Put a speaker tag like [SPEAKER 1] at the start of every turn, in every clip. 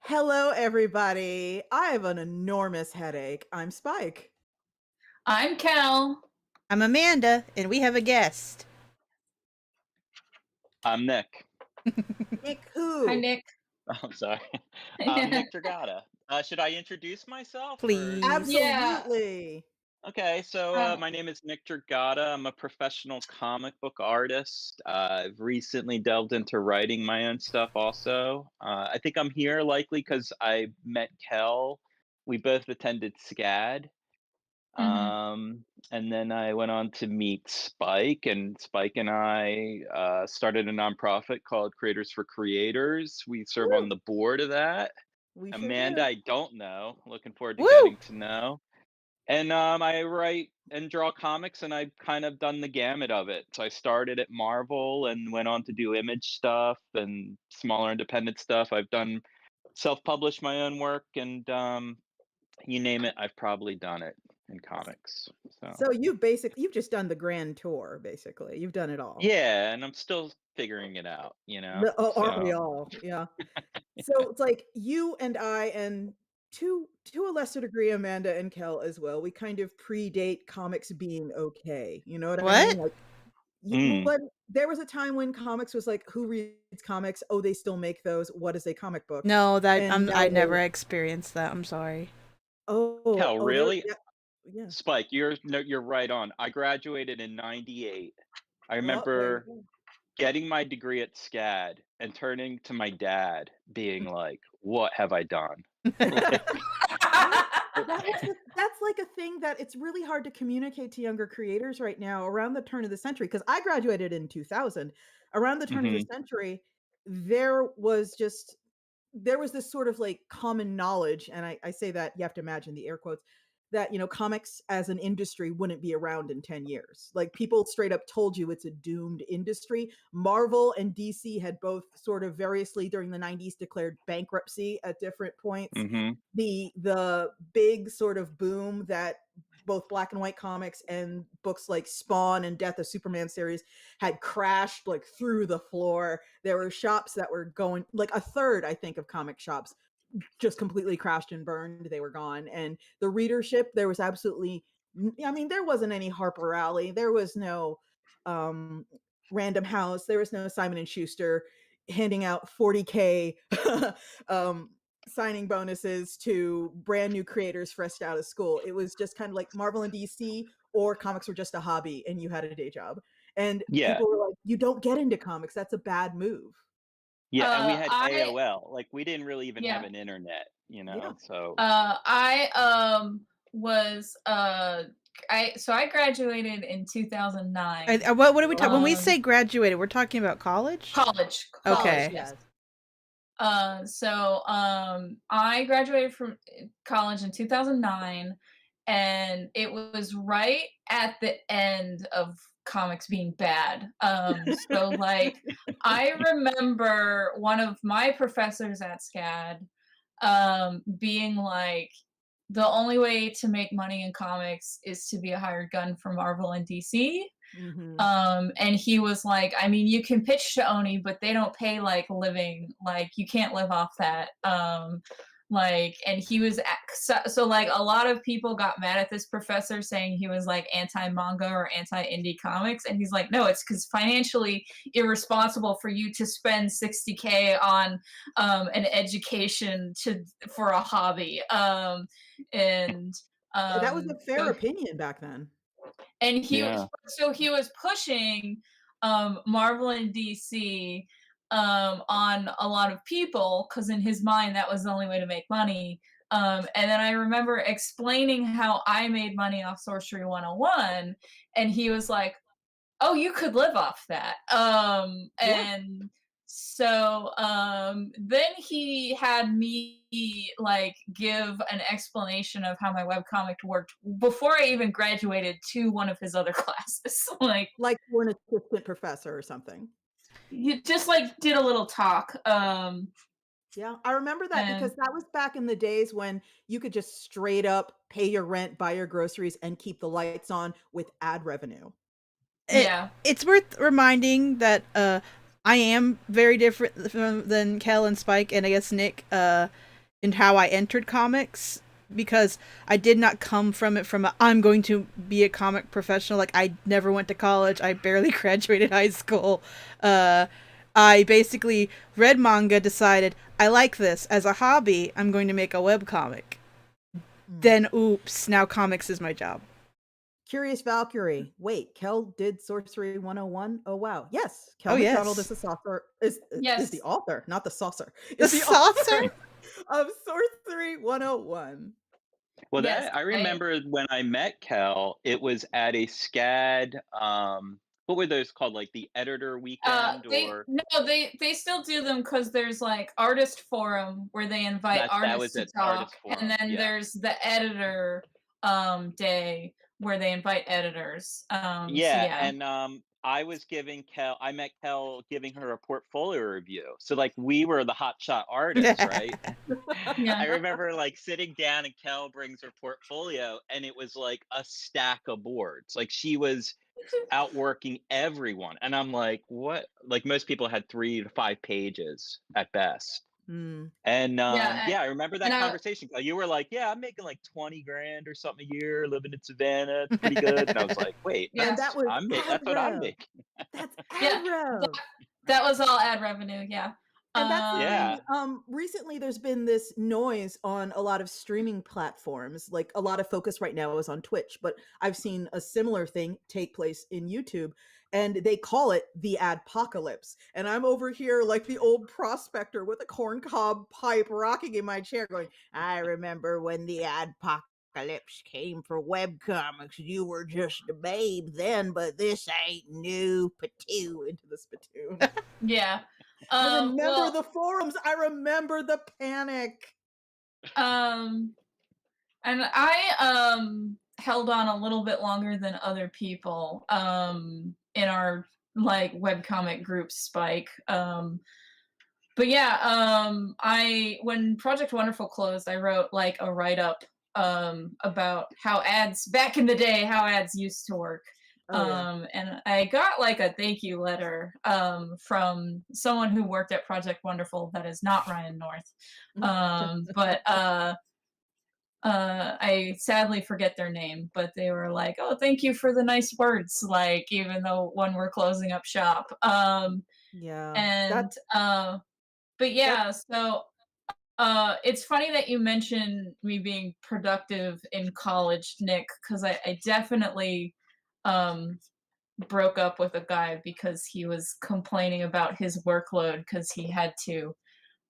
[SPEAKER 1] Hello, everybody. I have an enormous headache. I'm Spike.
[SPEAKER 2] I'm Cal.
[SPEAKER 3] I'm Amanda, and we have a guest.
[SPEAKER 4] I'm Nick.
[SPEAKER 1] Nick
[SPEAKER 2] Hi,
[SPEAKER 1] who?
[SPEAKER 2] Nick.
[SPEAKER 4] Oh, I'm sorry. I'm Nick DRAGOTTA. Should I introduce myself or?
[SPEAKER 3] Please.
[SPEAKER 2] Yeah.
[SPEAKER 1] Absolutely.
[SPEAKER 4] Okay, so
[SPEAKER 2] Um,
[SPEAKER 4] my name is Nick DRAGOTTA. I'm a professional comic book artist. I've recently delved into writing my own stuff also. I think I'm here likely because I met Kel. We both attended SCAD.
[SPEAKER 2] mhm.
[SPEAKER 4] And then I went on to meet Spike, and Spike and I started a nonprofit called Creators for Creators. We serve on
[SPEAKER 1] Woo!
[SPEAKER 4] the board of that.
[SPEAKER 1] We sure
[SPEAKER 4] Amanda,
[SPEAKER 1] do.
[SPEAKER 4] I don't know. Looking forward to
[SPEAKER 3] Woo!
[SPEAKER 4] getting to know. And I write and draw comics, and I've kind of done the gamut of it. So I started at Marvel and went on to do image stuff and smaller independent stuff. I've done self-published my own work, and you name it, I've probably done it in comics. So
[SPEAKER 1] So you've just done the grand tour, basically. You've done it all.
[SPEAKER 4] yeah, and I'm still figuring it out, you know.
[SPEAKER 1] Aren't we
[SPEAKER 4] So
[SPEAKER 1] all? Yeah. So it's like you and I and to a lesser degree Amanda and Kel as well. We kind of predate comics being okay. You know what I mean?
[SPEAKER 3] What?
[SPEAKER 1] Like
[SPEAKER 4] mm,
[SPEAKER 1] when there was a time when comics was like, who reads comics? Oh, they still make those. What is a comic book?
[SPEAKER 3] No, that
[SPEAKER 1] And
[SPEAKER 3] I never
[SPEAKER 1] nowadays,
[SPEAKER 3] experienced that. I'm sorry.
[SPEAKER 1] oh,
[SPEAKER 4] hell,
[SPEAKER 1] oh, there,
[SPEAKER 4] really?
[SPEAKER 1] yeah, yeah.
[SPEAKER 4] Spike, you're no, you're right on. I graduated in '98. I
[SPEAKER 1] Well, there you
[SPEAKER 4] remember
[SPEAKER 1] go.
[SPEAKER 4] getting my degree at SCAD and turning to my dad, being like, "What have I done?" like,
[SPEAKER 1] Well, that's like a thing that it's really hard to communicate to younger creators right now around the turn of the century. Because I graduated in 2000. Around the turn of the
[SPEAKER 4] hmm
[SPEAKER 1] century, there was just there was this sort of like common knowledge, and I say that you have to imagine the air quotes, that comics as an industry wouldn't be around in 10 years. Like people straight up told you it's a doomed industry. Marvel and DC had both sort of variously during the 90s declared bankruptcy at different points.
[SPEAKER 4] hmm
[SPEAKER 1] The big sort of boom that both black and white comics and books like Spawn and Death of Superman series had crashed like through the floor. There were shops that were going like a third, I think, of comic shops just completely crashed and burned. They were gone. And the readership, there was absolutely, I mean, there wasn't any Harper Alley. There was no um, Random House. There was no Simon and Schuster handing out 40K um, signing bonuses to brand new creators fresh out of school. It was just kind of like Marvel and DC, or comics were just a hobby and you had a day job. And
[SPEAKER 4] Yeah,
[SPEAKER 1] people were like, you don't get into comics. That's a bad move.
[SPEAKER 4] yeah, and we had
[SPEAKER 2] I
[SPEAKER 4] AOL. Like we didn't really even have
[SPEAKER 2] yeah.
[SPEAKER 4] an internet, you
[SPEAKER 1] Yeah.
[SPEAKER 4] know. So
[SPEAKER 2] I was I graduated in 2009.
[SPEAKER 3] What are we talking? When we
[SPEAKER 1] Oh,
[SPEAKER 3] say graduated, we're talking about college.
[SPEAKER 2] College,
[SPEAKER 3] Okay.
[SPEAKER 2] yes.
[SPEAKER 1] yes.
[SPEAKER 2] I graduated from college in 2009, and it was right at the end of comics being bad. So like I remember one of my professors at SCAD being like, the only way to make money in comics is to be a hired gun for Marvel and DC.
[SPEAKER 1] Hmm.
[SPEAKER 2] And he was like, I mean, you can pitch to Oni, but they don't pay like living, like you can't live off that. Like, and he was so like a lot of people got mad at this professor saying he was like anti manga or anti indie comics, and he's like, no, it's because financially irresponsible for you to spend 60K on an education to for a hobby. And
[SPEAKER 1] That was a fair
[SPEAKER 2] so
[SPEAKER 1] opinion back then.
[SPEAKER 2] and he was
[SPEAKER 4] yeah,
[SPEAKER 2] so he was pushing Marvel and DC on a lot of people because in his mind that was the only way to make money. And then I remember explaining how I made money off Sorcery 101, and he was like, oh, you could live off that.
[SPEAKER 1] Yeah.
[SPEAKER 2] And so then he had me like give an explanation of how my webcomic worked before I even graduated to one of his other classes. Like
[SPEAKER 1] Like you're an assistant professor or something.
[SPEAKER 2] you just like did a little talk.
[SPEAKER 1] Yeah, I remember that because
[SPEAKER 2] And
[SPEAKER 1] that was back in the days when you could just straight up pay your rent, buy your groceries, and keep the lights on with ad revenue.
[SPEAKER 2] yeah.
[SPEAKER 3] It's worth reminding that I am very different than Kel and Spike, and I guess Nick. in how I entered comics, because I did not come from it from a, I'm going to be a comic professional. Like, I never went to college. I barely graduated high school. Uh, I basically read manga, decided I like this as a hobby. I'm going to make a web comic.
[SPEAKER 1] Mm.
[SPEAKER 3] Then, oops, now comics is my job.
[SPEAKER 1] Curious Valkyrie. Wait, Kel did Sorcery 101? Oh wow. Yes,
[SPEAKER 3] Oh
[SPEAKER 1] Kel McDonald is
[SPEAKER 3] yes,
[SPEAKER 1] the saucer is the
[SPEAKER 2] Yes.
[SPEAKER 1] author, not the saucer.
[SPEAKER 3] the
[SPEAKER 1] Is the author
[SPEAKER 3] saucer.
[SPEAKER 1] of Sorcery 101.
[SPEAKER 4] Well,
[SPEAKER 2] Yes.
[SPEAKER 4] that I remember when I met Kel, it was at a SCAD. What were those called? Like the editor weekend,
[SPEAKER 2] They
[SPEAKER 4] or
[SPEAKER 2] no, they still do them because there's like artist forum where they invite
[SPEAKER 4] that
[SPEAKER 2] artists
[SPEAKER 4] was
[SPEAKER 2] to
[SPEAKER 4] at
[SPEAKER 2] talk,
[SPEAKER 4] Artist
[SPEAKER 2] and
[SPEAKER 4] Forum.
[SPEAKER 2] then
[SPEAKER 4] Yeah.
[SPEAKER 2] there's the editor day where they invite editors. So
[SPEAKER 4] Yeah,
[SPEAKER 2] yeah.
[SPEAKER 4] and I met Kel giving her a portfolio review. So like we were the hotshot artists, right?
[SPEAKER 2] Yeah.
[SPEAKER 4] I remember like sitting down and Kel brings her portfolio and it was like a stack of boards. Like she was outworking everyone. And I'm like, what? Like most people had 3 to 5 pages at best.
[SPEAKER 1] Mm.
[SPEAKER 4] And
[SPEAKER 2] Yeah,
[SPEAKER 4] yeah, I remember
[SPEAKER 2] and
[SPEAKER 4] that conversation. You were like, "Yeah, I'm making like 20 grand or something a year, living in Savannah. It's pretty good." And I was like, "Wait,
[SPEAKER 1] And
[SPEAKER 2] yeah,
[SPEAKER 1] that was ad
[SPEAKER 4] that's what I'm
[SPEAKER 1] rev.
[SPEAKER 4] making."
[SPEAKER 1] That's
[SPEAKER 2] yeah.
[SPEAKER 1] ad rev.
[SPEAKER 2] That was all ad revenue, yeah.
[SPEAKER 1] And that's the
[SPEAKER 2] Um,
[SPEAKER 1] thing,
[SPEAKER 4] Yeah.
[SPEAKER 1] recently there's been this noise on a lot of streaming platforms, like, a lot of focus right now is on Twitch, but I've seen a similar thing take place in YouTube, and they call it the adpocalypse, and I'm over here like the old prospector with a corncob pipe rocking in my chair going, "I remember when the adpocalypse came for webcomics, you were just a babe then, but this ain't new, patoo," into the spittoon.
[SPEAKER 2] yeah.
[SPEAKER 1] I remember
[SPEAKER 2] Well,
[SPEAKER 1] the forums. I remember the panic.
[SPEAKER 2] um, and I held on a little bit longer than other people in our like webcomic group Spike. But yeah, I when Project Wonderful closed, I wrote like a write up about how ads back in the day, how ads used to work.
[SPEAKER 1] Oh yeah.
[SPEAKER 2] And I got like a thank you letter from someone who worked at Project Wonderful that is not Ryan North. But I sadly forget their name, but they were like, "Oh, thank you for the nice words." Like, even though when we're closing up shop,
[SPEAKER 1] Yeah.
[SPEAKER 2] and
[SPEAKER 1] That
[SPEAKER 2] but
[SPEAKER 1] that
[SPEAKER 2] yeah, so it's funny that you mentioned me being productive in college, Nick, because I definitely um, broke up with a guy because he was complaining about his workload because he had to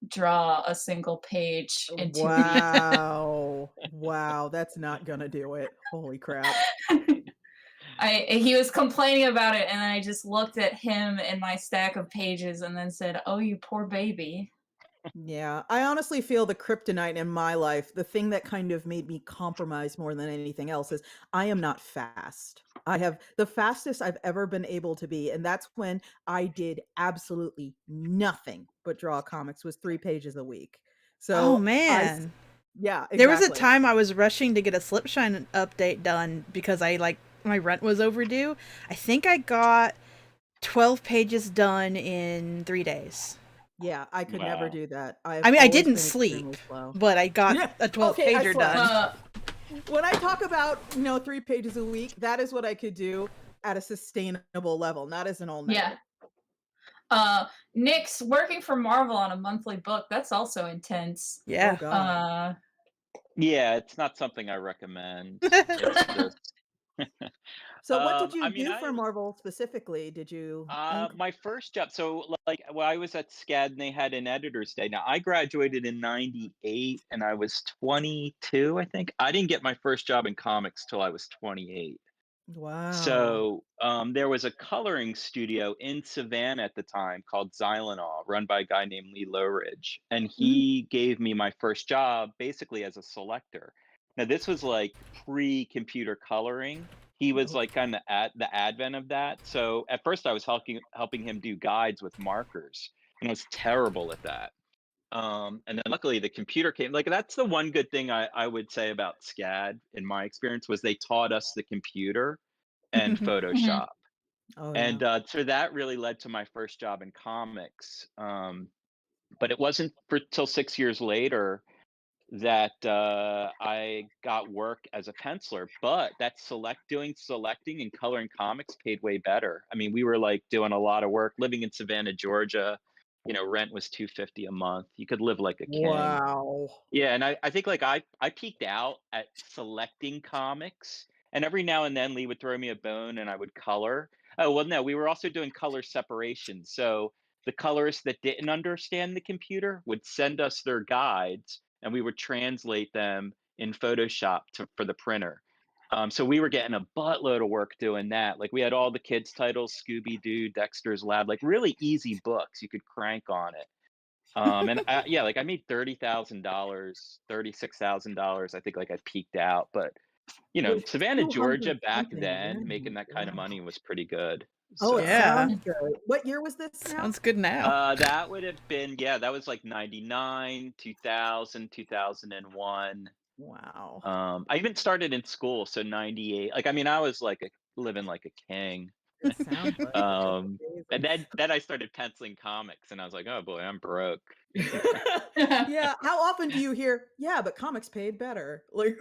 [SPEAKER 2] draw a single page in 2 weeks.
[SPEAKER 1] wow. Wow, that's not gonna do it. Holy crap.
[SPEAKER 2] He was complaining about it, and I just looked at him and my stack of pages, and then said, "Oh, you poor baby."
[SPEAKER 1] Yeah, I honestly feel the kryptonite in my life, the thing that kind of made me compromise more than anything else is I am not fast. I have the fastest I've ever been able to be, and that's when I did absolutely nothing but draw comics was 3 pages a week.
[SPEAKER 3] Oh
[SPEAKER 1] So I s
[SPEAKER 3] man.
[SPEAKER 1] yeah,
[SPEAKER 3] There was a
[SPEAKER 1] exactly.
[SPEAKER 3] time I was rushing to get a Slipshine update done because I like my rent was overdue. I think I got 12 pages done in 3 days.
[SPEAKER 1] Yeah, I could never
[SPEAKER 4] Wow.
[SPEAKER 1] do that. I've
[SPEAKER 3] I mean, I
[SPEAKER 1] always
[SPEAKER 3] didn't
[SPEAKER 1] been extremely
[SPEAKER 3] sleep,
[SPEAKER 1] slow.
[SPEAKER 3] but I got
[SPEAKER 1] Yeah,
[SPEAKER 3] a 12
[SPEAKER 1] okay, I
[SPEAKER 3] pager
[SPEAKER 1] slept.
[SPEAKER 3] done.
[SPEAKER 1] When I talk about, 3 pages a week, that is what I could do at a sustainable level, not as an
[SPEAKER 2] Yeah.
[SPEAKER 1] all-nighter.
[SPEAKER 2] Uh, Nick's working for Marvel on a monthly book. That's also intense.
[SPEAKER 1] Oh
[SPEAKER 3] Yeah.
[SPEAKER 1] god.
[SPEAKER 2] Uh,
[SPEAKER 4] Yeah, it's not something I recommend. It's just
[SPEAKER 1] So what did
[SPEAKER 4] I
[SPEAKER 1] you
[SPEAKER 4] mean,
[SPEAKER 1] do for Marvel specifically? Did you
[SPEAKER 4] my first job, so like, well, I was at SCAD and they had an editor's day. Now, I graduated in '98 and I was 22, I think. I didn't get my first job in comics till I was 28.
[SPEAKER 1] Wow.
[SPEAKER 4] So there was a coloring studio in Savannah at the time called Xylenol, run by a guy named Lee Lowridge. And
[SPEAKER 1] Mm.
[SPEAKER 4] he gave me my first job basically as a selector. Now, this was like pre computer coloring. He was
[SPEAKER 1] Oh,
[SPEAKER 4] like kind of at the advent of that. So at first, I was helping him do guides with markers, and I was terrible at that. And then luckily the computer came. Like that's the one good thing I would say about SCAD in my experience was they taught us the computer and
[SPEAKER 2] mhm.
[SPEAKER 4] Photoshop.
[SPEAKER 1] oh yeah.
[SPEAKER 4] And so that really led to my first job in comics. But it wasn't for till 6 years later. that I got work as a penciler, but that selecting and coloring comics paid way better. I mean, we were like doing a lot of work living in Savannah, Georgia. You know, rent was 250 a month. You could live like a king.
[SPEAKER 1] Wow.
[SPEAKER 4] Yeah, and I think like I peaked out at selecting comics, and every now and then Lee would throw me a bone and I would color. Oh, well, no, we were also doing color separation. So the colorists that didn't understand the computer would send us their guides, and we would translate them in Photoshop for the printer. So we were getting a buttload of work doing that. Like we had all the kids' titles, Scooby Doo, Dexter's Lab, like really easy books you could crank on it. And yeah, like I made $30,000, $36,000. I think like I peaked out, but you know,
[SPEAKER 1] With
[SPEAKER 4] Savannah,
[SPEAKER 1] 200
[SPEAKER 4] Georgia back
[SPEAKER 1] something
[SPEAKER 4] then, making
[SPEAKER 1] yen.
[SPEAKER 4] that kind of
[SPEAKER 1] Wow.
[SPEAKER 4] money was pretty good.
[SPEAKER 1] Oh, it
[SPEAKER 4] So
[SPEAKER 3] Yeah.
[SPEAKER 1] sounds good. What year was this now?
[SPEAKER 3] Sounds good now.
[SPEAKER 4] that would have been, yeah, that was like 99, 2000, 2001.
[SPEAKER 1] Wow.
[SPEAKER 4] I even started in school, so 98. Like, I mean, I was like living like a king.
[SPEAKER 1] It sounds like it.
[SPEAKER 4] Um, and
[SPEAKER 1] Amazing.
[SPEAKER 4] then I started penciling comics, and I was like, oh boy, I'm broke.
[SPEAKER 1] Yeah, how often do you hear, "Yeah, but comics paid better?" Like,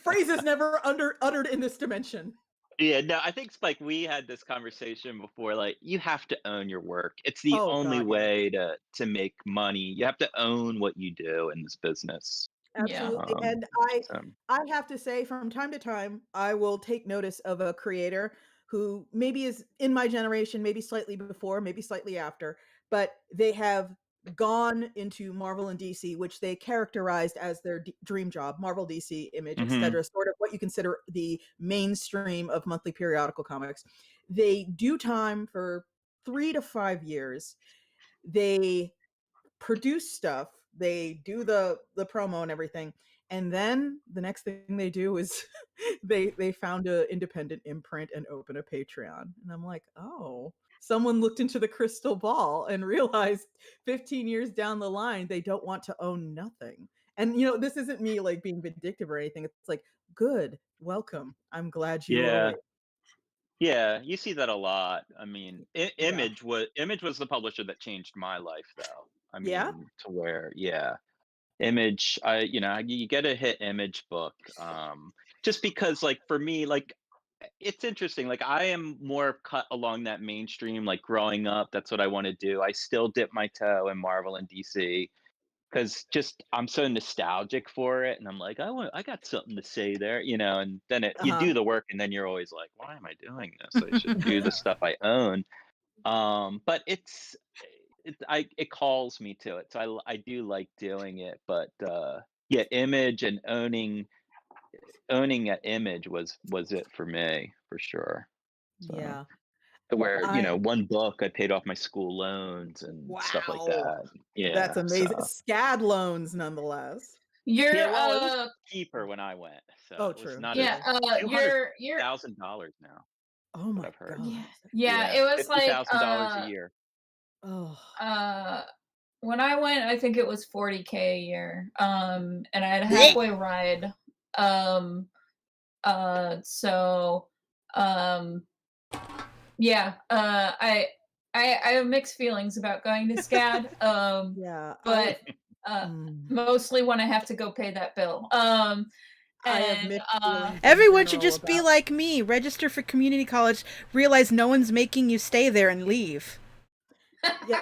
[SPEAKER 1] phrases never uttered in this dimension.
[SPEAKER 4] Yeah, no, I think Spike, we had this conversation before. Like, you have to own your work. It's the
[SPEAKER 1] Oh
[SPEAKER 4] only
[SPEAKER 1] god, yes.
[SPEAKER 4] way to make money. You have to own what you do in this business.
[SPEAKER 2] Yeah.
[SPEAKER 1] Absolutely,
[SPEAKER 4] Um,
[SPEAKER 1] and I
[SPEAKER 4] so
[SPEAKER 1] I have to say from time to time, I will take notice of a creator who maybe is in my generation, maybe slightly before, maybe slightly after, but they have gone into Marvel and DC, which they characterized as their dream job, Marvel, DC, Image,
[SPEAKER 4] mhm,
[SPEAKER 1] etc., sort of what you consider the mainstream of monthly periodical comics. They do time for 3 to 5 years. They produce stuff, they do the promo and everything, and then the next thing they do is they found a independent imprint and open a Patreon. And I'm like, "Oh, someone looked into the crystal ball and realized 15 years down the line they don't want to own nothing." And this isn't me like being vindictive or anything. It's like, "Good, welcome. I'm glad you were
[SPEAKER 4] yeah,
[SPEAKER 1] awake."
[SPEAKER 4] yeah, you see that a lot. I mean,
[SPEAKER 1] Yeah.
[SPEAKER 4] Image was the publisher that changed my life, though. I
[SPEAKER 1] Yeah?
[SPEAKER 4] mean, to where, yeah, Image. You get a hit Image book, just because, like, for me, like, it's interesting. Like, I am more cut along that mainstream. Like growing up, that's what I want to do. I still dip my toe in Marvel and DC because just I'm so nostalgic for it, and I'm like, I got something to say there, and then you
[SPEAKER 1] Uh-huh.
[SPEAKER 4] do the work, and then you're always like, why am I doing this? I should do the stuff I own. But it calls me to it, so I do like doing it. But yeah, Image and owning an Image was it for me for sure. So
[SPEAKER 1] Yeah.
[SPEAKER 4] to where,
[SPEAKER 1] I
[SPEAKER 4] one book I paid off my school loans and stuff like
[SPEAKER 1] Wow.
[SPEAKER 4] that.
[SPEAKER 1] That's
[SPEAKER 4] Yeah,
[SPEAKER 1] amazing.
[SPEAKER 4] so
[SPEAKER 1] SCAD loans nonetheless.
[SPEAKER 4] yeah,
[SPEAKER 2] You're
[SPEAKER 4] well, it was cheaper when I went, so
[SPEAKER 1] Oh,
[SPEAKER 4] it was
[SPEAKER 1] true,
[SPEAKER 4] not as
[SPEAKER 2] yeah,
[SPEAKER 1] true.
[SPEAKER 2] you're
[SPEAKER 4] $200,000 now,
[SPEAKER 1] Oh
[SPEAKER 4] what
[SPEAKER 1] my
[SPEAKER 4] I've heard.
[SPEAKER 2] yeah.
[SPEAKER 1] god.
[SPEAKER 2] Yeah,
[SPEAKER 4] Yeah,
[SPEAKER 2] it was like
[SPEAKER 4] $50,000 a year.
[SPEAKER 1] Oh,
[SPEAKER 2] uh when I went, I think it was 40K a year. And I had a
[SPEAKER 3] Blech.
[SPEAKER 2] halfway ride. Um so um yeah, I have mixed feelings about going to SCAD.
[SPEAKER 1] yeah,
[SPEAKER 2] But
[SPEAKER 1] mm,
[SPEAKER 2] mostly when I have to go pay that bill.
[SPEAKER 1] I have
[SPEAKER 2] And
[SPEAKER 1] mixed feelings in
[SPEAKER 3] Everyone should
[SPEAKER 1] general
[SPEAKER 3] just be
[SPEAKER 1] about
[SPEAKER 3] like me. Register for community college. Realize no one's making you stay there and leave.
[SPEAKER 1] yeah,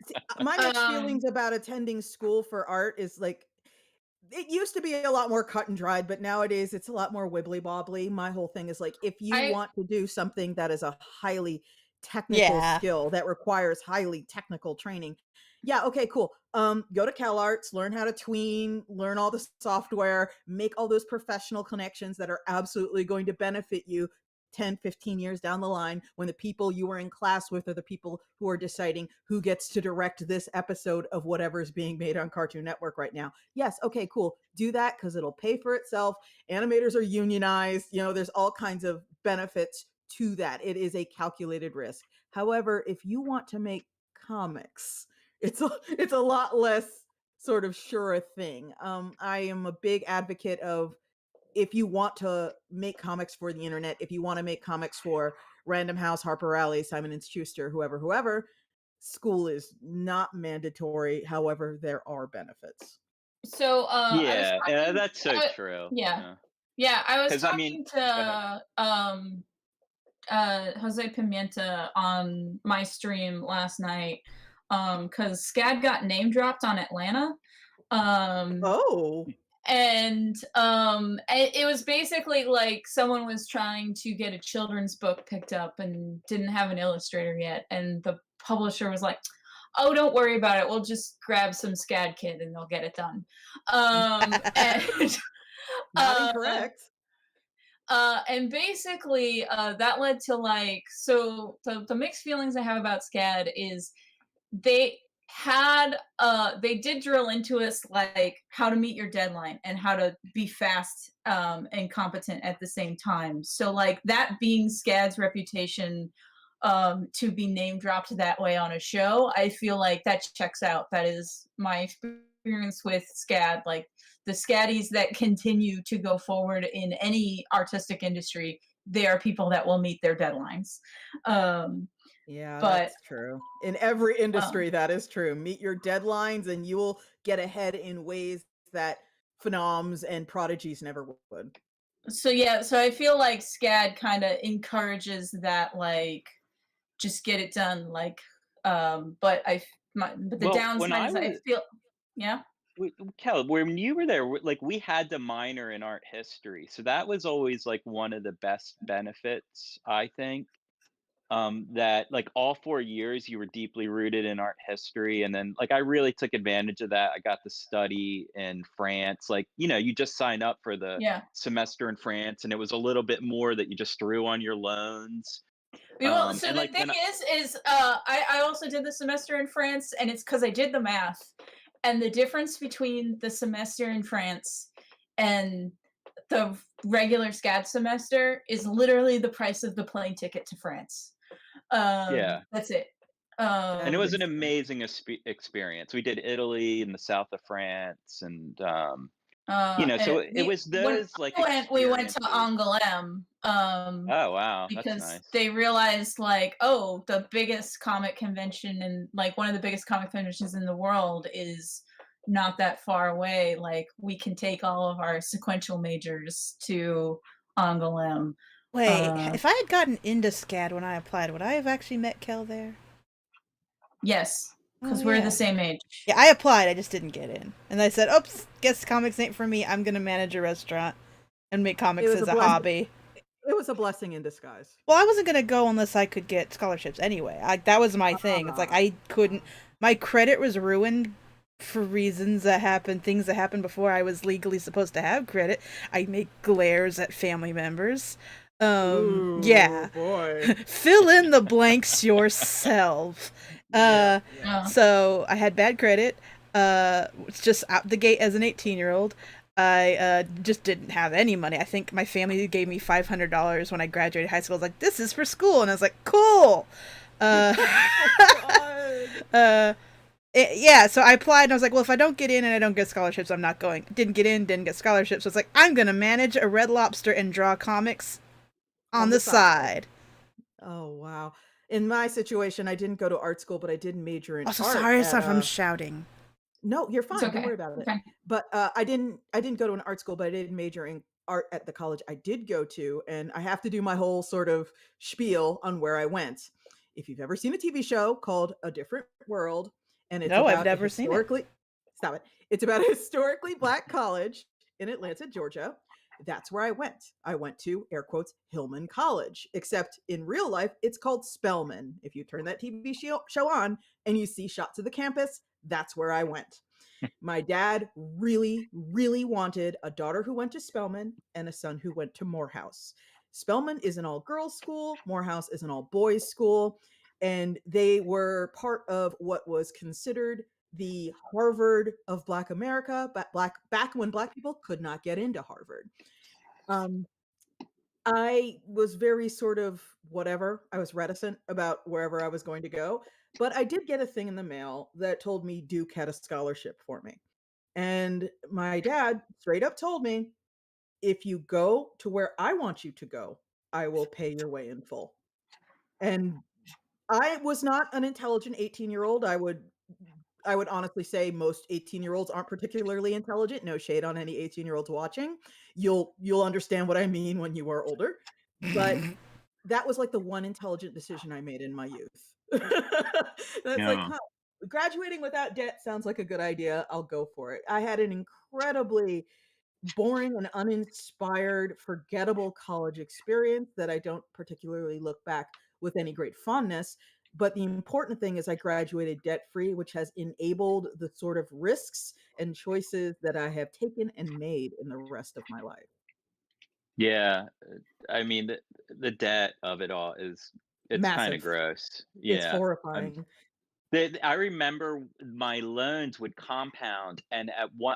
[SPEAKER 1] see, my mixed
[SPEAKER 2] um
[SPEAKER 1] feelings about attending school for art is like it used to be a lot more cut and dried, but nowadays it's a lot more wibbly bobbly. My whole thing is like, if you
[SPEAKER 2] I
[SPEAKER 1] want to do something that is a highly technical
[SPEAKER 3] Yeah.
[SPEAKER 1] skill that requires highly technical training, yeah, okay, cool. Go to CalArts, learn how to tween, learn all the software, make all those professional connections that are absolutely going to benefit you 10, 15 years down the line when the people you were in class with are the people who are deciding who gets to direct this episode of whatever is being made on Cartoon Network right now. Yes, okay, cool. Do that because it'll pay for itself. Animators are unionized. There's all kinds of benefits to that. It is a calculated risk. However, if you want to make comics, it's a lot less sort of sure a thing. I am a big advocate of if you want to make comics for the internet, if you want to make comics for Random House, Harper Raleigh, Simon and Schuster, whoever, school is not mandatory. However, there are benefits.
[SPEAKER 2] So, I was
[SPEAKER 4] Yeah, yeah,
[SPEAKER 2] talking
[SPEAKER 4] that's so
[SPEAKER 2] uh,
[SPEAKER 4] true.
[SPEAKER 2] yeah.
[SPEAKER 4] Yeah,
[SPEAKER 2] Yeah, I was
[SPEAKER 4] because I mean,
[SPEAKER 2] talking
[SPEAKER 4] go ahead.
[SPEAKER 2] to, Jose Pimienta on my stream last night, because SCAD got name dropped on Atlanta, um,
[SPEAKER 1] Oh.
[SPEAKER 2] and, it was basically like someone was trying to get a children's book picked up and didn't have an illustrator yet, and the publisher was like, "Oh, don't worry about it, we'll just grab some SCAD kid and they'll get it done." And,
[SPEAKER 1] Not
[SPEAKER 2] uh
[SPEAKER 1] incorrect.
[SPEAKER 2] and basically, that led to like so the mixed feelings I have about SCAD is they they did drill into us like how to meet your deadline and how to be fast and competent at the same time. So like that being SCAD's reputation to be name dropped that way on a show, I feel like that checks out. That is my experience with SCAD. Like the SCADdies that continue to go forward in any artistic industry, they are people that will meet their deadlines. Um,
[SPEAKER 1] Yeah,
[SPEAKER 2] but
[SPEAKER 1] that's true. In every
[SPEAKER 2] um,
[SPEAKER 1] industry, that is true. Meet your deadlines and you will get ahead in ways that phenoms and prodigies never would.
[SPEAKER 2] so yeah, so I feel like SCAD kind of encourages that, like, just get it done, like, but the
[SPEAKER 4] Well, when
[SPEAKER 2] downside
[SPEAKER 4] I
[SPEAKER 2] is I
[SPEAKER 4] was
[SPEAKER 2] feel, yeah,
[SPEAKER 4] Kel, when you were there, like we had to minor in art history, so that was always like one of the best benefits, I think. That like all 4 years you were deeply rooted in art history, and then like I really took advantage of that. I got to study in France. Like you just sign up for the
[SPEAKER 2] yeah.
[SPEAKER 4] semester in France, and it was a little bit more that you just threw on your loans.
[SPEAKER 2] Well, so
[SPEAKER 4] And
[SPEAKER 2] the
[SPEAKER 4] like
[SPEAKER 2] thing
[SPEAKER 4] when I,
[SPEAKER 2] is I also did the semester in France, and it's because I did the math, and the difference between the semester in France and the regular SCAD semester is literally the price of the plane ticket to France.
[SPEAKER 4] yeah,
[SPEAKER 2] That's it.
[SPEAKER 1] That
[SPEAKER 4] and it
[SPEAKER 1] is
[SPEAKER 4] was an
[SPEAKER 2] Um,
[SPEAKER 1] insane.
[SPEAKER 4] amazing experience. We did Italy and the south of France, and so it
[SPEAKER 2] we
[SPEAKER 4] was
[SPEAKER 2] when
[SPEAKER 4] those like
[SPEAKER 2] we went to
[SPEAKER 4] experiences.
[SPEAKER 2] Angoulême,
[SPEAKER 4] Oh wow, that's
[SPEAKER 2] because
[SPEAKER 4] nice.
[SPEAKER 2] they realized like, oh, the biggest comic convention and like one of the biggest comic conventions in the world is not that far away. Like we can take all of our sequential majors to Angoulême.
[SPEAKER 3] Wait,
[SPEAKER 2] Uh,
[SPEAKER 3] if I had gotten into SCAD when I applied, would I have actually met Kel there?
[SPEAKER 2] yes,
[SPEAKER 3] Oh
[SPEAKER 2] because we're the
[SPEAKER 3] yeah.
[SPEAKER 2] same age.
[SPEAKER 3] Yeah, I applied, I just didn't get in. And I said, oops, guess comics ain't for me. I'm gonna manage a restaurant and make
[SPEAKER 1] It
[SPEAKER 3] comics
[SPEAKER 1] was a
[SPEAKER 3] as a
[SPEAKER 1] blessing.
[SPEAKER 3] hobby.
[SPEAKER 1] It was a blessing in disguise.
[SPEAKER 3] Well, I wasn't gonna go unless I could get scholarships anyway. That was my thing. It's like
[SPEAKER 1] Ah,
[SPEAKER 3] I couldn't. My credit was ruined for reasons that happened, things that happened before I was legally supposed to have credit. I make glares at family members.
[SPEAKER 1] ooh,
[SPEAKER 3] Yeah.
[SPEAKER 1] boy.
[SPEAKER 3] Fill in the blanks yourself.
[SPEAKER 1] Yeah,
[SPEAKER 3] Uh,
[SPEAKER 1] yeah.
[SPEAKER 2] Uh,
[SPEAKER 3] so I had bad credit. It's just out the gate as an 18-year-old. I just didn't have any money. I think my family gave me $500 when I graduated high school. I was like, "This is for school," and I was like, "Cool." Uh,
[SPEAKER 1] Oh god.
[SPEAKER 3] uh, yeah. So I applied, and I was like, "Well, if I don't get in and I don't get scholarships, I'm not going." Didn't get in, didn't get scholarships. So it's like I'm gonna manage a Red Lobster and draw comics on
[SPEAKER 1] On
[SPEAKER 3] the
[SPEAKER 1] the side.
[SPEAKER 3] side.
[SPEAKER 1] Oh, wow. In my situation, I didn't go to art school, but I did major in
[SPEAKER 3] Also,
[SPEAKER 1] art
[SPEAKER 3] sorry if
[SPEAKER 1] at
[SPEAKER 3] I'm shouting.
[SPEAKER 1] No, you're
[SPEAKER 2] it's
[SPEAKER 1] fine, don't
[SPEAKER 2] okay.
[SPEAKER 1] worry about it.
[SPEAKER 2] Okay.
[SPEAKER 1] But, I didn't go to an art school, but I did major in art at the college I did go to, and I have to do my whole sort of spiel on where I went. If you've ever seen a TV show called A Different World, and it's
[SPEAKER 3] No, I've
[SPEAKER 1] about a
[SPEAKER 3] never seen it.
[SPEAKER 1] historically stop it. It's about a historically black college in Atlanta, Georgia. That's where I went. I went to, air quotes, Hillman College, except in real life, it's called Spelman. If you turn that TV show on and you see shots of the campus, that's where I went. My dad really, really wanted a daughter who went to Spelman and a son who went to Morehouse. Spelman is an all girls school, Morehouse is an all boys school, and they were part of what was considered the Harvard of Black America, but back when Black people could not get into Harvard. Um, I was very sort of whatever. I was reticent about wherever I was going to go, but I did get a thing in the mail that told me Duke had a scholarship for me. And my dad straight up told me, if you go to where I want you to go, I will pay your way in full. And I was not an intelligent 18-year-old. I would I would honestly say most 18-year-olds aren't particularly intelligent. No shade on any 18-year-olds watching. You'll understand what I mean when you are older. But that was like the one intelligent decision I made in my youth. And it's like,
[SPEAKER 4] Yeah.
[SPEAKER 1] huh, graduating without debt sounds like a good idea. I'll go for it. I had an incredibly boring and uninspired, forgettable college experience that I don't particularly look back with any great fondness. But the important thing is I graduated debt free, which has enabled the sort of risks and choices that I have taken and made in the rest of my life.
[SPEAKER 4] Yeah. I mean, the debt of it all is it's kinda
[SPEAKER 1] Massive.
[SPEAKER 4] gross.
[SPEAKER 1] It's
[SPEAKER 4] Yeah. I'm
[SPEAKER 1] horrifying.
[SPEAKER 4] I remember my loans would compound, and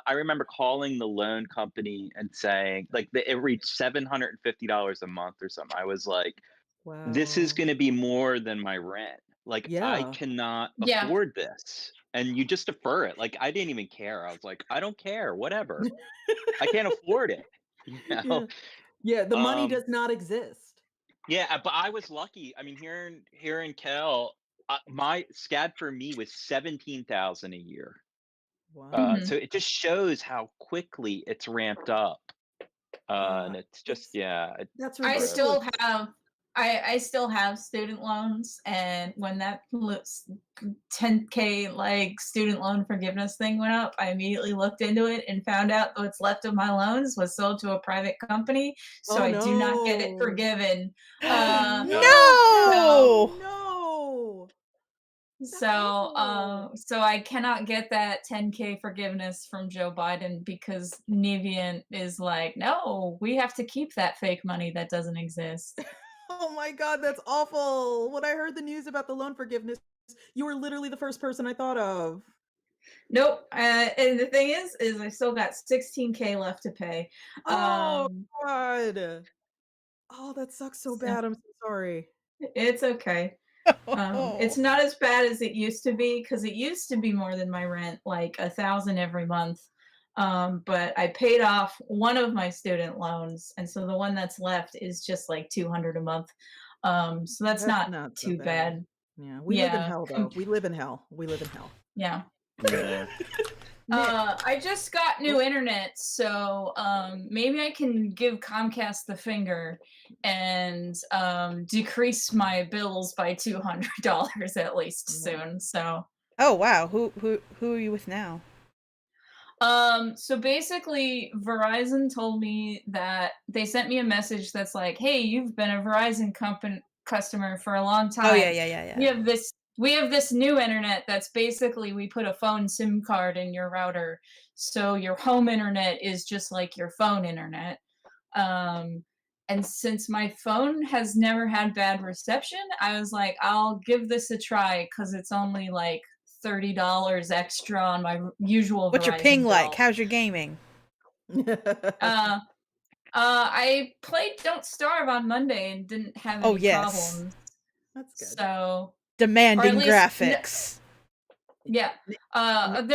[SPEAKER 4] I remember calling the loan company and saying, like, it reached $750 a month or something. I was like, "This is
[SPEAKER 1] Wow.
[SPEAKER 4] gonna be more than my rent. Like, I
[SPEAKER 1] Yeah.
[SPEAKER 4] cannot
[SPEAKER 2] Yeah.
[SPEAKER 4] afford this." And you just defer it. Like, I didn't even care. I was like, "I don't care, whatever. I can't afford it." You know?
[SPEAKER 1] Yeah. Yeah, the money
[SPEAKER 4] Um
[SPEAKER 1] does not exist.
[SPEAKER 4] Yeah, but I was lucky. I mean, here in Cal, my SCAD for me was 17,000 a year.
[SPEAKER 1] Wow.
[SPEAKER 4] So it just shows how quickly it's ramped up. And it's just
[SPEAKER 1] It's
[SPEAKER 4] yeah,
[SPEAKER 1] that's
[SPEAKER 2] I
[SPEAKER 4] gross.
[SPEAKER 1] ridiculous.
[SPEAKER 2] still have I still have student loans, and when that 10K like student loan forgiveness thing went up, I immediately looked into it and found out what's left of my loans was sold to a private company, so
[SPEAKER 1] Oh,
[SPEAKER 2] I do not get it
[SPEAKER 1] no.
[SPEAKER 2] forgiven.
[SPEAKER 1] Oh,
[SPEAKER 2] Uh
[SPEAKER 1] no.
[SPEAKER 2] so
[SPEAKER 3] No!
[SPEAKER 1] No. That's
[SPEAKER 2] so
[SPEAKER 1] awful.
[SPEAKER 2] so I cannot get that 10K forgiveness from Joe Biden because Navient is like, no, we have to keep that fake money that doesn't exist.
[SPEAKER 1] Oh my god, that's awful. When I heard the news about the loan forgiveness, you were literally the first person I thought of.
[SPEAKER 2] Nope. And the thing is I still got 16K left to pay.
[SPEAKER 1] Oh
[SPEAKER 2] Um,
[SPEAKER 1] god. Oh, that sucks so
[SPEAKER 2] so
[SPEAKER 1] bad. I'm so sorry.
[SPEAKER 2] it's okay. It's
[SPEAKER 3] Oh.
[SPEAKER 2] not as bad as it used to be because it used to be more than my rent, like 1,000 every month. But I paid off one of my student loans, and so the one that's left is just like 200 a month. So that's
[SPEAKER 1] That's
[SPEAKER 2] not
[SPEAKER 1] not so
[SPEAKER 2] too
[SPEAKER 1] bad.
[SPEAKER 2] bad.
[SPEAKER 1] Yeah, we live in
[SPEAKER 2] Yeah,
[SPEAKER 1] hell though. We live in hell. We live in hell.
[SPEAKER 2] yeah.
[SPEAKER 4] Yeah.
[SPEAKER 1] Nick.
[SPEAKER 2] I just got new
[SPEAKER 1] Oh,
[SPEAKER 2] internet, so maybe I can give Comcast the finger and decrease my bills by $200 at least
[SPEAKER 1] yeah.
[SPEAKER 2] soon. So,
[SPEAKER 3] Oh, wow. Who are you with now?
[SPEAKER 2] so basically, Verizon told me that they sent me a message that's like, "Hey, you've been a Verizon company customer for a long
[SPEAKER 3] Oh, yeah,
[SPEAKER 2] time.
[SPEAKER 3] yeah, yeah,
[SPEAKER 2] We
[SPEAKER 3] yeah.
[SPEAKER 2] have this we have this new internet that's basically we put a phone SIM card in your router, so your home internet is just like your phone internet." Um, and since my phone has never had bad reception, I was like, I'll give this a try because it's only like $30 extra on my usual
[SPEAKER 3] What's your ping
[SPEAKER 2] Verizon
[SPEAKER 3] like?
[SPEAKER 2] bill.
[SPEAKER 3] How's your gaming?
[SPEAKER 2] Uh, I played Don't Starve on Monday and didn't have
[SPEAKER 3] Oh,
[SPEAKER 2] any
[SPEAKER 3] yes.
[SPEAKER 2] problems.
[SPEAKER 1] That's good.
[SPEAKER 2] So, or at
[SPEAKER 3] Demanding
[SPEAKER 2] least,
[SPEAKER 3] graphics.
[SPEAKER 2] yeah.
[SPEAKER 1] Nick, Nick,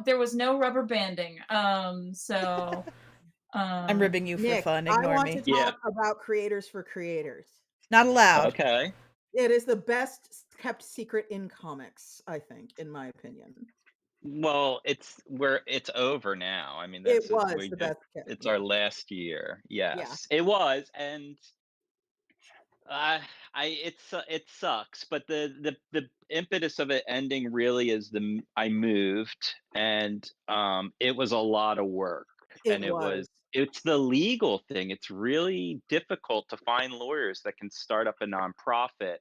[SPEAKER 2] There was no rubber banding.
[SPEAKER 3] I'm
[SPEAKER 2] Uh,
[SPEAKER 3] ribbing you for
[SPEAKER 1] Nick,
[SPEAKER 3] fun.
[SPEAKER 1] I
[SPEAKER 3] Ignore
[SPEAKER 1] want to
[SPEAKER 3] me.
[SPEAKER 4] Yeah.
[SPEAKER 1] talk about creators for creators.
[SPEAKER 3] Not allowed.
[SPEAKER 4] Okay.
[SPEAKER 1] It is the best kept secret in comics, I think, in my opinion.
[SPEAKER 4] Well, it's over now. I mean,
[SPEAKER 1] It
[SPEAKER 4] this is
[SPEAKER 1] was the best kept.
[SPEAKER 4] it's our
[SPEAKER 1] Yeah.
[SPEAKER 4] last year.
[SPEAKER 1] Yeah.
[SPEAKER 4] Yes, it was, and Uh, it sucks, but the impetus of it ending really is I moved, and it was a lot of work,
[SPEAKER 1] It
[SPEAKER 4] and
[SPEAKER 1] was.
[SPEAKER 4] it's the legal thing. It's really difficult to find lawyers that can start up a nonprofit,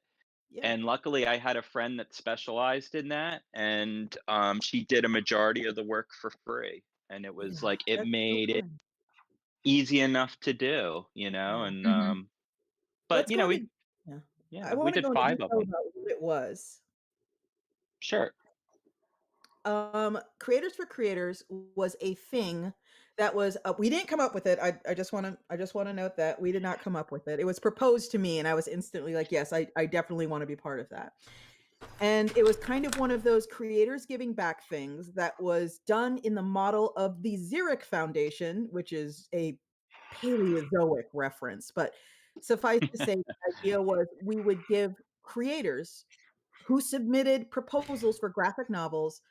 [SPEAKER 1] Yeah.
[SPEAKER 4] and luckily I had a friend that specialized in that, and she did a majority of the work for free, and it was
[SPEAKER 1] Yeah.
[SPEAKER 4] like it
[SPEAKER 1] That's so
[SPEAKER 4] made it
[SPEAKER 1] kind.
[SPEAKER 4] easy enough to do,
[SPEAKER 1] Yeah.
[SPEAKER 4] and
[SPEAKER 2] mhm.
[SPEAKER 4] but
[SPEAKER 1] Let's go
[SPEAKER 4] we
[SPEAKER 1] into yeah. I
[SPEAKER 4] yeah, we
[SPEAKER 1] want to
[SPEAKER 4] did
[SPEAKER 1] go into
[SPEAKER 4] 5 of
[SPEAKER 1] detail
[SPEAKER 4] them.
[SPEAKER 1] about what it was.
[SPEAKER 4] Sure.
[SPEAKER 1] Creators for Creators was a thing that was we didn't come up with it. I just want to note that we did not come up with it. It was proposed to me and I was instantly like, yes, I definitely want to be part of that. And it was kind of one of those creators giving back things that was done in the model of the Xeric Foundation, which is a Paleozoic reference. But suffice to say, the idea was we would give creators who submitted proposals for graphic novels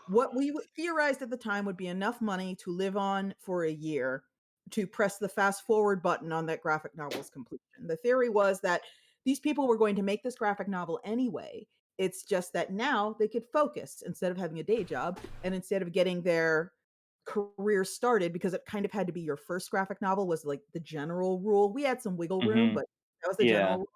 [SPEAKER 1] what we theorized at the time would be enough money to live on for a year to press the fast forward button on that graphic novel's completion. The theory was that these people were going to make this graphic novel anyway. It's just that now they could focus instead of having a day job and instead of getting their career started, because it kind of had to be your first graphic novel was like the general rule. We had some wiggle room,
[SPEAKER 4] Hmm.
[SPEAKER 1] but that was the
[SPEAKER 4] Yeah.
[SPEAKER 1] general.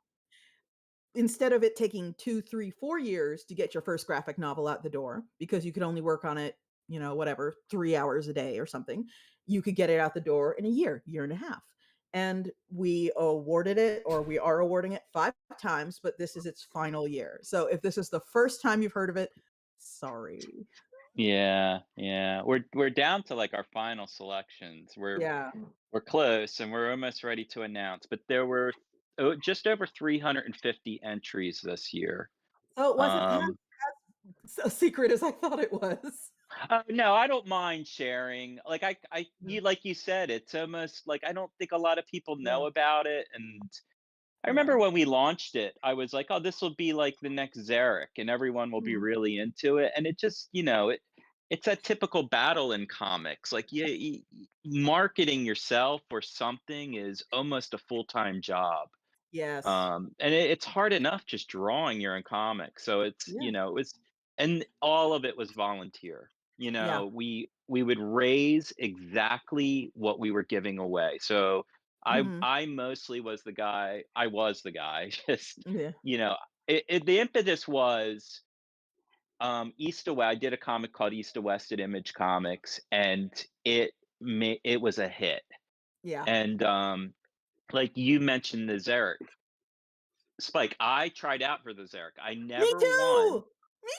[SPEAKER 1] Instead of it taking 2, 3, 4 years to get your first graphic novel out the door, because you could only work on it, whatever, 3 hours a day or something, you could get it out the door in a year, year and a half. And we awarded it, or we are awarding it 5 times, but this is its final year. So if this is the first time you've heard of it, sorry.
[SPEAKER 4] Yeah, yeah. We're down to like our final selections.
[SPEAKER 1] Yeah.
[SPEAKER 4] We're close and we're almost ready to announce, but there were just over 350 entries this year.
[SPEAKER 1] So it wasn't half
[SPEAKER 4] Um,
[SPEAKER 1] a secret as I thought it was.
[SPEAKER 4] no, I don't mind sharing. Like you like you said, it's almost like I don't think a lot of people
[SPEAKER 1] Yeah.
[SPEAKER 4] know about it. And I
[SPEAKER 1] Yeah.
[SPEAKER 4] remember when we launched it, I was like, "Oh, this will be like the next Zarek, and everyone will be
[SPEAKER 1] Mhm.
[SPEAKER 4] really into it." And it just, it's a typical battle in comics. Like, marketing yourself or something is almost a full-time job.
[SPEAKER 1] Yes.
[SPEAKER 4] And it's hard enough just drawing your own comics. So it's,
[SPEAKER 1] Yeah.
[SPEAKER 4] it was, and all of it was volunteer.
[SPEAKER 1] Yeah.
[SPEAKER 4] We would raise exactly what we were giving away. So
[SPEAKER 1] Mhm.
[SPEAKER 4] I mostly was the guy. I was the guy. Just,
[SPEAKER 1] Yeah.
[SPEAKER 4] you know, the impetus was East to West. I did a comic called East to West at Image Comics, and it was a hit.
[SPEAKER 1] Yeah.
[SPEAKER 4] And like you mentioned the Zarek Spike, I tried out for the Zarek. I
[SPEAKER 1] Me
[SPEAKER 4] never won,
[SPEAKER 1] too! Me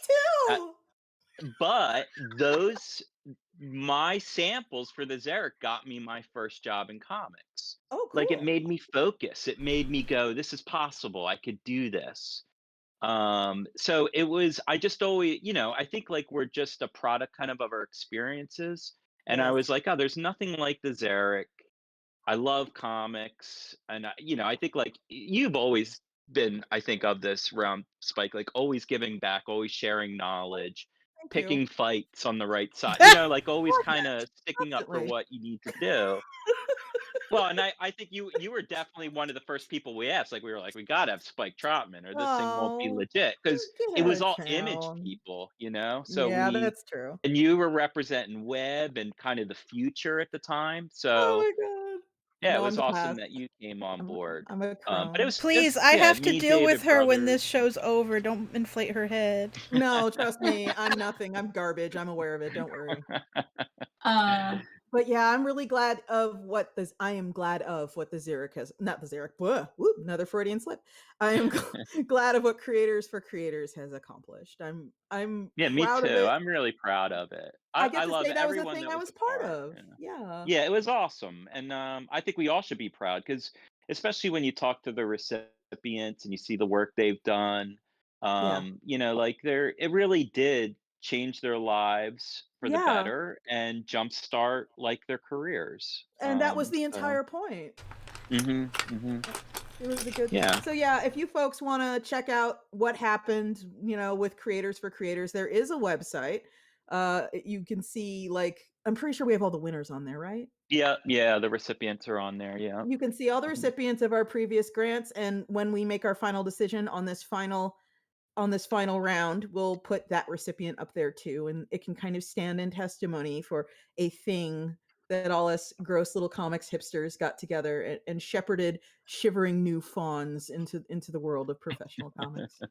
[SPEAKER 1] too!
[SPEAKER 4] but those my samples for the Zarek got me my first job in comics.
[SPEAKER 1] Oh,
[SPEAKER 4] Like it
[SPEAKER 1] cool.
[SPEAKER 4] made me focus. It made me go, "This is possible. I could do this." So it was. I just always, I think like we're just a product kind of our experiences. And I
[SPEAKER 1] Yes.
[SPEAKER 4] was like, "Oh, there's nothing like the Zarek." I love comics, and I think like you've always been, I think, of this realm, Spike, like always giving back, always sharing knowledge,
[SPEAKER 1] Thank you.
[SPEAKER 4] picking fights on the right side, like always
[SPEAKER 1] Love
[SPEAKER 4] kind
[SPEAKER 1] that.
[SPEAKER 4] of sticking up for
[SPEAKER 1] Constantly.
[SPEAKER 4] what you need to do. Well, and I think you were definitely one of the first people we asked. Like we were like, we gotta have Spike Trotman, or this thing won't be
[SPEAKER 1] Oh,
[SPEAKER 4] legit, because
[SPEAKER 1] get
[SPEAKER 4] it
[SPEAKER 1] out
[SPEAKER 4] was
[SPEAKER 1] of
[SPEAKER 4] all image
[SPEAKER 1] town.
[SPEAKER 4] people, So
[SPEAKER 1] Yeah, that's true.
[SPEAKER 4] and you were representing web and kind of the future at the time. So
[SPEAKER 1] Oh my god.
[SPEAKER 4] yeah, it
[SPEAKER 1] No, I'm
[SPEAKER 4] was
[SPEAKER 1] the
[SPEAKER 4] awesome
[SPEAKER 1] past.
[SPEAKER 4] that you came on
[SPEAKER 1] I'm
[SPEAKER 4] board.
[SPEAKER 1] I'm a
[SPEAKER 4] But it
[SPEAKER 1] crone.
[SPEAKER 4] was
[SPEAKER 3] Please,
[SPEAKER 4] just,
[SPEAKER 3] I
[SPEAKER 4] yeah,
[SPEAKER 3] have to
[SPEAKER 4] me,
[SPEAKER 3] deal with
[SPEAKER 4] David,
[SPEAKER 3] her when
[SPEAKER 4] brothers.
[SPEAKER 3] this show's over. Don't inflate her head.
[SPEAKER 1] No, trust me, I'm nothing. I'm garbage. I'm aware of it. Don't worry.
[SPEAKER 2] Uh,
[SPEAKER 1] But yeah, I am glad of what the Xeric has, not the Xeric, whoop, another Freudian slip. I am glad of what Creators for Creators has accomplished. I'm
[SPEAKER 4] Yeah, me
[SPEAKER 1] proud of
[SPEAKER 4] too.
[SPEAKER 1] it.
[SPEAKER 4] I'm really proud of it.
[SPEAKER 1] I
[SPEAKER 4] I
[SPEAKER 1] get to
[SPEAKER 4] love
[SPEAKER 1] say that was a
[SPEAKER 4] everyone
[SPEAKER 1] thing
[SPEAKER 4] that
[SPEAKER 1] I
[SPEAKER 4] was
[SPEAKER 1] was
[SPEAKER 4] a
[SPEAKER 1] part
[SPEAKER 4] part.
[SPEAKER 1] of. Yeah.
[SPEAKER 4] Yeah, it was awesome, and I think we all should be proud because, especially when you talk to the recipients and you see the work they've done,
[SPEAKER 1] Yeah.
[SPEAKER 4] like it really did change their lives for the
[SPEAKER 1] Yeah.
[SPEAKER 4] better and jumpstart like their careers.
[SPEAKER 1] And that was the
[SPEAKER 4] So.
[SPEAKER 1] entire point.
[SPEAKER 4] Mhm. Mhm.
[SPEAKER 1] It was a good
[SPEAKER 4] Yeah.
[SPEAKER 1] so yeah, if you folks wanna check out what happened, with Creators for Creators, there is a website. You can see, like, I'm pretty sure we have all the winners on there, right?
[SPEAKER 4] Yeah, yeah, the recipients are on there, yeah.
[SPEAKER 1] You can see all the
[SPEAKER 4] Mhm.
[SPEAKER 1] recipients of our previous grants, and when we make our final decision on this final round, we'll put that recipient up there too, and it can kind of stand in testimony for a thing that all us gross little comics hipsters got together and shepherded shivering new fawns into the world of professional comics.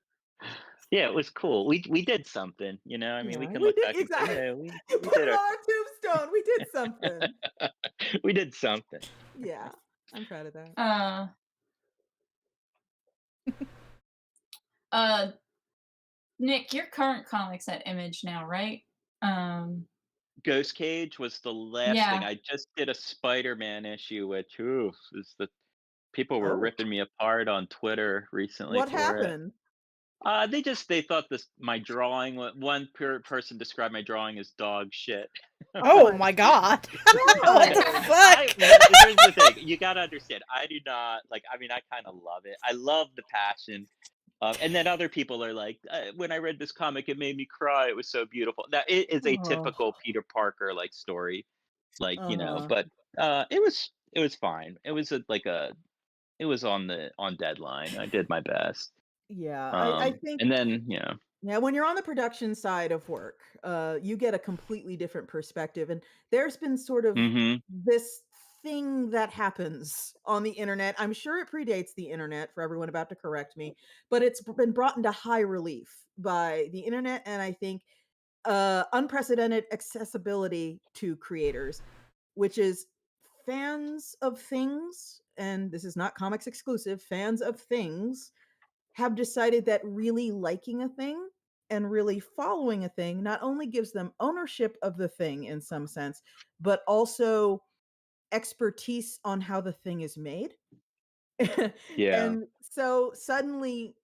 [SPEAKER 4] Yeah, it was cool. We did something, I mean, we
[SPEAKER 1] Yeah,
[SPEAKER 4] can
[SPEAKER 1] we
[SPEAKER 4] look
[SPEAKER 1] did
[SPEAKER 4] back and say,
[SPEAKER 1] exactly.
[SPEAKER 4] "Yeah,
[SPEAKER 1] You
[SPEAKER 4] we
[SPEAKER 1] put
[SPEAKER 4] did
[SPEAKER 1] it
[SPEAKER 4] our
[SPEAKER 1] on our tombstone. We did something.
[SPEAKER 4] we did something."
[SPEAKER 1] Yeah, I'm proud of that.
[SPEAKER 2] uh, uh, Nick, your current comics at Image now, right? Um,
[SPEAKER 4] Ghost Cage was the last thing.
[SPEAKER 2] yeah.
[SPEAKER 4] I just did a Spider-Man issue, which, oof, is the people were
[SPEAKER 1] Oh,
[SPEAKER 4] ripping me apart on Twitter recently
[SPEAKER 1] what
[SPEAKER 4] for it.
[SPEAKER 1] happened?
[SPEAKER 4] They thought my drawing, one person described my drawing as dog shit.
[SPEAKER 1] Oh
[SPEAKER 3] Oh
[SPEAKER 1] my
[SPEAKER 3] my god. What the
[SPEAKER 1] god.
[SPEAKER 4] Here's
[SPEAKER 3] fuck?
[SPEAKER 4] the thing. You gotta understand. I do not like. I mean, I kind of love it. I love the passion. And then other people are like, when I read this comic, it made me cry. It was so beautiful. Now it is a
[SPEAKER 1] Oh,
[SPEAKER 4] typical Peter Parker like story, like
[SPEAKER 1] uh-huh.
[SPEAKER 4] but it was fine. It was it was on deadline. I did my best.
[SPEAKER 1] Yeah, I think
[SPEAKER 4] And then
[SPEAKER 1] yeah, when you're on the production side of work, you get a completely different perspective, and there's been sort of
[SPEAKER 4] hmm
[SPEAKER 1] this thing that happens on the internet. I'm sure it predates the internet for everyone about to correct me, but it's been brought into high relief by the internet, and I think unprecedented accessibility to creators, which is fans of things, and this is not comics exclusive, fans of things have decided that really liking a thing and really following a thing not only gives them ownership of the thing in some sense, but also expertise on how the thing is made.
[SPEAKER 4] yeah.
[SPEAKER 1] And so suddenly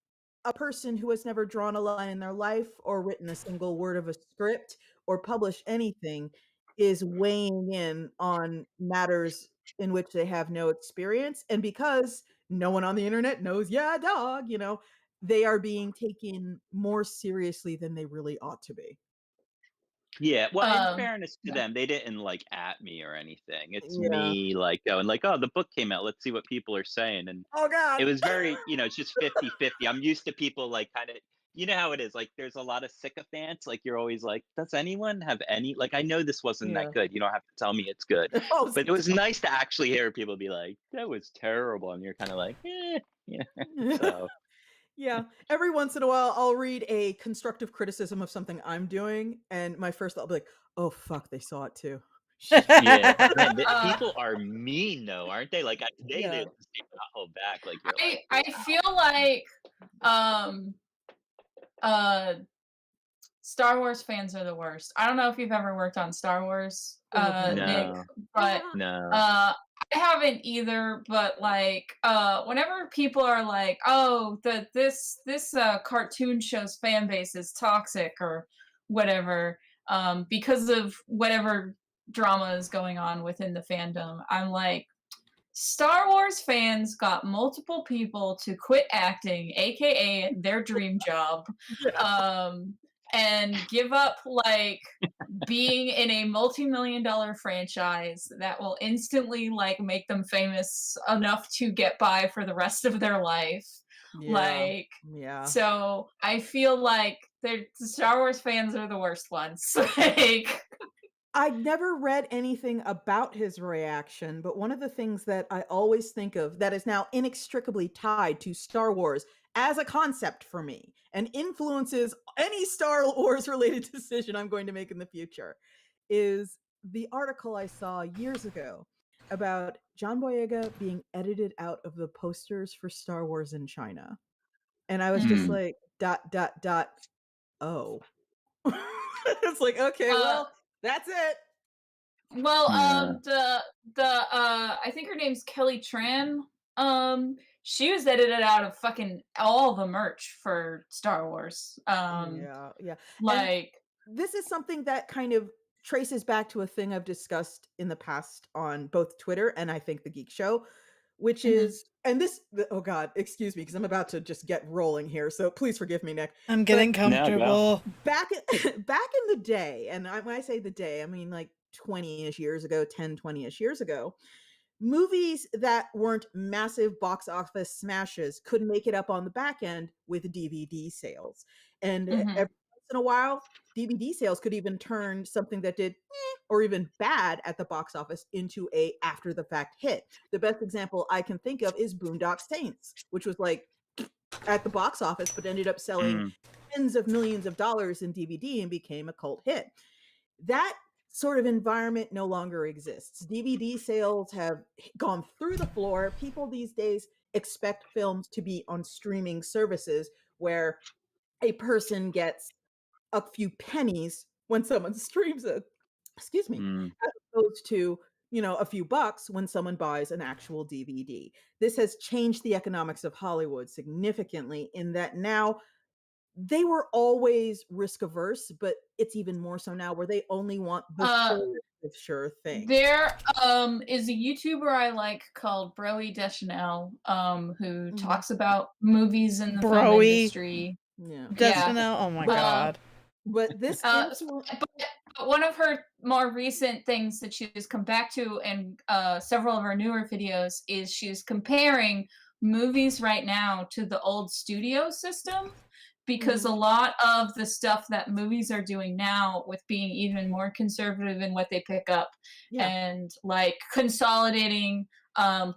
[SPEAKER 1] a person who has never drawn a line in their life or written a single word of a script or published anything is weighing in on matters in which they have no experience. And because no one on the internet knows, yeah, dog, they are being taken more seriously than they really ought to be.
[SPEAKER 4] Yeah, well, in fairness to
[SPEAKER 2] Yeah.
[SPEAKER 4] them, they didn't, like, at me or anything. It's
[SPEAKER 1] Yeah.
[SPEAKER 4] me, like, going like, "Oh, the book came out, let's see what people are saying," and
[SPEAKER 1] Oh
[SPEAKER 4] it
[SPEAKER 1] God.
[SPEAKER 4] was very it's just 50-50. I'm used to people, like, kinda how it is, like, there's a lot of sycophants, like, you're always like, "Does anyone have any" like, "I know this wasn't that
[SPEAKER 1] Yeah.
[SPEAKER 4] good, you don't have to tell me it's good."
[SPEAKER 1] Oh,
[SPEAKER 4] But it was nice to actually hear people be like, "That was terrible," and you're kinda like, "Eh," yeah, so
[SPEAKER 1] Yeah, every once in a while, I'll read a constructive criticism of something I'm doing, and my first thought will be like, "Oh, fuck, they saw it too." Shit.
[SPEAKER 4] yeah. Man, the
[SPEAKER 2] Uh,
[SPEAKER 4] people are mean though, aren't they? Like, they
[SPEAKER 1] Yeah.
[SPEAKER 4] just do not hold back, like, you're like,
[SPEAKER 2] I feel like um uh Star Wars fans are the worst. I don't know if you've ever worked on Star Wars,
[SPEAKER 1] Oh, no.
[SPEAKER 2] Nick,
[SPEAKER 4] "No,
[SPEAKER 2] but
[SPEAKER 4] no."
[SPEAKER 2] I haven't either. But like, whenever people are like, "Oh, this cartoon show's fan base is toxic" or whatever, because of whatever drama is going on within the fandom, I'm like, Star Wars fans got multiple people to quit acting, aka their dream job,
[SPEAKER 1] Yeah.
[SPEAKER 2] um, and give up like being in a multi-million dollar franchise that will instantly like make them famous enough to get by for the rest of their life.
[SPEAKER 1] Yeah.
[SPEAKER 2] Like,
[SPEAKER 1] Yeah.
[SPEAKER 2] so I feel like the Star Wars fans are the worst ones. Like,
[SPEAKER 1] I never read anything about his reaction, but one of the things that I always think of that is now inextricably tied to Star Wars as a concept for me and influences any Star Wars related decision I'm going to make in the future is the article I saw years ago about John Boyega being edited out of the posters for Star Wars in China. And I was just
[SPEAKER 2] mhm.
[SPEAKER 4] Mm,
[SPEAKER 1] like, dot, dot, dot, oh. It's like, okay,
[SPEAKER 2] uh,
[SPEAKER 1] well, that's it.
[SPEAKER 2] Well,
[SPEAKER 4] yeah.
[SPEAKER 2] I think her name's Kelly Tran. She was edited out of fucking all the merch for Star Wars.
[SPEAKER 1] Yeah, yeah. And
[SPEAKER 2] Like,
[SPEAKER 1] this is something that kind of traces back to a thing I've discussed in the past on both Twitter and I think the Geek Show, which
[SPEAKER 2] mhm,
[SPEAKER 1] is and oh god, excuse me because I'm about to just get rolling here. So please forgive me, Nick.
[SPEAKER 3] I'm
[SPEAKER 1] But
[SPEAKER 3] getting
[SPEAKER 4] No, go.
[SPEAKER 3] comfortable.
[SPEAKER 1] back back in the day, and when I say the day, I mean like 20ish years ago, 10, 20ish years ago, movies that weren't massive box office smashes could make it up on the back end with DVD sales. And
[SPEAKER 2] mhm,
[SPEAKER 1] every once in a while, DVD sales could even turn something that did or even bad at the box office into a after the fact hit. The best example I can think of is Boondock Saints, which was like at the box office but ended up selling
[SPEAKER 4] Mm,
[SPEAKER 1] tens of millions of dollars in DVD and became a cult hit. That sort of environment no longer exists. DVD sales have gone through the floor. People these days expect films to be on streaming services where a person gets a few pennies when someone streams it. Excuse me.
[SPEAKER 4] mm,
[SPEAKER 1] As opposed to, a few bucks when someone buys an actual DVD. This has changed the economics of Hollywood significantly in that now they were always risk averse, but it's even more so now where they only want the
[SPEAKER 2] Uh,
[SPEAKER 1] surest of sure thing.
[SPEAKER 2] there is a YouTuber I like called Broe Deschanel, who
[SPEAKER 1] Mhm.
[SPEAKER 2] talks about movies in the film
[SPEAKER 3] Broy
[SPEAKER 2] industry.
[SPEAKER 1] Yeah.
[SPEAKER 2] Yeah.
[SPEAKER 3] Deschanel. Oh my
[SPEAKER 1] But
[SPEAKER 2] Uh,
[SPEAKER 3] god.
[SPEAKER 1] but this influ
[SPEAKER 2] but one of her more recent things that she's come back to in several of her newer videos is she's comparing movies right now to the old studio system, because a
[SPEAKER 1] Mhm.
[SPEAKER 2] lot of the stuff that movies are doing now with being even more conservative in what they pick up
[SPEAKER 1] Yeah.
[SPEAKER 2] and like consolidating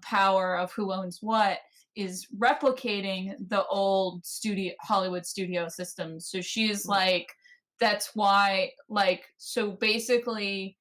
[SPEAKER 2] power of who owns what is replicating the old studio Hollywood studio system. So she's
[SPEAKER 1] Mm.
[SPEAKER 2] like, that's why, like, so basically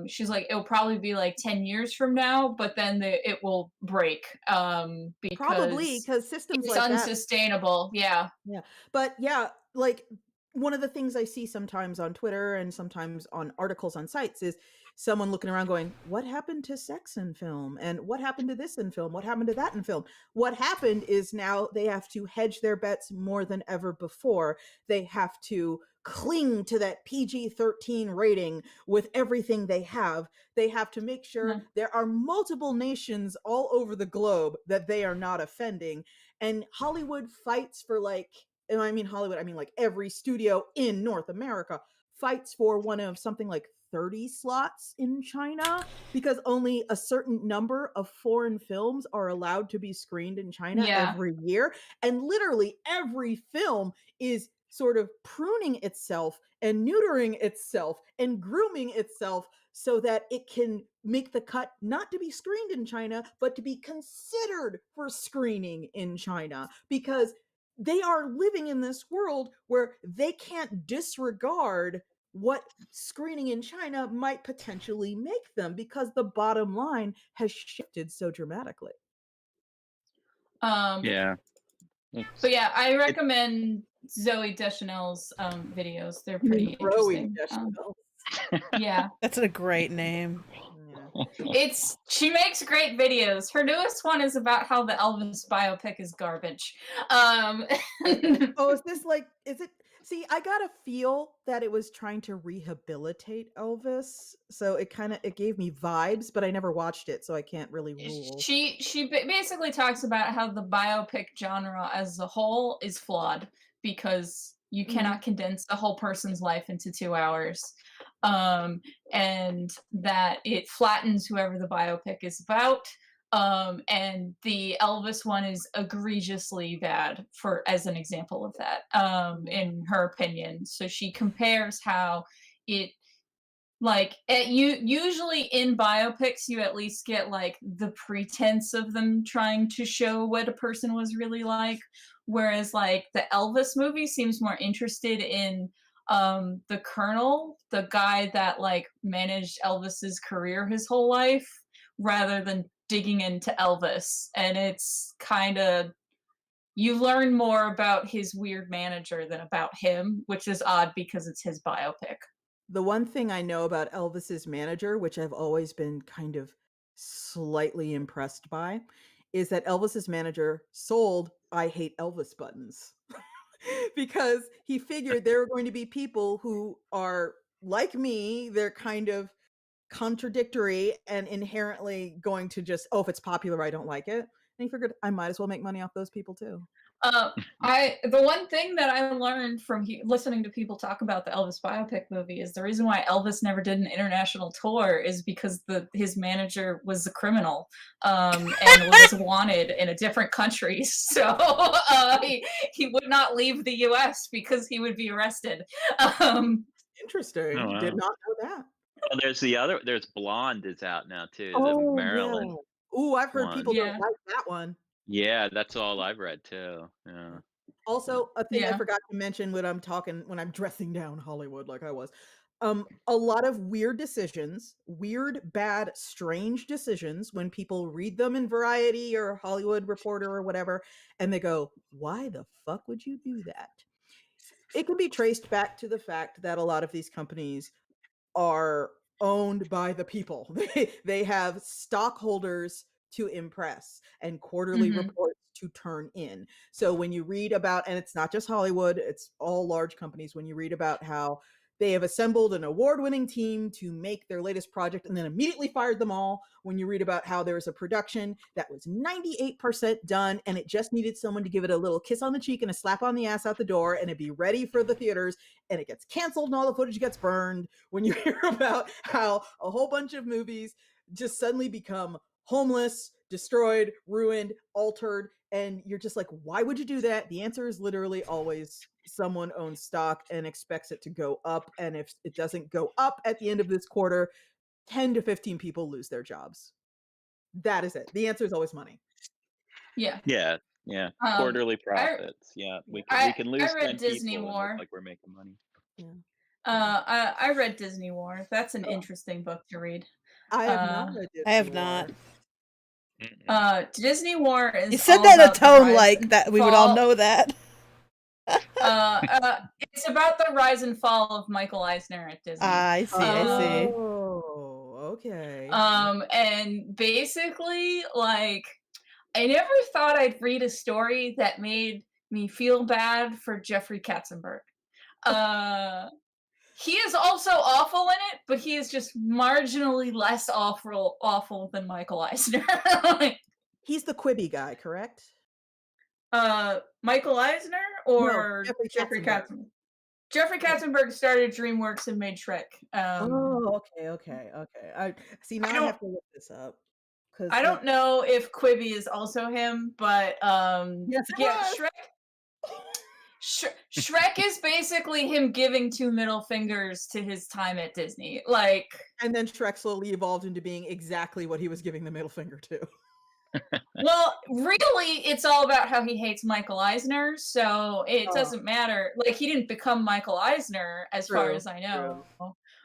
[SPEAKER 2] she's like, it'll probably be like 10 years from now, but then it will break
[SPEAKER 1] Probably
[SPEAKER 2] because
[SPEAKER 1] because systems
[SPEAKER 2] it's
[SPEAKER 1] like that.
[SPEAKER 2] unsustainable. Yeah.
[SPEAKER 1] Yeah. But yeah, like one of the things I see sometimes on Twitter and sometimes on articles on sites is someone looking around going, "What happened to sex in film? And what happened to this in film? What happened to that in film?" What happened is now they have to hedge their bets more than ever before. They have to cling to that PG-13 rating with everything they have. They have to make sure
[SPEAKER 2] No.
[SPEAKER 1] there are multiple nations all over the globe that they are not offending, and Hollywood fights for like, and I mean Hollywood, I mean like every studio in North America fights for one of something like 30 slots in China because only a certain number of foreign films are allowed to be screened in China
[SPEAKER 2] Yeah.
[SPEAKER 1] every year. And literally every film is sort of pruning itself and neutering itself and grooming itself so that it can make the cut not to be screened in China, but to be considered for screening in China because they are living in this world where they can't disregard what screening in China might potentially make them because the bottom line has shifted so dramatically.
[SPEAKER 2] Um,
[SPEAKER 4] Yeah.
[SPEAKER 2] but
[SPEAKER 4] It's
[SPEAKER 2] yeah, I
[SPEAKER 4] it
[SPEAKER 2] recommend Zoe Deschanel's videos. They're
[SPEAKER 1] You mean
[SPEAKER 2] pretty
[SPEAKER 1] Broy
[SPEAKER 2] interesting.
[SPEAKER 1] Deschanel.
[SPEAKER 2] Yeah.
[SPEAKER 3] That's a great name.
[SPEAKER 1] Yeah.
[SPEAKER 2] She makes great videos. Her newest one is about how the Elvis biopic is garbage. Um
[SPEAKER 1] Oh, is this like, is it? See, I got a feel that it was trying to rehabilitate Elvis, so it gave me vibes, but I never watched it, so I can't really rule.
[SPEAKER 2] basically talks about how the biopic genre as a whole is flawed because you
[SPEAKER 1] Mhm.
[SPEAKER 2] cannot condense a whole person's life into 2 hours, um, and that it flattens whoever the biopic is about. And the Elvis one is egregiously bad for as an example of that,
[SPEAKER 1] Yeah.
[SPEAKER 2] in her opinion. So she compares how it like you usually in biopics you at least get like the pretense of them trying to show what a person was really like, whereas like the Elvis movie seems more interested in the colonel, the guy that like managed Elvis's career his whole life, rather than digging into Elvis. And it's kind of, you learn more about his weird manager than about him, which is odd because it's his biopic.
[SPEAKER 1] The one thing I know about Elvis's manager, which I've always been kind of slightly impressed by, is that Elvis's manager sold "I hate Elvis" buttons. Because he figured there were going to be people who are like me, they're kind of contradictory and inherently going to just, "Oh, if it's popular, I don't like it." And he figured I might as well make money off those people too.
[SPEAKER 2] Uh, the one thing that I learned from listening to people talk about the Elvis biopic movie is the reason why Elvis never did an international tour is because his manager was a criminal, and was wanted in a different country. So he would not leave the U.S. because he would be arrested. Um,
[SPEAKER 4] Oh,
[SPEAKER 1] Interesting. Did
[SPEAKER 4] wow.
[SPEAKER 1] not know that.
[SPEAKER 4] Well, there's Blonde is out now too, the
[SPEAKER 1] Oh,
[SPEAKER 4] Maryland
[SPEAKER 1] yeah. Ooh, I've heard people
[SPEAKER 4] one.
[SPEAKER 1] don't
[SPEAKER 2] yeah,
[SPEAKER 1] like that one.
[SPEAKER 4] Yeah, that's all I've read too.
[SPEAKER 1] Yeah.
[SPEAKER 4] Yeah. Yeah.
[SPEAKER 1] Also, a thing I
[SPEAKER 2] yeah.
[SPEAKER 1] forgot to mention when I'm dressing down Hollywood like I was. A lot of weird decisions, weird, bad, strange decisions when people read them in Variety or Hollywood Reporter or whatever, and they go, "Why the fuck would you do that?" It can be traced back to the fact that a lot of these companies are owned by the people. They have stockholders to impress and quarterly
[SPEAKER 2] Hmm.
[SPEAKER 1] reports to turn in. So when you read about, and it's not just Hollywood, it's all large companies, when you read about how they have assembled an award-winning team to make their latest project and then immediately fired them all. When you read about how there was a production that was 98% done and it just needed someone to give it a little kiss on the cheek and a slap on the ass out the door and it'd be ready for the theaters, and it gets canceled and all the footage gets burned. When you hear about how a whole bunch of movies just suddenly become homeless, destroyed, ruined, altered, and you're just like, why would you do that? The answer is literally always someone owns stock and expects it to go up. And if it doesn't go up at the end of this quarter, 10 to 15 people lose their jobs. That is it. The answer is always money.
[SPEAKER 2] Yeah.
[SPEAKER 4] Yeah.
[SPEAKER 2] Um,
[SPEAKER 4] Quarterly
[SPEAKER 2] I
[SPEAKER 4] profits. Yeah. We
[SPEAKER 2] I
[SPEAKER 4] can
[SPEAKER 2] I
[SPEAKER 4] lose
[SPEAKER 2] read
[SPEAKER 4] 10
[SPEAKER 2] Disney
[SPEAKER 4] people and look
[SPEAKER 2] War.
[SPEAKER 4] like we're making money.
[SPEAKER 1] Yeah.
[SPEAKER 2] I read Disney War. That's an
[SPEAKER 1] Oh,
[SPEAKER 2] interesting book to read.
[SPEAKER 1] I have not
[SPEAKER 2] Uh,
[SPEAKER 1] read
[SPEAKER 3] I
[SPEAKER 1] Disney
[SPEAKER 3] have not.
[SPEAKER 1] War.
[SPEAKER 2] Disney War
[SPEAKER 3] You
[SPEAKER 2] is
[SPEAKER 3] said
[SPEAKER 2] all
[SPEAKER 3] that in a
[SPEAKER 2] about the
[SPEAKER 3] tone
[SPEAKER 2] rise
[SPEAKER 3] like
[SPEAKER 2] and
[SPEAKER 3] that we would all
[SPEAKER 2] fall.
[SPEAKER 3] know that.
[SPEAKER 2] It's about the rise and fall of Michael Eisner at Disney.
[SPEAKER 3] I see.
[SPEAKER 1] Oh, okay.
[SPEAKER 2] And basically, like, I never thought I'd read a story that made me feel bad for Jeffrey Katzenberg. He is also awful in it, but he is just marginally less awful than Michael Eisner.
[SPEAKER 1] He's the Quibi guy, correct?
[SPEAKER 2] Michael Eisner
[SPEAKER 1] No,
[SPEAKER 2] or
[SPEAKER 1] Jeffrey
[SPEAKER 2] Jeffrey
[SPEAKER 1] Katzenberg.
[SPEAKER 2] Katzenberg? Jeffrey Katzenberg started DreamWorks and made Shrek.
[SPEAKER 1] Oh, okay. I see. Now
[SPEAKER 2] I
[SPEAKER 1] I
[SPEAKER 2] don't
[SPEAKER 1] have to look this up because,
[SPEAKER 2] I
[SPEAKER 1] like,
[SPEAKER 2] don't know if Quibi is also him, but
[SPEAKER 1] yes, it
[SPEAKER 2] yeah,
[SPEAKER 1] was.
[SPEAKER 2] Shrek is basically him giving two middle fingers to his time at Disney. Like,
[SPEAKER 1] And then Shrek slowly evolved into being exactly what he was giving the middle finger to.
[SPEAKER 2] well, really, it's all about how he hates Michael Eisner, so it
[SPEAKER 1] Oh,
[SPEAKER 2] doesn't matter. Like, he didn't become Michael Eisner, as far
[SPEAKER 1] true,
[SPEAKER 2] as I
[SPEAKER 1] true.
[SPEAKER 2] know.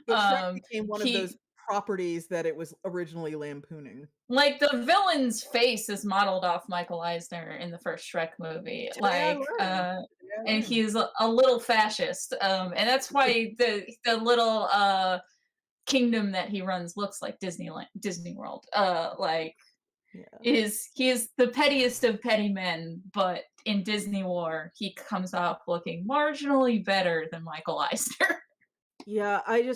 [SPEAKER 1] But Shrek became one of those
[SPEAKER 2] He
[SPEAKER 1] properties that it was originally lampooning.
[SPEAKER 2] like the villain's face is modeled off Michael Eisner in the first Shrek movie.
[SPEAKER 1] Today I learned.
[SPEAKER 2] And he's a little fascist. And that's why the little kingdom that he runs looks like Disney World.
[SPEAKER 1] Yeah.
[SPEAKER 2] He is the pettiest of petty men, but in Disney War, he comes off looking marginally better than Michael Eisner.
[SPEAKER 1] Yeah, I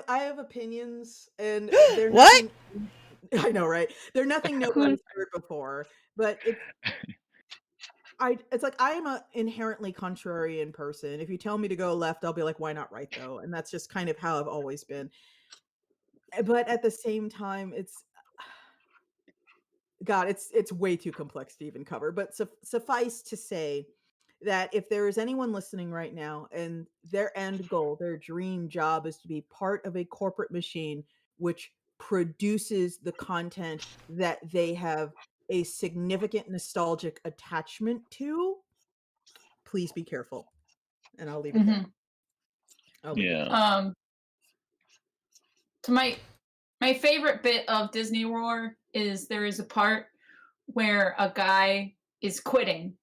[SPEAKER 1] have opinions and they're
[SPEAKER 3] What?
[SPEAKER 1] nothing. I know, right? They're nothing nobody's heard before, but it's like I am a inherently contrarian person. If you tell me to go left, I'll be like, why not right though? And that's just kind of how I've always been. But at the same time, it's way too complex to even cover. But suffice to say that if there is anyone listening right now and their end goal, their dream job is to be part of a corporate machine which produces the content that they have a significant nostalgic attachment to, please be careful. And I'll leave it there. I'll leave it
[SPEAKER 4] Yeah.
[SPEAKER 1] there.
[SPEAKER 2] To my favorite bit of Disney War is there is a part where a guy is quitting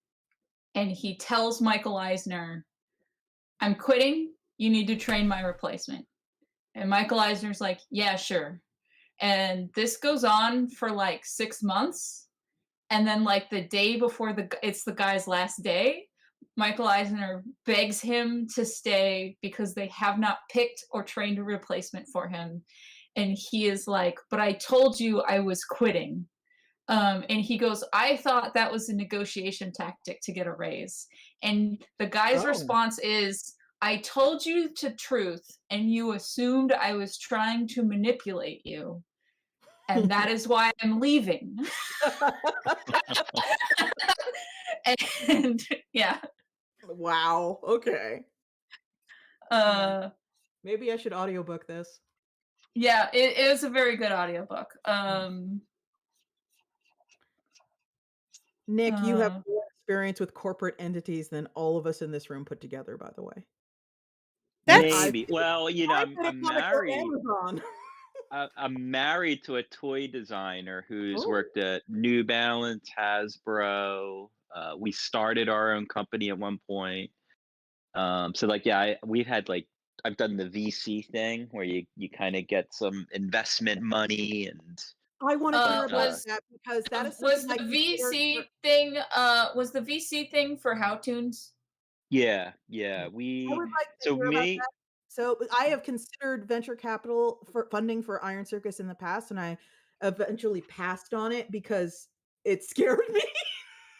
[SPEAKER 2] and he tells Michael Eisner, I'm quitting, you need to train my replacement. And Michael Eisner's like, yeah, sure. And this goes on for like 6 months. And then like the day before it's the guy's last day, Michael Eisner begs him to stay because they have not picked or trained a replacement for him. And he is like, but I told you I was quitting. And he goes, I thought that was a negotiation tactic to get a raise. And the guy's
[SPEAKER 1] Oh.
[SPEAKER 2] response is, I told you the truth, and you assumed I was trying to manipulate you. And that is why I'm leaving. And yeah.
[SPEAKER 1] Wow. Okay. Maybe I should audiobook this.
[SPEAKER 2] Yeah, it is a very good audiobook.
[SPEAKER 1] Nick, you have more experience with corporate entities than all of us in this room put together, by the way.
[SPEAKER 3] That's
[SPEAKER 4] Maybe. Well,
[SPEAKER 1] I've been at
[SPEAKER 4] I'm
[SPEAKER 1] Comic Book
[SPEAKER 4] married.
[SPEAKER 1] Amazon.
[SPEAKER 4] I'm married to a toy designer who's
[SPEAKER 1] Oh.
[SPEAKER 4] worked at New Balance, Hasbro. We started our own company at one point. So like, yeah, we've had like I've done the VC thing where you kind of get some investment money and
[SPEAKER 1] I wanna hear
[SPEAKER 4] But,
[SPEAKER 1] about that because that is
[SPEAKER 2] Was
[SPEAKER 1] something
[SPEAKER 2] the
[SPEAKER 1] I considered for
[SPEAKER 2] Was the VC thing for How Toons?
[SPEAKER 4] yeah, yeah,
[SPEAKER 1] I would like to
[SPEAKER 4] so
[SPEAKER 1] hear about
[SPEAKER 4] me
[SPEAKER 1] that. So, I have considered venture capital for funding for Iron Circus in the past, and I eventually passed on it because it scared me.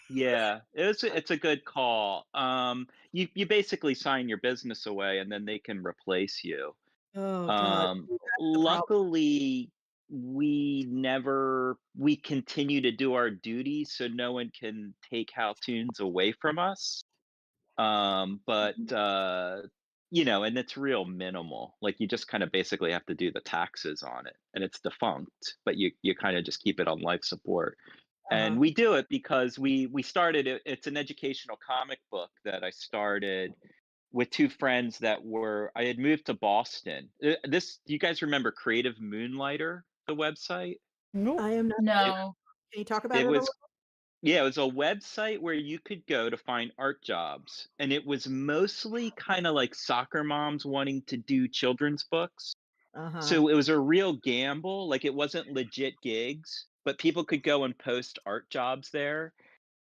[SPEAKER 4] Yeah, it's a good call. You basically sign your business away and then they can replace you.
[SPEAKER 1] Oh god,
[SPEAKER 4] Um,
[SPEAKER 1] see, that's the problem.
[SPEAKER 4] luckily, we continue to do our duties, so no one can take How Tunes away from us. But,
[SPEAKER 1] Mhm.
[SPEAKER 4] and it's real minimal. Like, you just kinda basically have to do the taxes on it, and it's defunct, but you kinda just keep it on life support.
[SPEAKER 1] Uh-huh.
[SPEAKER 4] And we do it because we started it's an educational comic book that I started with 2 friends that were I had moved to Boston. This do you guys remember Creative Moonlighter, the website?
[SPEAKER 3] Nope.
[SPEAKER 1] I am not
[SPEAKER 4] It
[SPEAKER 2] No.
[SPEAKER 1] can you talk about
[SPEAKER 4] it
[SPEAKER 1] it a little?
[SPEAKER 4] was yeah, it was a website where you could go to find art jobs, and it was mostly kinda like soccer moms wanting to do children's books.
[SPEAKER 1] Uh-huh.
[SPEAKER 4] So it was a real gamble, like, it wasn't legit gigs, but people could go and post art jobs there,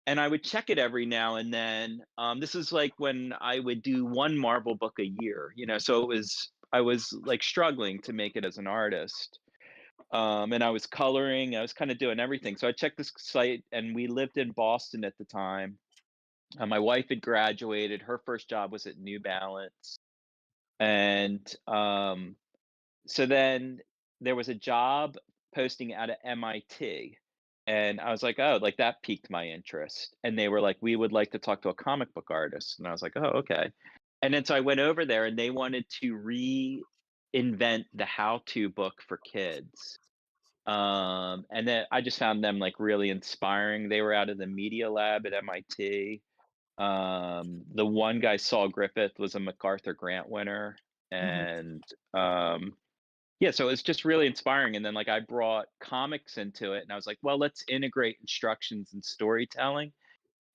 [SPEAKER 4] and I would check it every now and then. This is like when I would do 1 Marvel book a year, so I was, like, struggling to make it as an artist. And I was coloring, I was kinda doing everything. So I checked this site, and we lived in Boston at the time. My wife had graduated, her first job was at New Balance, and, so then there was a job posting out of MIT, and I was like, "Oh," like, that piqued my interest, and they were like, "We would like to talk to a comic book artist," and I was like, "Oh, okay." And then so I went over there, and they wanted to reinvent the how-to book for kids. And then I just found them, like, really inspiring. They were out of the media lab at MIT. The one guy, Saul Griffith, was a MacArthur Grant winner,
[SPEAKER 1] Mhm.
[SPEAKER 4] and, um yeah, so it's just really inspiring, and then, like, I brought comics into it, and I was like, "Well, let's integrate instructions and storytelling,"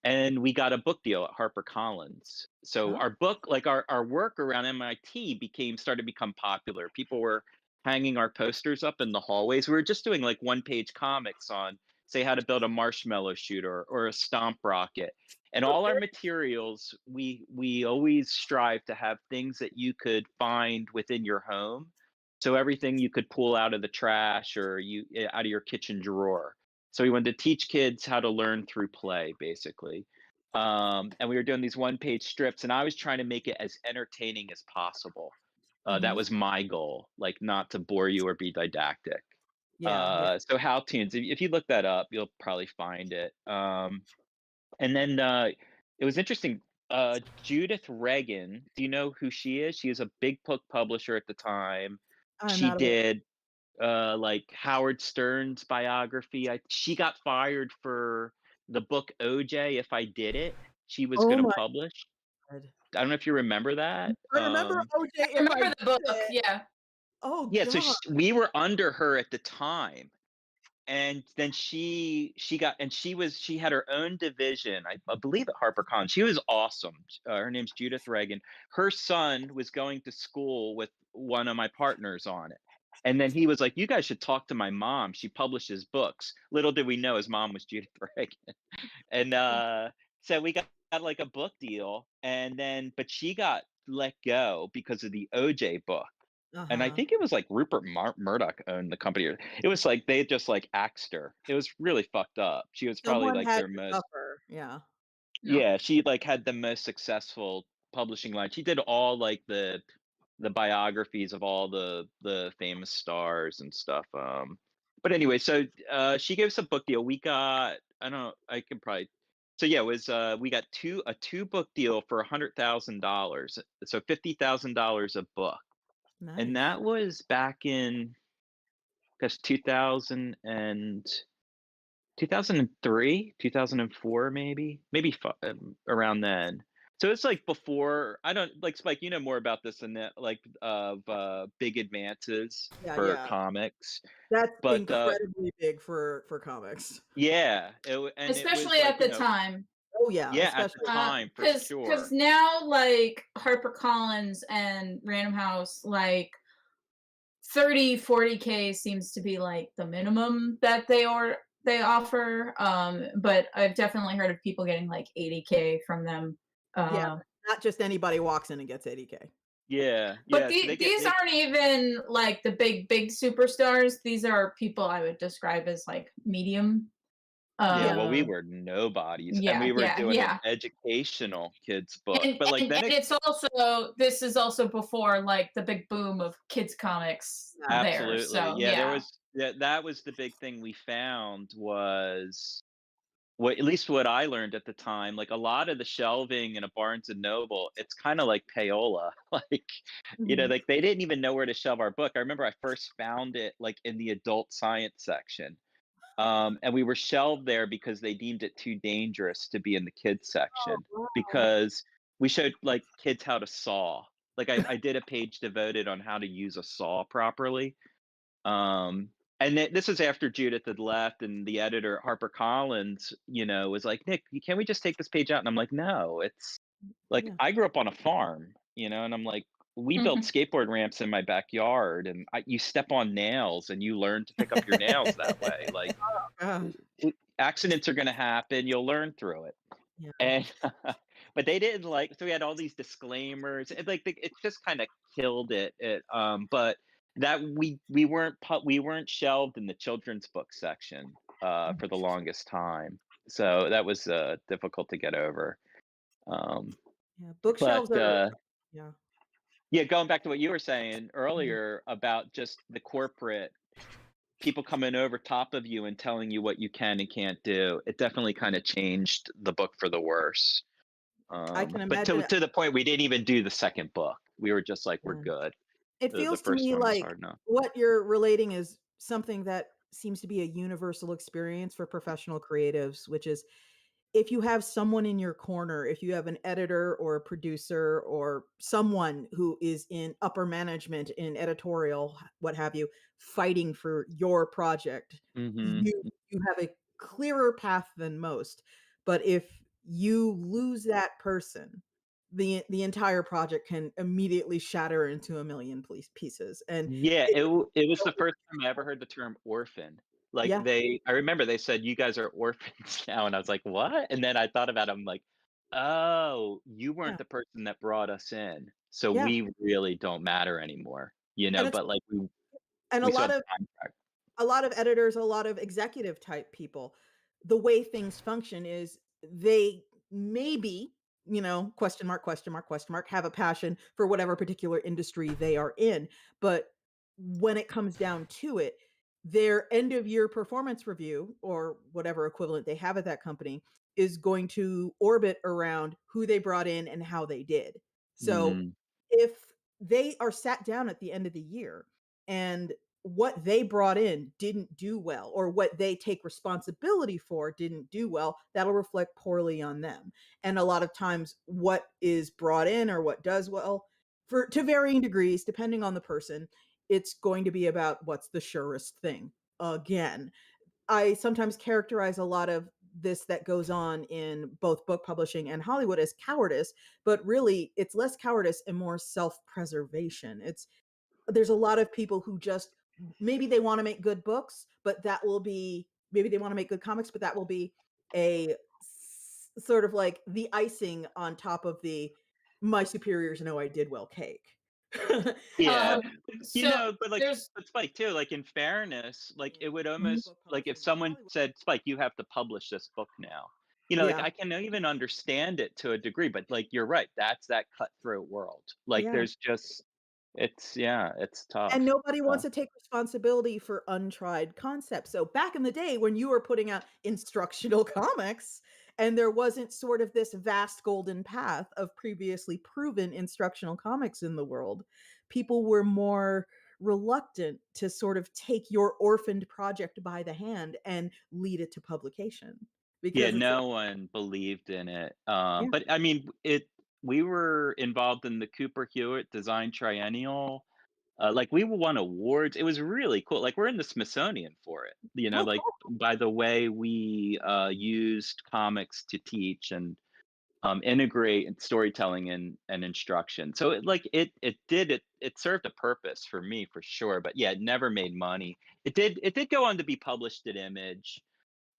[SPEAKER 4] and we got a book deal at HarperCollins. So
[SPEAKER 1] Oh.
[SPEAKER 4] our book, like, our work around MIT started to become popular. People were hanging our posters up in the hallways. We were just doing, like, one-page comics on, say, how to build a marshmallow shooter or a stomp rocket, and all our
[SPEAKER 1] Okay.
[SPEAKER 4] materials, we always strive to have things that you could find within your home. So everything you could pull out of the trash or out of your kitchen drawer. So we wanted to teach kids how to learn through play, basically. And we were doing these one-page strips, and I was trying to make it as entertaining as possible. That
[SPEAKER 1] Mhm.
[SPEAKER 4] was my goal, like, not to bore you or be didactic.
[SPEAKER 1] Yeah, yeah.
[SPEAKER 4] So How Tunes, if you look that up, you'll probably find it. And then it was interesting. Judith Regan, do you know who she is? She is a big book publisher at the time.
[SPEAKER 1] I'm
[SPEAKER 4] She
[SPEAKER 1] not aware.
[SPEAKER 4] did like Howard Stern's biography. She got fired for the book OJ If I Did It. She was
[SPEAKER 1] Oh
[SPEAKER 4] gonna
[SPEAKER 1] my
[SPEAKER 4] publish.
[SPEAKER 1] god.
[SPEAKER 4] I don't know if you remember that.
[SPEAKER 1] I remember OJ
[SPEAKER 2] I
[SPEAKER 1] If I
[SPEAKER 2] remember
[SPEAKER 1] Did
[SPEAKER 2] the book,
[SPEAKER 1] It.
[SPEAKER 2] yeah.
[SPEAKER 1] Oh
[SPEAKER 4] Yeah, so
[SPEAKER 1] god.
[SPEAKER 4] we were under her at the time, and then she got and she had her own division. I believe at HarperCollins. She was awesome. Her name's Judith Reagan. Her son was going to school with one of my partners on it. And then he was like, "You guys should talk to my mom. She publishes books." Little did we know his mom was Judith Reagan. And so we got like a book deal, and then but she got let go because of the OJ book. And I
[SPEAKER 1] Uh-huh.
[SPEAKER 4] think it was like Rupert Murdoch owned the company. It was like they just like axed her. It was really fucked up. She was probably
[SPEAKER 1] Someone
[SPEAKER 4] like
[SPEAKER 1] had
[SPEAKER 4] their
[SPEAKER 1] to
[SPEAKER 4] most
[SPEAKER 1] suffer. Yeah.
[SPEAKER 2] Yep.
[SPEAKER 4] yeah, she like had the most successful publishing line. She did all like the biographies of all the famous stars and stuff. But anyway, so she gave us a book deal. We got I don't know, I could probably so yeah, it was we got a two book deal for $100,000. So $50,000 a book. And
[SPEAKER 1] Nice.
[SPEAKER 4] that was back in, guess 2000 and 2003, 2004, maybe around then. So it's like before. I don't like Spike. You know more about this than that, like of big advances
[SPEAKER 1] Yeah,
[SPEAKER 4] for
[SPEAKER 1] yeah.
[SPEAKER 4] comics.
[SPEAKER 1] That's
[SPEAKER 4] But
[SPEAKER 1] incredibly big for comics.
[SPEAKER 4] yeah, and it was
[SPEAKER 2] Especially
[SPEAKER 4] like
[SPEAKER 2] at the time.
[SPEAKER 1] Oh, yeah,
[SPEAKER 4] yeah, at the
[SPEAKER 1] especially
[SPEAKER 4] time for
[SPEAKER 2] Because
[SPEAKER 4] sure.
[SPEAKER 2] now, like, HarperCollins and Random House, like, 30-40K seems to be like the minimum that they offer. But I've definitely heard of people getting like 80K from them.
[SPEAKER 1] Yeah,
[SPEAKER 2] Uh,
[SPEAKER 1] not just anybody walks in and gets 80K.
[SPEAKER 4] Yeah,
[SPEAKER 2] but
[SPEAKER 4] yeah. So they get
[SPEAKER 2] these aren't even like the big superstars. These are people I would describe as like medium.
[SPEAKER 4] yeah.
[SPEAKER 1] Yeah,
[SPEAKER 4] Well, we
[SPEAKER 2] Uh,
[SPEAKER 4] were nobodies, and
[SPEAKER 2] yeah,
[SPEAKER 4] we were
[SPEAKER 2] yeah,
[SPEAKER 4] doing an
[SPEAKER 2] yeah.
[SPEAKER 4] educational kids book.
[SPEAKER 2] And,
[SPEAKER 4] But like
[SPEAKER 2] and
[SPEAKER 4] then
[SPEAKER 2] and
[SPEAKER 4] it
[SPEAKER 2] it's also this is also before like the big boom of kids comics
[SPEAKER 1] yeah,
[SPEAKER 2] there.
[SPEAKER 4] absolutely,
[SPEAKER 2] So
[SPEAKER 4] yeah. There
[SPEAKER 2] yeah.
[SPEAKER 4] was that was the big thing we found was what at least what I learned at the time. Like a lot of the shelving in a Barnes and Noble, it's kind of like payola. Like
[SPEAKER 1] mhm.
[SPEAKER 4] like they didn't even know where to shelve our book. I remember I first found it like in the adult science section. And we were shelved there because they deemed it too dangerous to be in the kids
[SPEAKER 1] Oh,
[SPEAKER 4] section
[SPEAKER 1] wow.
[SPEAKER 4] because we showed like kids how to saw. Like I did a page devoted on how to use a saw properly. And this was after Judith had left, and the editor HarperCollins, was like, "Nick, can we just take this page out?" And I'm like, "No, it's like
[SPEAKER 1] Yeah.
[SPEAKER 4] I grew up on a farm, and I'm like, we built
[SPEAKER 2] Mhm.
[SPEAKER 4] skateboard ramps in my backyard, and you step on nails, and you learn to pick up your nails that way. Like
[SPEAKER 1] Gosh.
[SPEAKER 4] accidents are going to happen, you'll learn through it."
[SPEAKER 1] Yeah.
[SPEAKER 4] And but they didn't like, so we had all these disclaimers. It just kind of killed but that we weren't shelved in the children's book section for the longest time. So that was difficult to get over. Um,
[SPEAKER 1] Yeah,
[SPEAKER 4] but
[SPEAKER 1] bookshelves are yeah.
[SPEAKER 4] yeah, going back to what you were saying
[SPEAKER 1] Mhm.
[SPEAKER 4] earlier about just the corporate people coming over top of you and telling you what you can and can't do, it definitely kind of changed the book for the worse.
[SPEAKER 1] I can
[SPEAKER 4] But to
[SPEAKER 1] imagine
[SPEAKER 4] to the point we didn't even do the second book. We were just like, we're
[SPEAKER 1] yeah.
[SPEAKER 4] good.
[SPEAKER 1] It
[SPEAKER 4] The
[SPEAKER 1] feels to
[SPEAKER 4] first
[SPEAKER 1] me
[SPEAKER 4] one was
[SPEAKER 1] like
[SPEAKER 4] hard enough.
[SPEAKER 1] what you're relating is something that seems to be a universal experience for professional creatives, which is if you have someone in your corner, if you have an editor or a producer or someone who is in upper management, in editorial, what have you, fighting for your project,
[SPEAKER 4] Mhm.
[SPEAKER 1] you have a clearer path than most. But if you lose that person, the entire project can immediately shatter into a million pieces. And
[SPEAKER 4] Yeah,
[SPEAKER 1] it,
[SPEAKER 4] it was the first time I ever heard the term orphan. Like
[SPEAKER 1] yeah,
[SPEAKER 4] I remember they said, "You guys are orphans now," and I was like, "What?" And then I thought about it, I'm like, "Oh, you weren't
[SPEAKER 1] yeah,
[SPEAKER 4] the person that brought us in, so
[SPEAKER 1] yeah.
[SPEAKER 4] we really don't matter anymore,"
[SPEAKER 1] And it's
[SPEAKER 4] but like
[SPEAKER 1] and
[SPEAKER 4] we still have the contract.
[SPEAKER 1] a lot of editors, a lot of executive type people, the way things function is they maybe, question mark, question mark, question mark, have a passion for whatever particular industry they are in. But when it comes down to it, their end of year performance review or whatever equivalent they have at that company is going to orbit around who they brought in and how they did. So
[SPEAKER 4] Mm.
[SPEAKER 1] if they are sat down at the end of the year and what they brought in didn't do well or what they take responsibility for didn't do well, that'll reflect poorly on them. And a lot of times what is brought in or what does well for to varying degrees depending on the person, it's going to be about what's the surest thing. Again, I sometimes characterize a lot of this that goes on in both book publishing and Hollywood as cowardice, but really it's less cowardice and more self-preservation. It's there's a lot of people who just maybe they want to make good books, but that will be maybe they want to make good comics, but that will be a sort of like the icing on top of the my superiors know I did well cake.
[SPEAKER 4] Yeah.
[SPEAKER 1] um,
[SPEAKER 2] So
[SPEAKER 4] But like,
[SPEAKER 2] there's
[SPEAKER 4] but Spike too, like in fairness, like it would
[SPEAKER 1] Mhm.
[SPEAKER 4] almost
[SPEAKER 1] Book
[SPEAKER 4] like if
[SPEAKER 1] publishing and
[SPEAKER 4] someone
[SPEAKER 1] Hollywood.
[SPEAKER 4] said, Spike, you have to publish this book now. Like
[SPEAKER 1] Yeah.
[SPEAKER 4] I can even understand it to a degree, but like you're right, that's that cutthroat world. Like
[SPEAKER 1] Yeah.
[SPEAKER 4] there's just it's tough.
[SPEAKER 1] And nobody
[SPEAKER 4] Uh,
[SPEAKER 1] wants to take responsibility for untried concepts. So back in the day when you were putting out instructional comics and there wasn't sort of this vast golden path of previously proven instructional comics in the world, people were more reluctant to sort of take your orphaned project by the hand and lead it to publication
[SPEAKER 4] yeah,
[SPEAKER 1] because it's like,
[SPEAKER 4] no one believed in it.
[SPEAKER 1] yeah,
[SPEAKER 4] But I mean, we were involved in the Cooper Hewitt Design Triennial. Like we won awards. It was really cool. Like we're in the Smithsonian for it.
[SPEAKER 1] oh,
[SPEAKER 4] Like
[SPEAKER 1] cool.
[SPEAKER 4] by the way we used comics to teach, and integrate storytelling and instruction. So it served a purpose for me for sure. But yeah, it never made money. It did go on to be published at Image.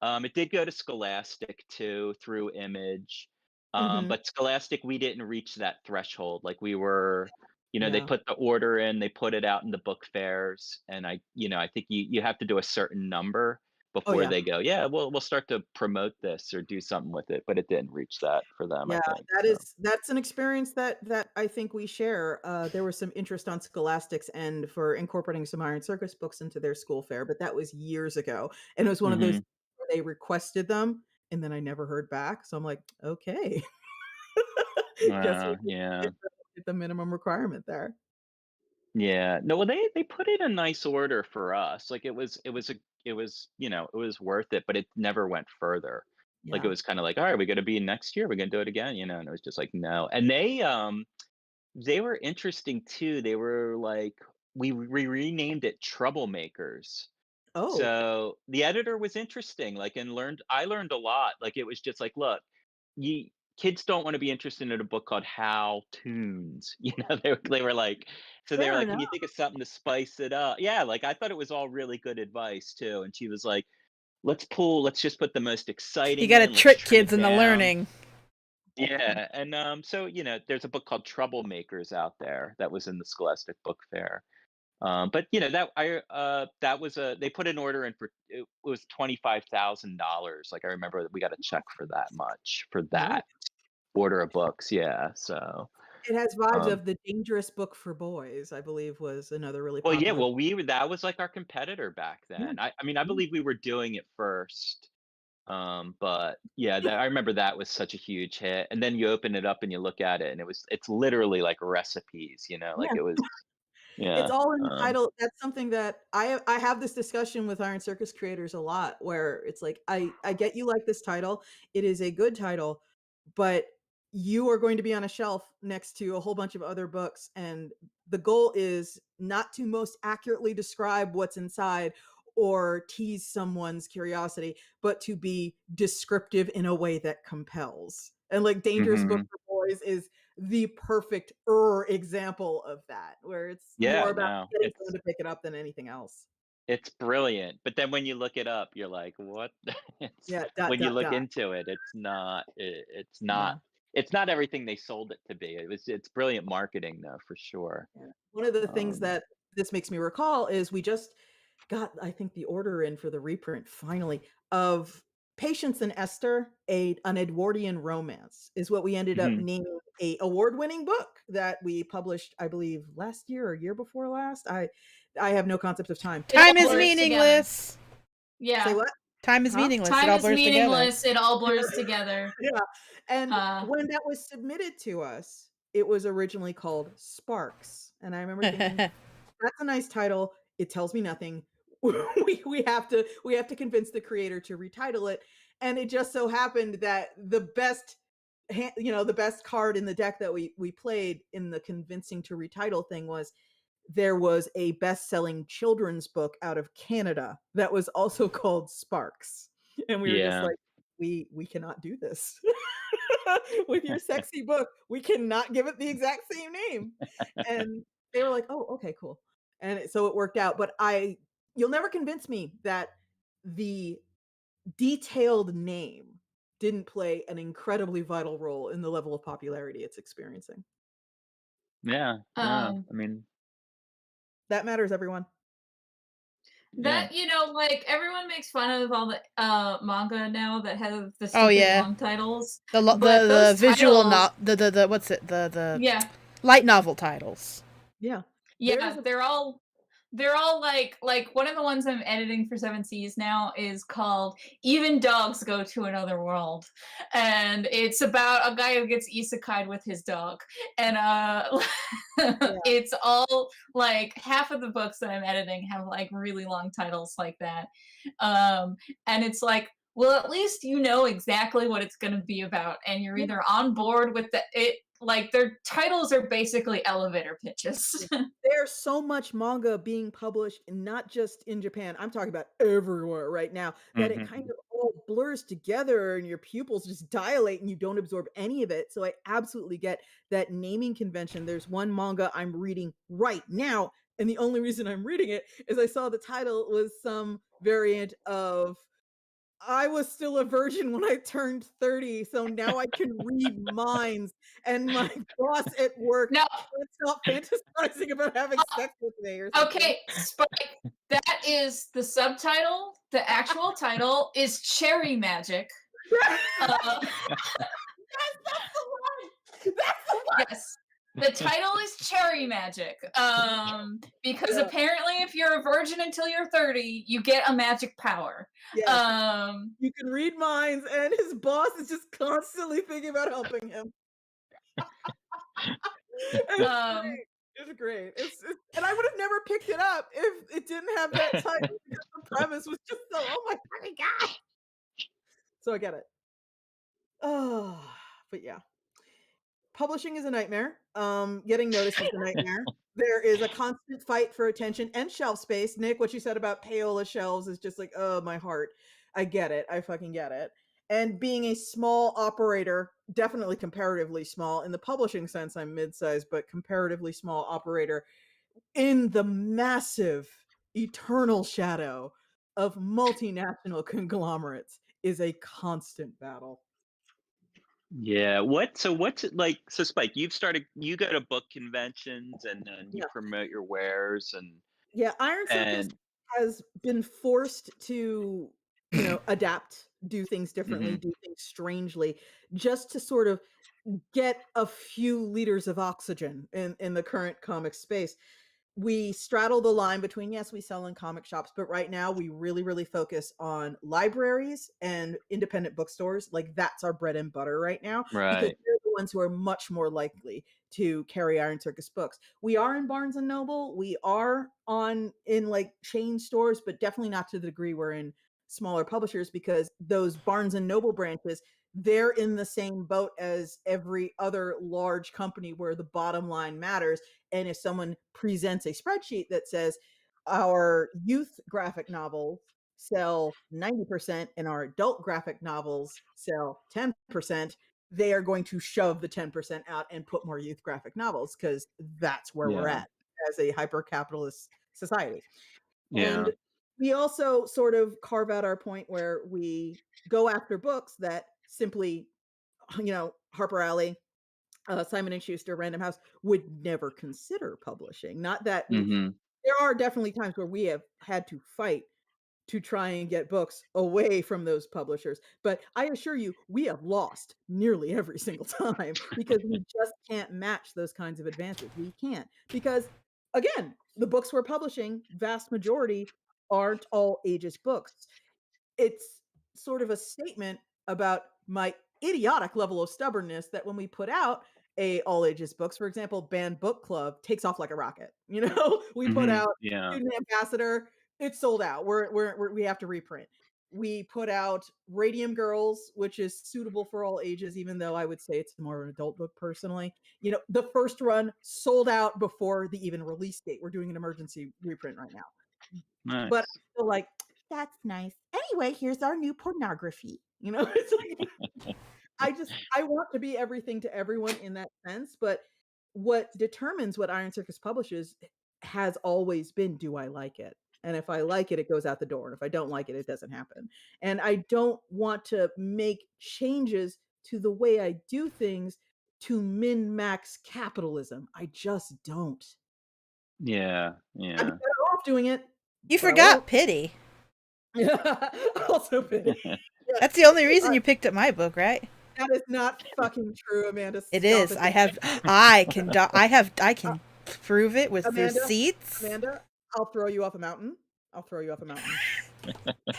[SPEAKER 4] It did go to Scholastic too through Image.
[SPEAKER 1] Mhm.
[SPEAKER 4] But Scholastic, we didn't reach that threshold. Like we were, they
[SPEAKER 1] Yeah.
[SPEAKER 4] put the order in, they put it out in the book fairs, and I think you have to do a certain number
[SPEAKER 1] Oh,
[SPEAKER 4] before
[SPEAKER 1] yeah.
[SPEAKER 4] they go, yeah, we'll start to promote this or do something with it. But it didn't reach that for them, I
[SPEAKER 1] Yeah,
[SPEAKER 4] think. So.
[SPEAKER 1] that's an experience that I think we share. There was some interest on Scholastic's end for incorporating some Iron Circus books into their school fair, but that was years ago, and it was one of those
[SPEAKER 4] Hmm.
[SPEAKER 1] where they requested them, and then I never heard back, so I'm like, "Okay. Guess we'll just
[SPEAKER 4] Yeah.
[SPEAKER 1] get the minimum requirement there."
[SPEAKER 4] Yeah. No, well, they put in a nice order for us. Like it was worth it, but it never went further. Like it
[SPEAKER 1] Yeah.
[SPEAKER 4] was kind of like, all right, we got to be next year. We're gonna do it again, and it was just like no. And they were interesting too. They were like we renamed it Troublemakers.
[SPEAKER 1] Oh,
[SPEAKER 4] So the editor was interesting, like, and I learned a lot. Like it was just like, look, you kids don't want to be interested in a book called How Tunes. They were like, so they were
[SPEAKER 1] fair
[SPEAKER 4] like,
[SPEAKER 1] enough.
[SPEAKER 4] can you think of something to spice it up? Yeah, like I thought it was all really good advice too. And she was like, let's just put the most
[SPEAKER 3] You
[SPEAKER 4] exciting
[SPEAKER 3] gotta
[SPEAKER 4] in, let's
[SPEAKER 3] trick
[SPEAKER 4] trim
[SPEAKER 3] kids
[SPEAKER 4] it
[SPEAKER 3] into
[SPEAKER 4] down.
[SPEAKER 3] learning.
[SPEAKER 4] Yeah. And so there's a book called Troublemakers out there that was in the Scholastic Book Fair. But that was a they put an order in for it was $25,000. Like I remember we got a check for that much for
[SPEAKER 1] Nice.
[SPEAKER 4] that order of books. Yeah. So
[SPEAKER 1] It has vibes
[SPEAKER 4] um
[SPEAKER 1] of The Dangerous Book for Boys, I believe was another really
[SPEAKER 4] well, yeah,
[SPEAKER 1] popular book.
[SPEAKER 4] well that was like our competitor back
[SPEAKER 1] Yeah,
[SPEAKER 4] then. I mean I
[SPEAKER 1] yeah.
[SPEAKER 4] believe we were doing it first. But yeah, that I remember that was such a huge hit. And then you open it up and you look at it and it's literally like recipes, like
[SPEAKER 1] Yeah.
[SPEAKER 4] it was
[SPEAKER 1] It's
[SPEAKER 4] yeah.
[SPEAKER 1] all in the
[SPEAKER 4] Um
[SPEAKER 1] title. That's something that I have this discussion with Iron Circus creators a lot where it's like, I get you like this title. It is a good title, but you are going to be on a shelf next to a whole bunch of other books, and the goal is not to most accurately describe what's inside or tease someone's curiosity, but to be descriptive in a way that compels. And like Dangerous Book
[SPEAKER 4] mhm.
[SPEAKER 1] for Boys is the perfect example of that, where it's more
[SPEAKER 4] Yeah,
[SPEAKER 1] about
[SPEAKER 4] no.
[SPEAKER 1] getting someone to pick it up than anything else.
[SPEAKER 4] It's brilliant, but then when you look it up, you're like, "What?" It's
[SPEAKER 1] Yeah,
[SPEAKER 4] when you look
[SPEAKER 1] dot.
[SPEAKER 4] into it, it's
[SPEAKER 1] Yeah.
[SPEAKER 4] not everything they sold it to be. It's brilliant marketing though, for sure.
[SPEAKER 1] Yeah. One of the things
[SPEAKER 4] Um,
[SPEAKER 1] that this makes me recall is we just got, I think, the order in for the reprint finally of Patience and Esther, an Edwardian romance is what we ended up
[SPEAKER 4] mhm.
[SPEAKER 1] naming a award-winning book that we published, I believe, last year or year before last. I have no concept of time.
[SPEAKER 2] It
[SPEAKER 3] Time
[SPEAKER 2] all
[SPEAKER 3] is
[SPEAKER 1] But
[SPEAKER 2] blurs together.
[SPEAKER 3] meaningless.
[SPEAKER 1] say
[SPEAKER 2] Yeah.
[SPEAKER 1] what?
[SPEAKER 3] Time is
[SPEAKER 1] Huh?
[SPEAKER 3] meaningless. It
[SPEAKER 2] Time
[SPEAKER 3] all
[SPEAKER 2] is
[SPEAKER 3] blurs together.
[SPEAKER 2] meaningless. It all blurs together.
[SPEAKER 1] Yeah, and
[SPEAKER 2] Uh,
[SPEAKER 1] when that was submitted to us, it was originally called Sparks, and I remember thinking, "That's a nice title, it tells me nothing. We have to convince the creator to retitle it," and it just so happened that the best card in the deck that we played in the convincing to retitle thing was there was a best-selling children's book out of Canada that was also called Sparks, and we were just
[SPEAKER 4] Yeah.
[SPEAKER 1] like, "We cannot do this. With your sexy book, we cannot give it the exact same name." And they were like, "Oh, okay, cool." And so it worked out, but I you'll never convince me that the detailed name didn't play an incredibly vital role in the level of popularity it's experiencing.
[SPEAKER 4] Yeah, no,
[SPEAKER 2] um,
[SPEAKER 4] I mean,
[SPEAKER 1] That matters, everyone.
[SPEAKER 4] yeah.
[SPEAKER 2] like everyone makes fun of all the manga now that have the
[SPEAKER 3] Oh
[SPEAKER 2] stupid
[SPEAKER 3] yeah,
[SPEAKER 2] long titles,
[SPEAKER 3] the
[SPEAKER 2] but those
[SPEAKER 3] visual
[SPEAKER 2] titles,
[SPEAKER 3] the what's it the
[SPEAKER 2] yeah,
[SPEAKER 3] light novel titles.
[SPEAKER 1] Yeah. There's
[SPEAKER 2] yeah,
[SPEAKER 1] a
[SPEAKER 2] they're all like one of the ones I'm editing for Seven Seas now is called Even Dogs Go to Another World. And it's about a guy who gets isekai'd with his dog. And
[SPEAKER 1] yeah.
[SPEAKER 2] it's all like half of the books that I'm editing have like really long titles like that. And it's like, well, at least you know exactly what it's going to be about, and you're
[SPEAKER 1] Yeah.
[SPEAKER 2] either on board with it like their titles are basically elevator pitches.
[SPEAKER 1] There's so much manga being published, not just in Japan, I'm talking about everywhere right now, that it kind
[SPEAKER 4] Mhm.
[SPEAKER 1] of all blurs together and your pupils just dilate and you don't absorb any of it. So I absolutely get that naming convention. There's one manga I'm reading right now, and the only reason I'm reading it is I saw the title was some variant of I was still a virgin when I turned 30, so now I can read minds, and my boss at work
[SPEAKER 2] No,
[SPEAKER 1] can't stop fantasizing about having sex with me or something.
[SPEAKER 2] okay, Spike. That is the subtitle. The actual title is Cherry Magic. Uh,
[SPEAKER 1] That's the one! That's the one!
[SPEAKER 2] yes. The title is Cherry Magic. Because
[SPEAKER 1] Yeah,
[SPEAKER 2] apparently if you're a virgin until you're 30, you get a magic power.
[SPEAKER 1] yes,
[SPEAKER 2] Um,
[SPEAKER 1] you can read minds, and his boss is just constantly thinking about helping him. It's
[SPEAKER 2] um,
[SPEAKER 1] great. It's great. It's and I would have never picked it up if it didn't have that title because the premise was just so, "Oh my fucking god!" So I get it. Oh, but yeah. Publishing is a nightmare. Getting noticed is a nightmare. There is a constant fight for attention and shelf space. Nick, what you said about payola shelves is just like, oh, my heart. I get it. I fucking get it. And being a small operator, definitely comparatively small in the publishing sense, I'm mid-sized, but comparatively small operator in the massive eternal shadow of multinational conglomerates is a constant battle.
[SPEAKER 4] Yeah. What's it like? So Spike, you go to book conventions and then you promote your wares
[SPEAKER 1] Yeah, Iron Circus
[SPEAKER 4] and
[SPEAKER 1] has been forced to, adapt, do things differently,
[SPEAKER 4] Mhm.
[SPEAKER 1] do things strangely, just to sort of get a few liters of oxygen in the current comic space. We straddle the line between, yes, we sell in comic shops, but right now we really, really focus on libraries and independent bookstores. Like that's our bread and butter right now because
[SPEAKER 4] Right.
[SPEAKER 1] they're the ones who are much more likely to carry Iron Circus books. We are in Barnes and Noble. We are on in like chain stores, but definitely not to the degree we're in smaller publishers because those Barnes and Noble branches, they're in the same boat as every other large company where the bottom line matters. And if someone presents a spreadsheet that says our youth graphic novels sell 90% and our adult graphic novels sell 10%, they are going to shove the 10% out and put more youth graphic novels because that's where we're
[SPEAKER 4] Yeah.
[SPEAKER 1] at as a hyper capitalist society.
[SPEAKER 4] Yeah.
[SPEAKER 1] And we also sort of carve out our point where we go after books that simply, Harper Alley, Simon and Schuster, Random House would never consider publishing. Not that we
[SPEAKER 4] Mhm.
[SPEAKER 1] there are definitely times where we have had to fight to try and get books away from those publishers, but I assure you, we have lost nearly every single time because we just can't match those kinds of advances. We can't because again, the books we're publishing, vast majority aren't all ages books. It's sort of a statement about my idiotic level of stubbornness that when we put out a all ages books, for example, Banned Book Club takes off like a rocket. We put
[SPEAKER 4] Mhm.
[SPEAKER 1] out
[SPEAKER 4] Yeah.
[SPEAKER 1] Student Ambassador, it's sold out. We have to reprint. We put out Radium Girls, which is suitable for all ages, even though I would say it's more of an adult book personally. The first run sold out before the even release date. We're doing an emergency reprint right now. But
[SPEAKER 4] Nice.
[SPEAKER 1] I'm still like, "That's nice. Anyway, here's our new pornography." It's like I want to be everything to everyone in that sense, but what determines what Iron Circus publishes has always been, do I like it? And if I like it, it goes out the door, and if I don't like it, it doesn't happen. And I don't want to make changes to the way I do things to min-max capitalism. I just don't.
[SPEAKER 4] Yeah.
[SPEAKER 1] I'd be
[SPEAKER 4] Yeah.
[SPEAKER 1] better off doing it,
[SPEAKER 3] You
[SPEAKER 1] but I won't.
[SPEAKER 3] forgot pity.
[SPEAKER 1] Also pity. Yeah,
[SPEAKER 3] That's the only
[SPEAKER 1] uh,
[SPEAKER 3] reason you picked up my book, right?
[SPEAKER 1] that is not fucking true, Amanda.
[SPEAKER 3] It
[SPEAKER 1] Stop
[SPEAKER 3] is.
[SPEAKER 1] it.
[SPEAKER 3] I
[SPEAKER 1] Uh,
[SPEAKER 3] can prove it with
[SPEAKER 1] Amanda,
[SPEAKER 3] receipts.
[SPEAKER 1] Amanda, I'll throw you off a mountain. I'll throw you off a mountain.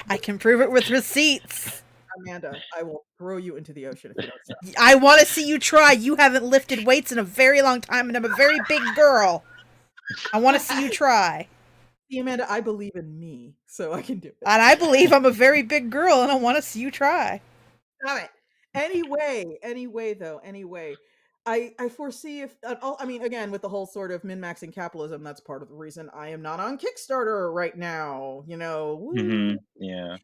[SPEAKER 3] I can prove it with receipts.
[SPEAKER 1] Amanda, I will throw you into the ocean if you don't stop.
[SPEAKER 3] I want to see you try. You haven't lifted weights in a very long time, and I'm a very big girl. I want to see you try.
[SPEAKER 1] See, Amanda, I believe in me, so I can do it.
[SPEAKER 3] And I believe I'm a very big girl, and I want to see you try.
[SPEAKER 1] Stop it. Anyway, though, I foresee if I mean, again, with the whole sort of min-maxing capitalism, that's part of the reason I am not on Kickstarter right now, woo.
[SPEAKER 4] Yeah.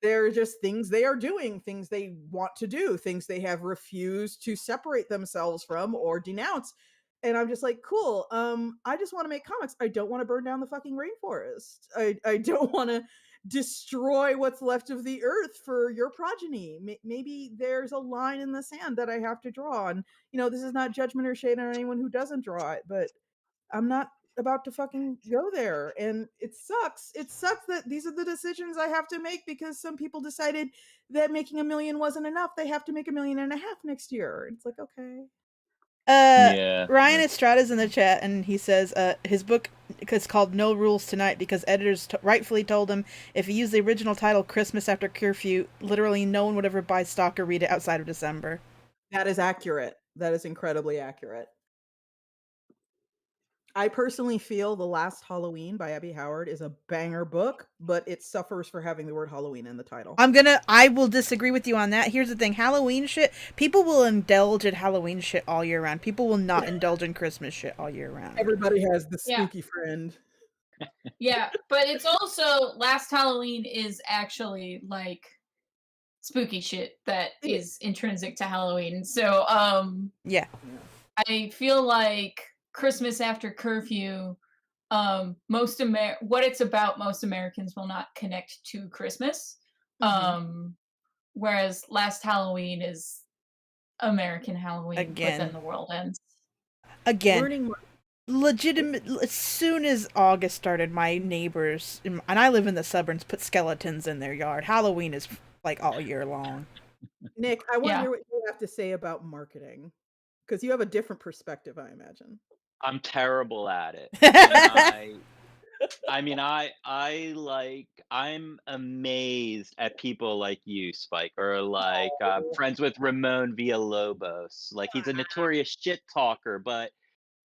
[SPEAKER 1] There are just things they are doing, things they want to do, things they have refused to separate themselves from or denounce. And I'm just like, cool. I just want to make comics. I don't want to burn down the fucking rainforest. I don't want to destroy what's left of the earth for your progeny. Maybe there's a line in the sand that I have to draw. And this is not judgment or shade on anyone who doesn't draw it, but I'm not about to fucking go there. And it sucks. It sucks that these are the decisions I have to make because some people decided that making 1 million wasn't enough. They have to make 1.5 million next year. It's like, okay.
[SPEAKER 3] Uh,
[SPEAKER 4] Yeah.
[SPEAKER 3] Ryan Estrada's in the chat, and he says his book is called No Rules Tonight because editors rightfully told him if he used the original title Christmas After Curfew, literally no one would ever buy stock or read it outside of December.
[SPEAKER 1] That is accurate. That is incredibly accurate. I personally feel The Last Halloween by Abby Howard is a banger book, but it suffers for having the word Halloween in the title.
[SPEAKER 3] I will disagree with you on that. Here's the thing, Halloween shit, people will indulge in Halloween shit all year round. People will not indulge in Christmas shit all year round.
[SPEAKER 1] Everybody has the
[SPEAKER 2] Yeah.
[SPEAKER 1] spooky friend.
[SPEAKER 2] Yeah, but it's also Last Halloween is actually like spooky shit that is intrinsic to Halloween. So
[SPEAKER 3] Yeah.
[SPEAKER 2] I feel like Christmas After Curfew, what it's about, most Americans will not connect to Christmas. Whereas Last Halloween is American Halloween, but then
[SPEAKER 3] Again.
[SPEAKER 2] the world ends.
[SPEAKER 3] Again.
[SPEAKER 1] Learning
[SPEAKER 3] Legitimate. As soon as August started, my neighbors, and I live in the suburbs, put skeletons in their yard. Halloween is like all year long.
[SPEAKER 1] Nick, I want to
[SPEAKER 2] Yeah.
[SPEAKER 1] hear what you have to say about marketing because you have a different perspective, I imagine.
[SPEAKER 4] I'm terrible at it. And I mean, I'm amazed at people like you, Spike, or like friends with Ramon Villalobos. Like he's a notorious shit talker, but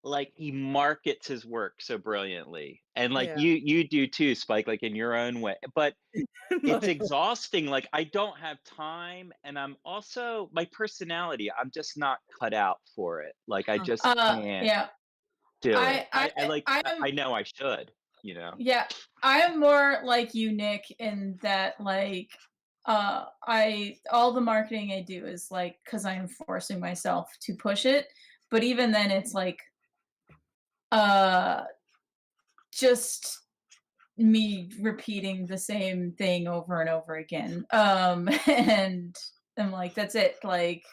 [SPEAKER 4] like he markets his work so brilliantly. And like
[SPEAKER 1] Yeah.
[SPEAKER 4] you do too, Spike, like in your own way. But it's
[SPEAKER 1] Like,
[SPEAKER 4] exhausting. Like I don't have time, and I'm also my personality, I'm just not cut out for it. Like I just can't
[SPEAKER 2] Yeah.
[SPEAKER 4] do it.
[SPEAKER 2] I I
[SPEAKER 4] I like
[SPEAKER 2] I
[SPEAKER 4] I
[SPEAKER 2] am
[SPEAKER 4] know I should, you know.
[SPEAKER 2] Yeah, I am more like you, Nick, in that like I all the marketing I do is like because I'm forcing myself to push it. But even then it's like uh just me repeating the same thing over and over again. And I'm like, that's it. Like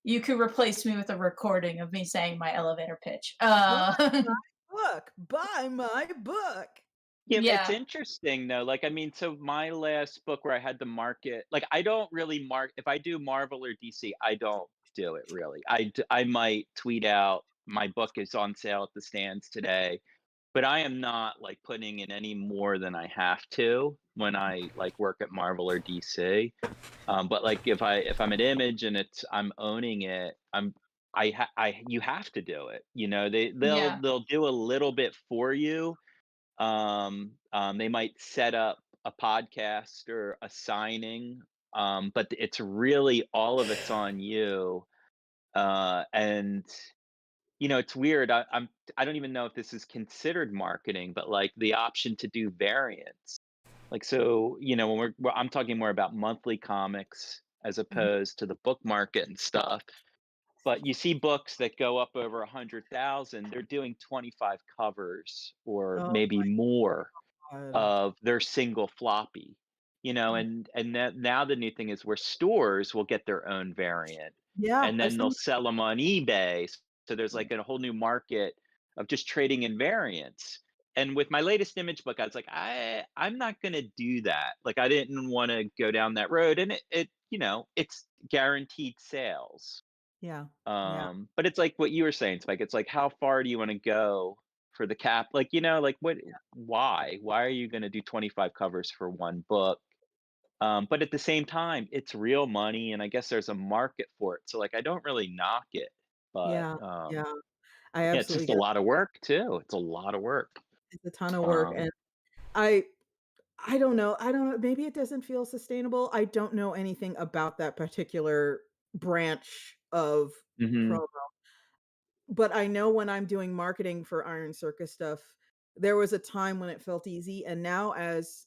[SPEAKER 2] you could replace me with a recording of me saying my elevator pitch.
[SPEAKER 1] buy my book. Buy my book.
[SPEAKER 4] Yeah, it's
[SPEAKER 2] Yeah.
[SPEAKER 4] interesting though. Like, I mean, so my last book where I had to market, like, I don't really if I do Marvel or DC, I don't do it really. I might tweet out my book is on sale at the stands today, but I am not like putting in any more than I have to when I like work at Marvel or DC. But like if I'm at Image and I'm owning it, you have to do it. You know,
[SPEAKER 2] Yeah.
[SPEAKER 4] they'll do a little bit for you. They might set up a podcast or a signing, but it's really all of it's on you. And it's weird. I don't even know if this is considered marketing, but like the option to do variants. Like so, when I'm talking more about monthly comics as
[SPEAKER 1] Mhm.
[SPEAKER 4] opposed to the book market and stuff. But you see books that go up over 100,000, they're doing 25 covers or
[SPEAKER 1] Oh
[SPEAKER 4] maybe more
[SPEAKER 1] my god.
[SPEAKER 4] of their single floppy, and that now the new thing is where stores will get their own variant,
[SPEAKER 1] Yeah,
[SPEAKER 4] and
[SPEAKER 1] I
[SPEAKER 4] then
[SPEAKER 1] saw.
[SPEAKER 4] they'll sell them on eBay. So there's like a whole new market of just trading in variants. And with my latest Image book, I was like, I'm not gonna do that. Like I didn't want to go down that road, and it's guaranteed sales.
[SPEAKER 1] Yeah. Yeah.
[SPEAKER 4] But it's like what you were saying, Spike. It's like, how far do you want to go for the cap? Like, like what? Why? Why are you going to do 25 covers for one book? But at the same time, it's real money, and I guess there's a market for it. So, like, I don't really knock it, but
[SPEAKER 1] Yeah. Yeah. I
[SPEAKER 4] yeah, it's
[SPEAKER 1] absolutely
[SPEAKER 4] just a
[SPEAKER 1] get
[SPEAKER 4] lot of work too. It's a lot of work.
[SPEAKER 1] it's a ton of work,
[SPEAKER 4] Um,
[SPEAKER 1] and I I don't know. I don't know. Maybe it doesn't feel sustainable. I don't know anything about that particular branch of
[SPEAKER 4] mhm.
[SPEAKER 1] promo. But I know when I'm doing marketing for Iron Circus stuff, there was a time when it felt easy, and now as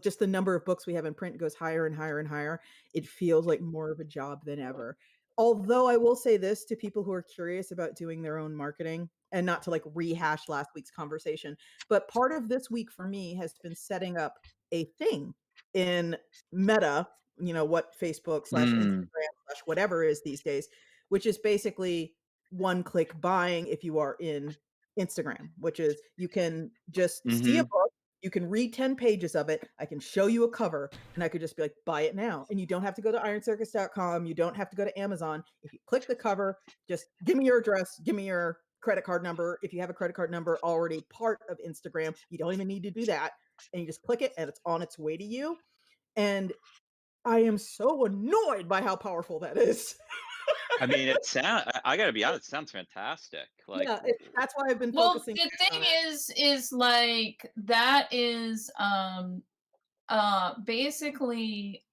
[SPEAKER 1] just the number of books we have in print goes higher and higher and higher, it feels like more of a job than ever. Although I will say this to people who are curious about doing their own marketing, and not to like rehash last week's conversation, but part of this week for me has been setting up a thing in Meta, what Facebook slash
[SPEAKER 4] Mm.
[SPEAKER 1] Instagram slash whatever is these days, which is basically one click buying if you are in Instagram, which is you can just see a
[SPEAKER 4] Mhm.
[SPEAKER 1] book, you can read 10 pages of it, I can show you a cover, and I could just be like, buy it now. And you don't have to go to ironcircus.com, you don't have to go to Amazon. If you click the cover, just give me your address, give me your credit card number. If you have a credit card number already part of Instagram, you don't even need to do that. And you just click it and it's on its way to you. And I am so annoyed by how powerful that is.
[SPEAKER 4] I mean, I gotta be honest, it sounds fantastic. Like,
[SPEAKER 1] Yeah, that's why I've been
[SPEAKER 2] Well,
[SPEAKER 1] focusing
[SPEAKER 2] the
[SPEAKER 1] on
[SPEAKER 2] thing
[SPEAKER 1] it.
[SPEAKER 2] is like that is basically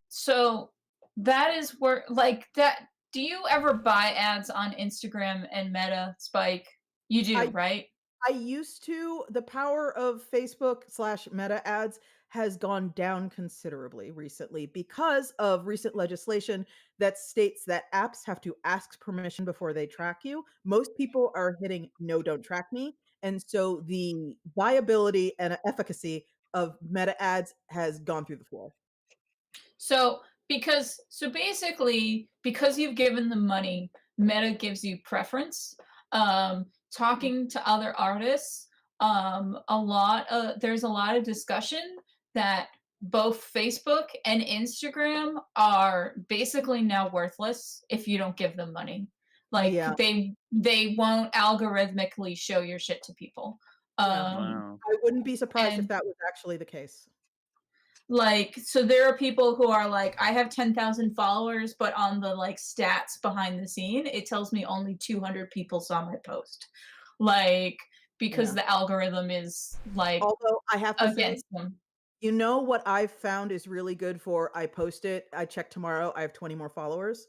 [SPEAKER 2] so that is where like that do you ever buy ads on Instagram and Meta, Spike? You do,
[SPEAKER 1] I
[SPEAKER 2] right?
[SPEAKER 1] I used to. The power of Facebook slash Meta ads has gone down considerably recently because of recent legislation that states that apps have to ask permission before they track you. Most people are hitting no, don't track me. And so the viability and efficacy of Meta ads has gone through the floor.
[SPEAKER 2] So basically because you've given them money, Meta gives you preference. Talking to other artists, there's a lot of discussion that both Facebook and Instagram are basically now worthless if you don't give them money. Like
[SPEAKER 1] Yeah,
[SPEAKER 2] they won't algorithmically show your shit to people.
[SPEAKER 1] yeah.
[SPEAKER 4] wow.
[SPEAKER 1] I wouldn't be surprised if
[SPEAKER 2] And
[SPEAKER 1] that was actually the case.
[SPEAKER 2] like so there are people who are like I have 10,000 followers but on the like stats behind the scene it tells me only 200 people saw my post, like because
[SPEAKER 1] Yeah.
[SPEAKER 2] the algorithm is like
[SPEAKER 1] Although I have to say,
[SPEAKER 2] against them.
[SPEAKER 1] what I've found is really good for I post it, I check tomorrow, I have 20 more followers.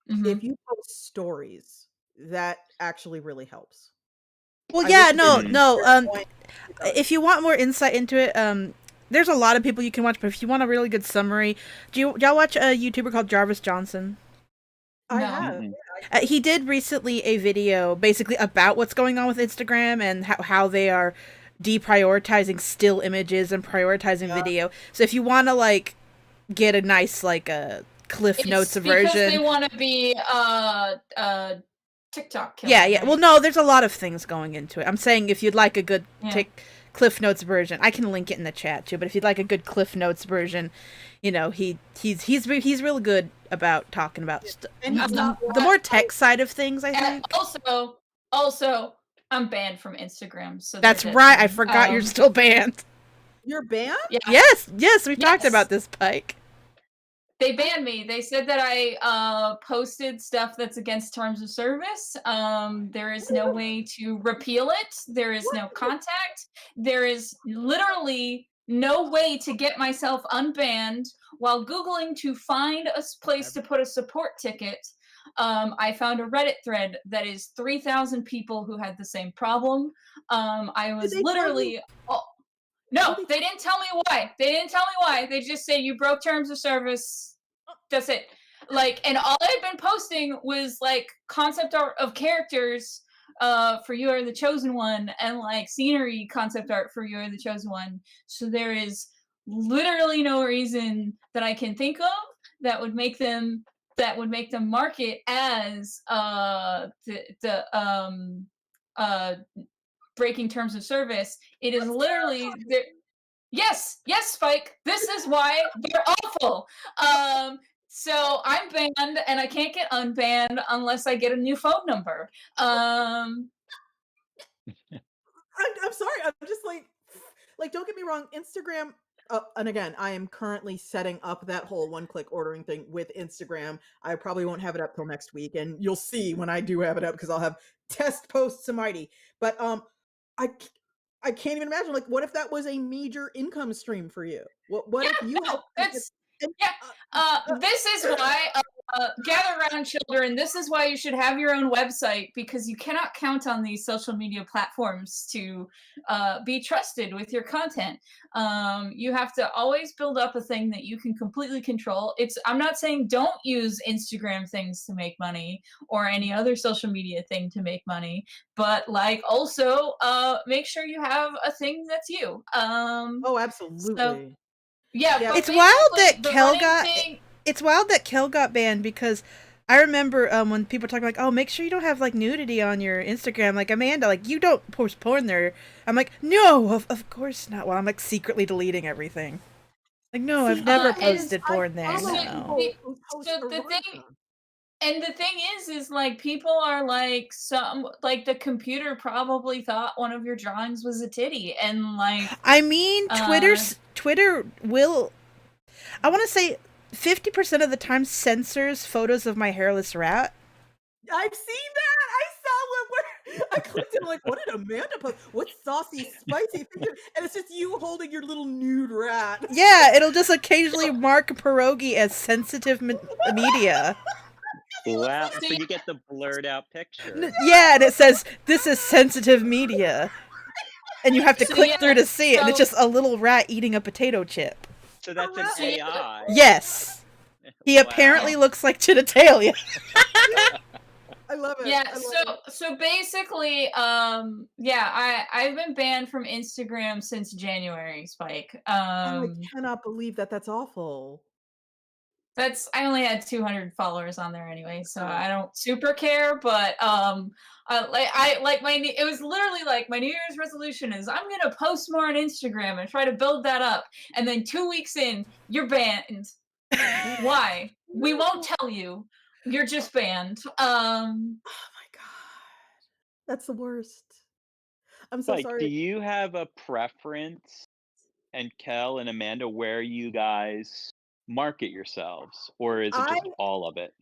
[SPEAKER 1] If
[SPEAKER 2] Hmm.
[SPEAKER 1] you post stories, that actually really helps.
[SPEAKER 3] Well,
[SPEAKER 1] I
[SPEAKER 3] yeah,
[SPEAKER 1] wish it didn't.
[SPEAKER 3] no,
[SPEAKER 4] Mm.
[SPEAKER 3] no.
[SPEAKER 1] Very annoying. It
[SPEAKER 3] If
[SPEAKER 1] does.
[SPEAKER 3] you want more insight into it, there's a lot of people you can watch, but if you want a really good summary, y'all watch a YouTuber called Jarvis Johnson?
[SPEAKER 1] I
[SPEAKER 2] No.
[SPEAKER 1] have.
[SPEAKER 4] Mm-mm.
[SPEAKER 1] Yeah,
[SPEAKER 3] He did recently a video basically about what's going on with Instagram and how they are deprioritizing still images and prioritizing
[SPEAKER 1] yeah.
[SPEAKER 3] video. So if you want to like get a nice like Cliff Notes
[SPEAKER 2] It's because they
[SPEAKER 3] version.
[SPEAKER 2] want to be TikTok
[SPEAKER 3] Yeah,
[SPEAKER 2] killer,
[SPEAKER 3] yeah. Well,
[SPEAKER 2] right?
[SPEAKER 3] no, there's a lot of things going into it. I'm saying if you'd like a good
[SPEAKER 2] Yeah.
[SPEAKER 3] Cliff Notes version, I can link it in the chat too. But if you'd like a good Cliff Notes version, he's really good about talking about
[SPEAKER 1] And he's not
[SPEAKER 3] the
[SPEAKER 1] black.
[SPEAKER 3] more tech side of things. I
[SPEAKER 2] And
[SPEAKER 3] think
[SPEAKER 2] also I'm banned from Instagram, so they're
[SPEAKER 3] that's
[SPEAKER 2] dead to
[SPEAKER 3] right. I
[SPEAKER 2] me.
[SPEAKER 3] forgot you're still banned.
[SPEAKER 1] You're banned?
[SPEAKER 2] Yeah.
[SPEAKER 3] Yes, yes, we talked
[SPEAKER 2] Yes.
[SPEAKER 3] about this, Pike.
[SPEAKER 2] They banned me. They said that I posted stuff that's against terms of service. There is no way to repeal it. There is no contact. There is literally no way to get myself unbanned. While Googling to find a place to put a support ticket, I found a Reddit thread that is 3,000 people who had the same problem. I
[SPEAKER 1] Did
[SPEAKER 2] was
[SPEAKER 1] they tell you?
[SPEAKER 2] literally. Oh,
[SPEAKER 1] What
[SPEAKER 2] no,
[SPEAKER 1] did
[SPEAKER 2] they didn't tell me why. They didn't tell me why. They just say you broke terms of service. That's it. Like, and all I'd been posting was like concept art of characters for You Are the Chosen One and like scenery concept art for You Are the Chosen One. So there is literally no reason that I can think of that would make them mark it as uh breaking terms of service. It is literally there. Yes, yes, Spike. This is why they're awful. So I'm banned, and I can't get unbanned unless I get a new phone number.
[SPEAKER 1] I'm sorry. I'm just like, don't get me wrong. Instagram, and again, I am currently setting up that whole one-click ordering thing with Instagram. I probably won't have it up till next week, and you'll see when I do have it up because I'll have test posts mighty. But I, c- I can't even imagine. Like, what if that was a major income stream for you? What
[SPEAKER 2] Yeah,
[SPEAKER 1] if you had
[SPEAKER 2] no,
[SPEAKER 1] to get?
[SPEAKER 2] it's
[SPEAKER 1] And,
[SPEAKER 2] yeah.
[SPEAKER 1] uh,
[SPEAKER 2] This is why gather around, children. This is why you should have your own website, because you cannot count on these social media platforms to be trusted with your content. You have to always build up a thing that you can completely control. I'm not saying don't use Instagram things to make money or any other social media thing to make money, but like also make sure you have a thing that's you.
[SPEAKER 1] Oh,
[SPEAKER 2] So
[SPEAKER 1] absolutely.
[SPEAKER 2] yeah,
[SPEAKER 1] Yeah.
[SPEAKER 2] but
[SPEAKER 3] It's wild
[SPEAKER 2] basically
[SPEAKER 3] that
[SPEAKER 2] the
[SPEAKER 3] Kel
[SPEAKER 2] running
[SPEAKER 3] got
[SPEAKER 2] thing.
[SPEAKER 3] it's wild that Kel got banned because I remember when people talk like, "Oh, make sure you don't have like nudity on your Instagram." Like Amanda, like you don't post porn there. I'm like, "No, of course not." Well, I'm like secretly deleting everything. Like, no, I've
[SPEAKER 1] See,
[SPEAKER 3] never
[SPEAKER 2] And
[SPEAKER 3] posted
[SPEAKER 1] I
[SPEAKER 3] porn there.
[SPEAKER 2] so
[SPEAKER 1] follow
[SPEAKER 3] No.
[SPEAKER 1] people who post
[SPEAKER 2] so
[SPEAKER 1] erotica.
[SPEAKER 2] the thing is like people are like some like the computer probably thought one of your drawings was a titty, and like
[SPEAKER 3] I mean,
[SPEAKER 2] uh
[SPEAKER 3] Twitter will. I want to say 50% of the time censors photos of my hairless rat.
[SPEAKER 1] I've seen that. I saw one where I clicked and I'm like, what did Amanda post? What saucy, spicy picture? And it's just you holding your little nude rat.
[SPEAKER 3] Yeah, it'll just occasionally mark pierogi as sensitive media.
[SPEAKER 1] He looks
[SPEAKER 4] Wow.
[SPEAKER 1] like
[SPEAKER 2] so
[SPEAKER 4] So you get the blurred out picture.
[SPEAKER 3] Yeah, and it says this is sensitive media, and you have to
[SPEAKER 2] so
[SPEAKER 3] click
[SPEAKER 2] yeah
[SPEAKER 3] through to see it, and it's
[SPEAKER 2] so
[SPEAKER 3] just a little rat eating a potato chip.
[SPEAKER 4] So
[SPEAKER 1] a
[SPEAKER 4] that's an
[SPEAKER 1] rat.
[SPEAKER 2] so yeah
[SPEAKER 4] AI.
[SPEAKER 3] Yes, he
[SPEAKER 4] Wow.
[SPEAKER 3] apparently looks like genitalia.
[SPEAKER 1] I love it.
[SPEAKER 2] yeah
[SPEAKER 1] I love
[SPEAKER 2] so
[SPEAKER 1] it.
[SPEAKER 2] so basically yeah I've been banned from Instagram since January, Spike.
[SPEAKER 1] Oh, I cannot believe that. That's awful.
[SPEAKER 2] I only had 200 followers on there anyway, so
[SPEAKER 1] Oh.
[SPEAKER 2] I don't super care. But it was literally like my New Year's resolution is I'm gonna post more on Instagram and try to build that up. And then 2 weeks in, you're banned. Why? We won't
[SPEAKER 1] No.
[SPEAKER 2] tell you. You're just banned.
[SPEAKER 1] Oh my god. That's the worst. I'm so
[SPEAKER 4] Like, do
[SPEAKER 1] sorry.
[SPEAKER 4] you have a preference, and Kel and Amanda, where you guys market yourselves, or is it
[SPEAKER 1] I
[SPEAKER 4] just all of it?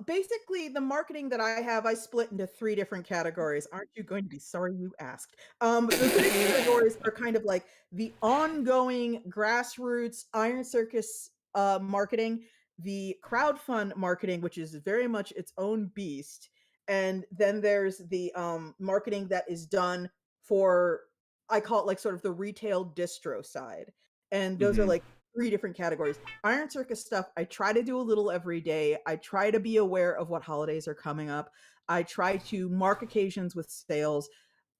[SPEAKER 1] Basically, the marketing that I have, I split into 3 different categories. Aren't you going to be sorry you asked? The 3 categories are kind of like the ongoing grassroots Iron Circus, marketing, the crowdfund marketing, which is very much its own beast, and then there's the, marketing that is done for I call it, like, sort of the retail distro side, and those are,
[SPEAKER 4] Mhm.
[SPEAKER 1] like, 3 different categories. Iron Circus stuff, I try to do a little every day. I try to be aware of what holidays are coming up. I try to mark occasions with sales.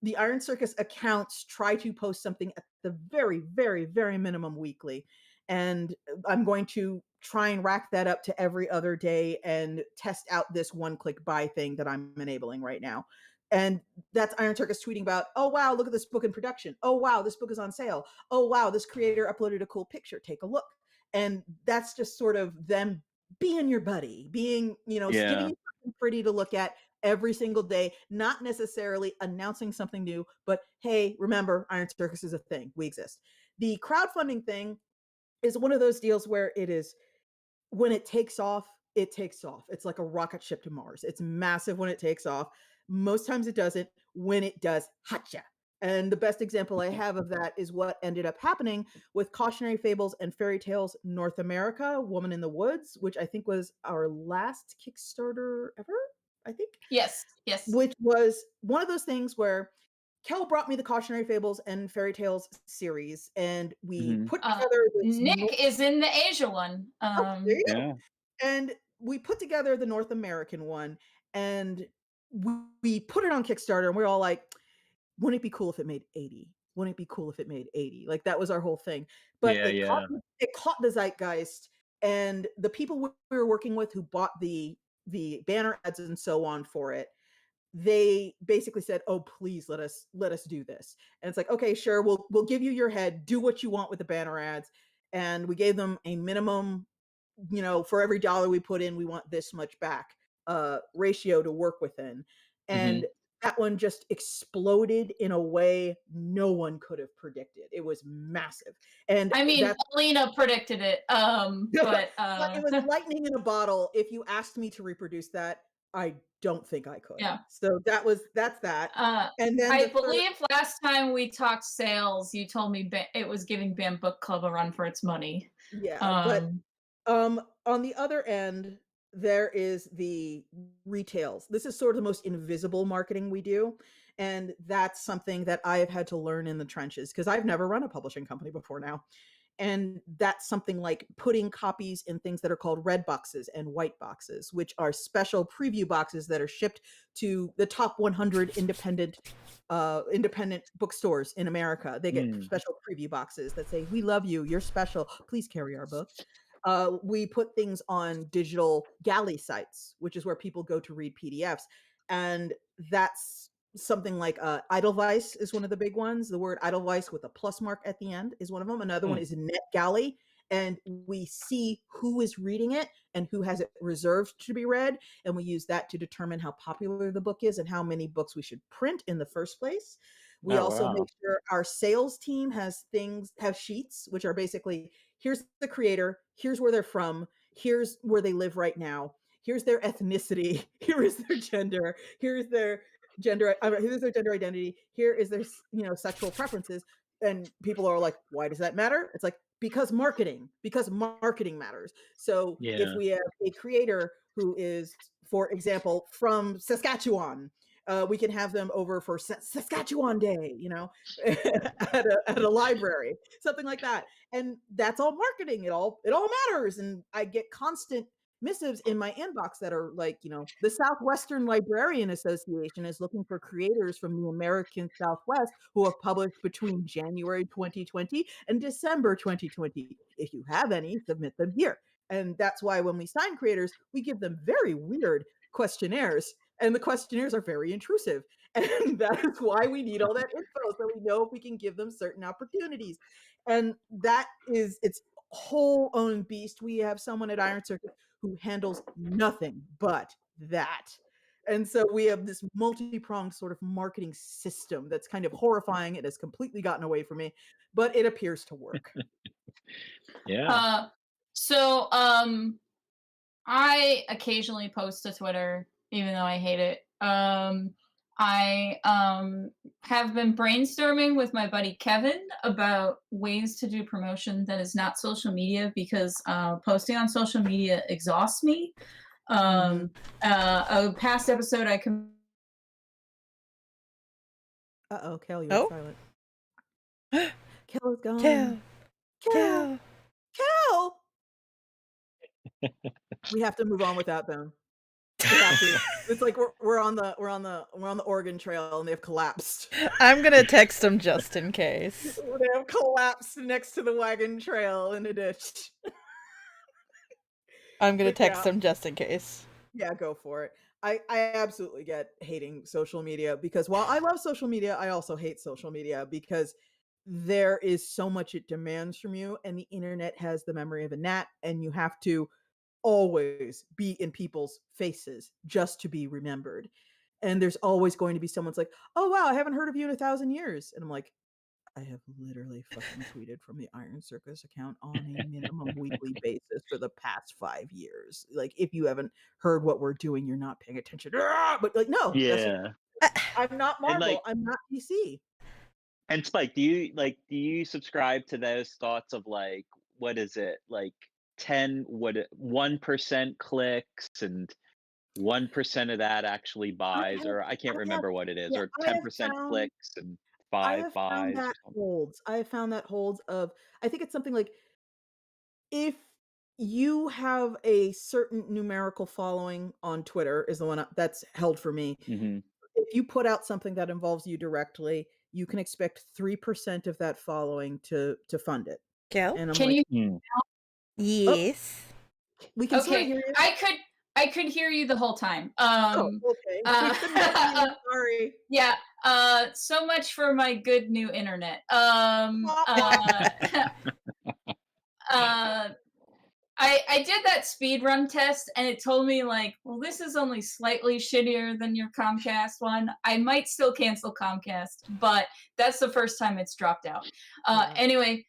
[SPEAKER 1] The Iron Circus accounts try to post something at the very, very, very minimum weekly. And I'm going to try and rack that up to every other day and test out this one click buy thing that I'm enabling right now. And that's Iron Circus tweeting about, oh, wow, look at this book in production. Oh, wow, this book is on sale. Oh, wow, this creator uploaded a cool picture. Take a look. And that's just sort of them being your buddy, being, giving
[SPEAKER 4] Yeah.
[SPEAKER 1] you something pretty to look at every single day, not necessarily announcing something new, but hey, remember, Iron Circus is a thing. We exist. The crowdfunding thing is one of those deals where it is when it takes off, it takes off. It's like a rocket ship to Mars. It's massive when it takes off. Most times it doesn't. When it does, hotcha. And the best example I have of that is what ended up happening with Cautionary Fables and Fairy Tales North America, Woman in the Woods, which I think was our last Kickstarter ever, I think,
[SPEAKER 2] yes, yes.
[SPEAKER 1] which was one of those things where Kel brought me the Cautionary Fables and Fairy Tales series, and we
[SPEAKER 4] Mhm.
[SPEAKER 1] put together this
[SPEAKER 2] Nick is in the Asia one.
[SPEAKER 1] oh, there you go.
[SPEAKER 4] Yeah.
[SPEAKER 1] And we put together the North American one, and we put it on Kickstarter, and we're all like, "Wouldn't it be cool if it made 80? Wouldn't it be cool if it made 80?" Like, that was our whole thing. But
[SPEAKER 4] Yeah, yeah.
[SPEAKER 1] it caught the zeitgeist, and the people we were working with who bought the banner ads and so on for it, they basically said, "Oh, please let us do this." And it's like, "Okay, sure, we'll give you your head. Do what you want with the banner ads." And we gave them a minimum, for every dollar we put in, we want this much back, ratio to work within. And
[SPEAKER 4] Mhm.
[SPEAKER 1] that one just exploded in a way no one could have predicted. It was massive. And
[SPEAKER 2] I mean,
[SPEAKER 1] that's
[SPEAKER 2] Alina predicted it. But
[SPEAKER 1] but it was lightning in a bottle. If you asked me to reproduce that, I don't think I could.
[SPEAKER 2] yeah.
[SPEAKER 1] So that's that.
[SPEAKER 2] Uh,
[SPEAKER 1] And then
[SPEAKER 2] I
[SPEAKER 1] the third
[SPEAKER 2] believe last time we talked sales, you told me it was giving Bam Book Club a run for its money.
[SPEAKER 1] yeah, but
[SPEAKER 2] Um,
[SPEAKER 1] on the other end, there is the retails. This is sort of the most invisible marketing we do. And that's something that I have had to learn in the trenches because I've never run a publishing company before now. And that's something like putting copies in things that are called red boxes and white boxes, which are special preview boxes that are shipped to the top 100 independent bookstores in America. They get
[SPEAKER 4] Mm.
[SPEAKER 1] special preview boxes that say, "We love you. You're special. Please carry our book." We put things on digital galley sites, which is where people go to read PDFs, and that's something like Edelweiss is one of the big ones. The word Edelweiss with a plus mark at the end is one of them. Another one
[SPEAKER 4] Mm.
[SPEAKER 1] is NetGalley, and we see who is reading it and who has it reserved to be read, and we use that to determine how popular the book is and how many books we should print in the first place. We
[SPEAKER 4] Oh
[SPEAKER 1] also
[SPEAKER 4] wow.
[SPEAKER 1] make sure our sales team have sheets, which are basically here's the creator, here's where they're from, here's where they live right now, here's their ethnicity, here is their gender, here's their here's their gender identity, here is their sexual preferences. And people are like, why does that matter? It's like, because marketing matters. So if
[SPEAKER 4] Yeah.
[SPEAKER 1] we have a creator who is, for example, from Saskatchewan, we can have them over for Saskatchewan Day, at a library, something like that. And that's all marketing. It all matters. And I get constant missives in my inbox that are like, the Southwestern Librarian Association is looking for creators from the American Southwest who have published between January 2020 and December 2020. If you have any, submit them here. And that's why when we sign creators, we give them very weird questionnaires, and the questionnaires are very intrusive. And that is why we need all that info so we know if we can give them certain opportunities. And that is its whole own beast. We have someone at Iron Circus who handles nothing but that. And so we have this multi-pronged sort of marketing system that's kind of horrifying. It has completely gotten away from me, but it appears to work.
[SPEAKER 4] Yeah.
[SPEAKER 2] Uh, so I occasionally post to Twitter, even though I hate it. I have been brainstorming with my buddy Kevin about ways to do promotion that is not social media because posting on social media exhausts me.
[SPEAKER 1] Mhm.
[SPEAKER 2] A past episode I
[SPEAKER 1] Uh-oh, Kel, you went
[SPEAKER 3] Oh,
[SPEAKER 1] silent. Kel is
[SPEAKER 3] Kel,
[SPEAKER 1] gone. Kel!
[SPEAKER 3] Kel.
[SPEAKER 1] Kel! We have to move on without them. We have to. It's like we're on the Oregon Trail and they've collapsed.
[SPEAKER 3] I'm gonna text him just in case.
[SPEAKER 1] They have collapsed next to the wagon trail in a ditch.
[SPEAKER 3] I'm gonna
[SPEAKER 1] But
[SPEAKER 3] text
[SPEAKER 1] yeah,
[SPEAKER 3] him just in case.
[SPEAKER 1] yeah, go for it. I absolutely get hating social media because while I love social media, I also hate social media because there is so much it demands from you, and the internet has the memory of a gnat, and you have to always be in people's faces just to be remembered. And there's always going to be someone's like, "Oh wow, I haven't heard of you in 1,000 years." And I'm like, I have literally fucking tweeted from the Iron Circus account on a minimum weekly basis for the past 5 years. Like, if you haven't heard what we're doing, you're not paying attention. But like, no, that's
[SPEAKER 4] Yeah.
[SPEAKER 1] I'm not
[SPEAKER 4] And
[SPEAKER 1] Marvel.
[SPEAKER 4] like,
[SPEAKER 1] I'm not DC.
[SPEAKER 4] and Spike, do you subscribe to those thoughts of like, what is it? Like 1% clicks and 1% of that actually
[SPEAKER 1] I
[SPEAKER 4] buys,
[SPEAKER 1] have
[SPEAKER 4] or I can't
[SPEAKER 1] I have
[SPEAKER 4] remember what it is,
[SPEAKER 1] yeah,
[SPEAKER 4] or
[SPEAKER 1] I have
[SPEAKER 4] 10%
[SPEAKER 1] found
[SPEAKER 4] clicks and
[SPEAKER 1] I
[SPEAKER 4] five
[SPEAKER 1] have found
[SPEAKER 4] buys or
[SPEAKER 1] that
[SPEAKER 4] something.
[SPEAKER 1] holds. I have found that holds of I think it's something like if you have a certain numerical following on Twitter is the one that's held for me.
[SPEAKER 4] Hmm.
[SPEAKER 1] If you put out something that involves you directly, you can expect 3% of that following to fund it.
[SPEAKER 3] Kel?
[SPEAKER 1] And I'm
[SPEAKER 2] can
[SPEAKER 1] like,
[SPEAKER 2] you
[SPEAKER 4] Mm.
[SPEAKER 1] "Oh,
[SPEAKER 3] Yes.
[SPEAKER 1] we can sorta
[SPEAKER 2] okay,
[SPEAKER 1] hear you."
[SPEAKER 2] I could hear you the whole time.
[SPEAKER 1] "Oh, okay." We
[SPEAKER 2] Uh
[SPEAKER 1] couldn't see you, sorry.
[SPEAKER 2] yeah, so much for my good new internet. Uh I did that speed run test and it told me like, well, this is only slightly shittier than your Comcast one. I might still cancel Comcast, but that's the first time it's dropped out.
[SPEAKER 1] Yeah.
[SPEAKER 2] Anyway,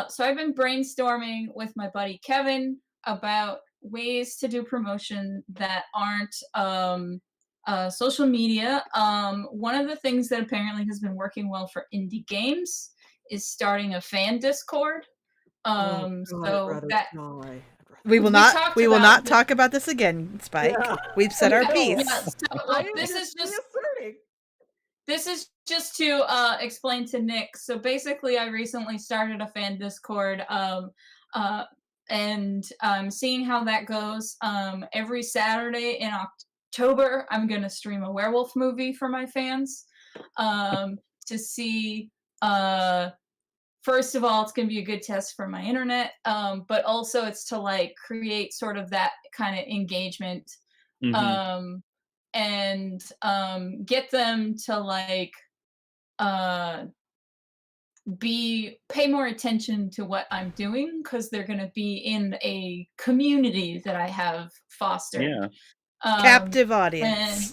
[SPEAKER 2] so I've been brainstorming with my buddy Kevin about ways to do promotion that aren't social media. One of the things that apparently has been working well for indie games is starting a fan Discord.
[SPEAKER 1] Oh god, I'd
[SPEAKER 2] So
[SPEAKER 1] rather
[SPEAKER 2] that
[SPEAKER 1] die.
[SPEAKER 3] We will
[SPEAKER 2] we
[SPEAKER 3] not.
[SPEAKER 2] talked
[SPEAKER 3] We will
[SPEAKER 2] about
[SPEAKER 3] not
[SPEAKER 2] this.
[SPEAKER 3] talk about this again, Spike.
[SPEAKER 1] Yeah.
[SPEAKER 3] We've said our
[SPEAKER 1] No.
[SPEAKER 2] Yeah,
[SPEAKER 3] piece.
[SPEAKER 2] so
[SPEAKER 1] I
[SPEAKER 2] well,
[SPEAKER 1] am
[SPEAKER 2] this
[SPEAKER 1] just
[SPEAKER 2] is just
[SPEAKER 1] reasserting.
[SPEAKER 2] this is just to explain to Nick. So basically, I recently started a fan Discord, uh, and seeing how that goes. Every Saturday in October, I'm gonna stream a werewolf movie for my fans to see. First of all, it's gonna be a good test for my internet, but also it's to like create sort of that kind of engagement
[SPEAKER 4] Hmm.
[SPEAKER 2] um, and get them to like uh be pay more attention to what I'm doing because they're going to be in a community that I have fostered.
[SPEAKER 4] Yeah.
[SPEAKER 2] Um
[SPEAKER 3] Captive
[SPEAKER 2] and
[SPEAKER 3] audience.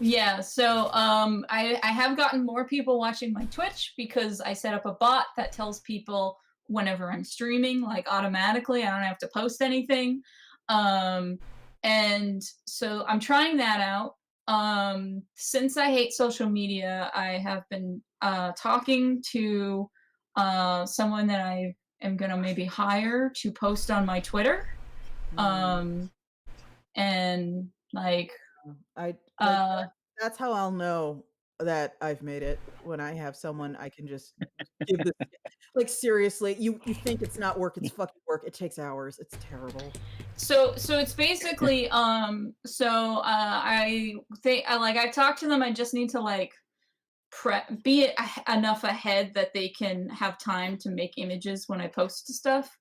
[SPEAKER 2] yeah, so I have gotten more people watching my Twitch because I set up a bot that tells people whenever I'm streaming, like automatically. I don't have to post anything. Um and so I'm trying that out. Since I hate social media, I have been talking to someone that I am gonna maybe hire to post on my Twitter.
[SPEAKER 1] Mm.
[SPEAKER 2] Um and like
[SPEAKER 1] I like
[SPEAKER 2] uh
[SPEAKER 1] that's how I'll know that I've made it when I have someone I can just give this like seriously, you think it's not work, it's fucking work. It takes hours. It's terrible.
[SPEAKER 2] so it's basically I think I like I talked to them. I just need to like be enough ahead that they can have time to make images when I post stuff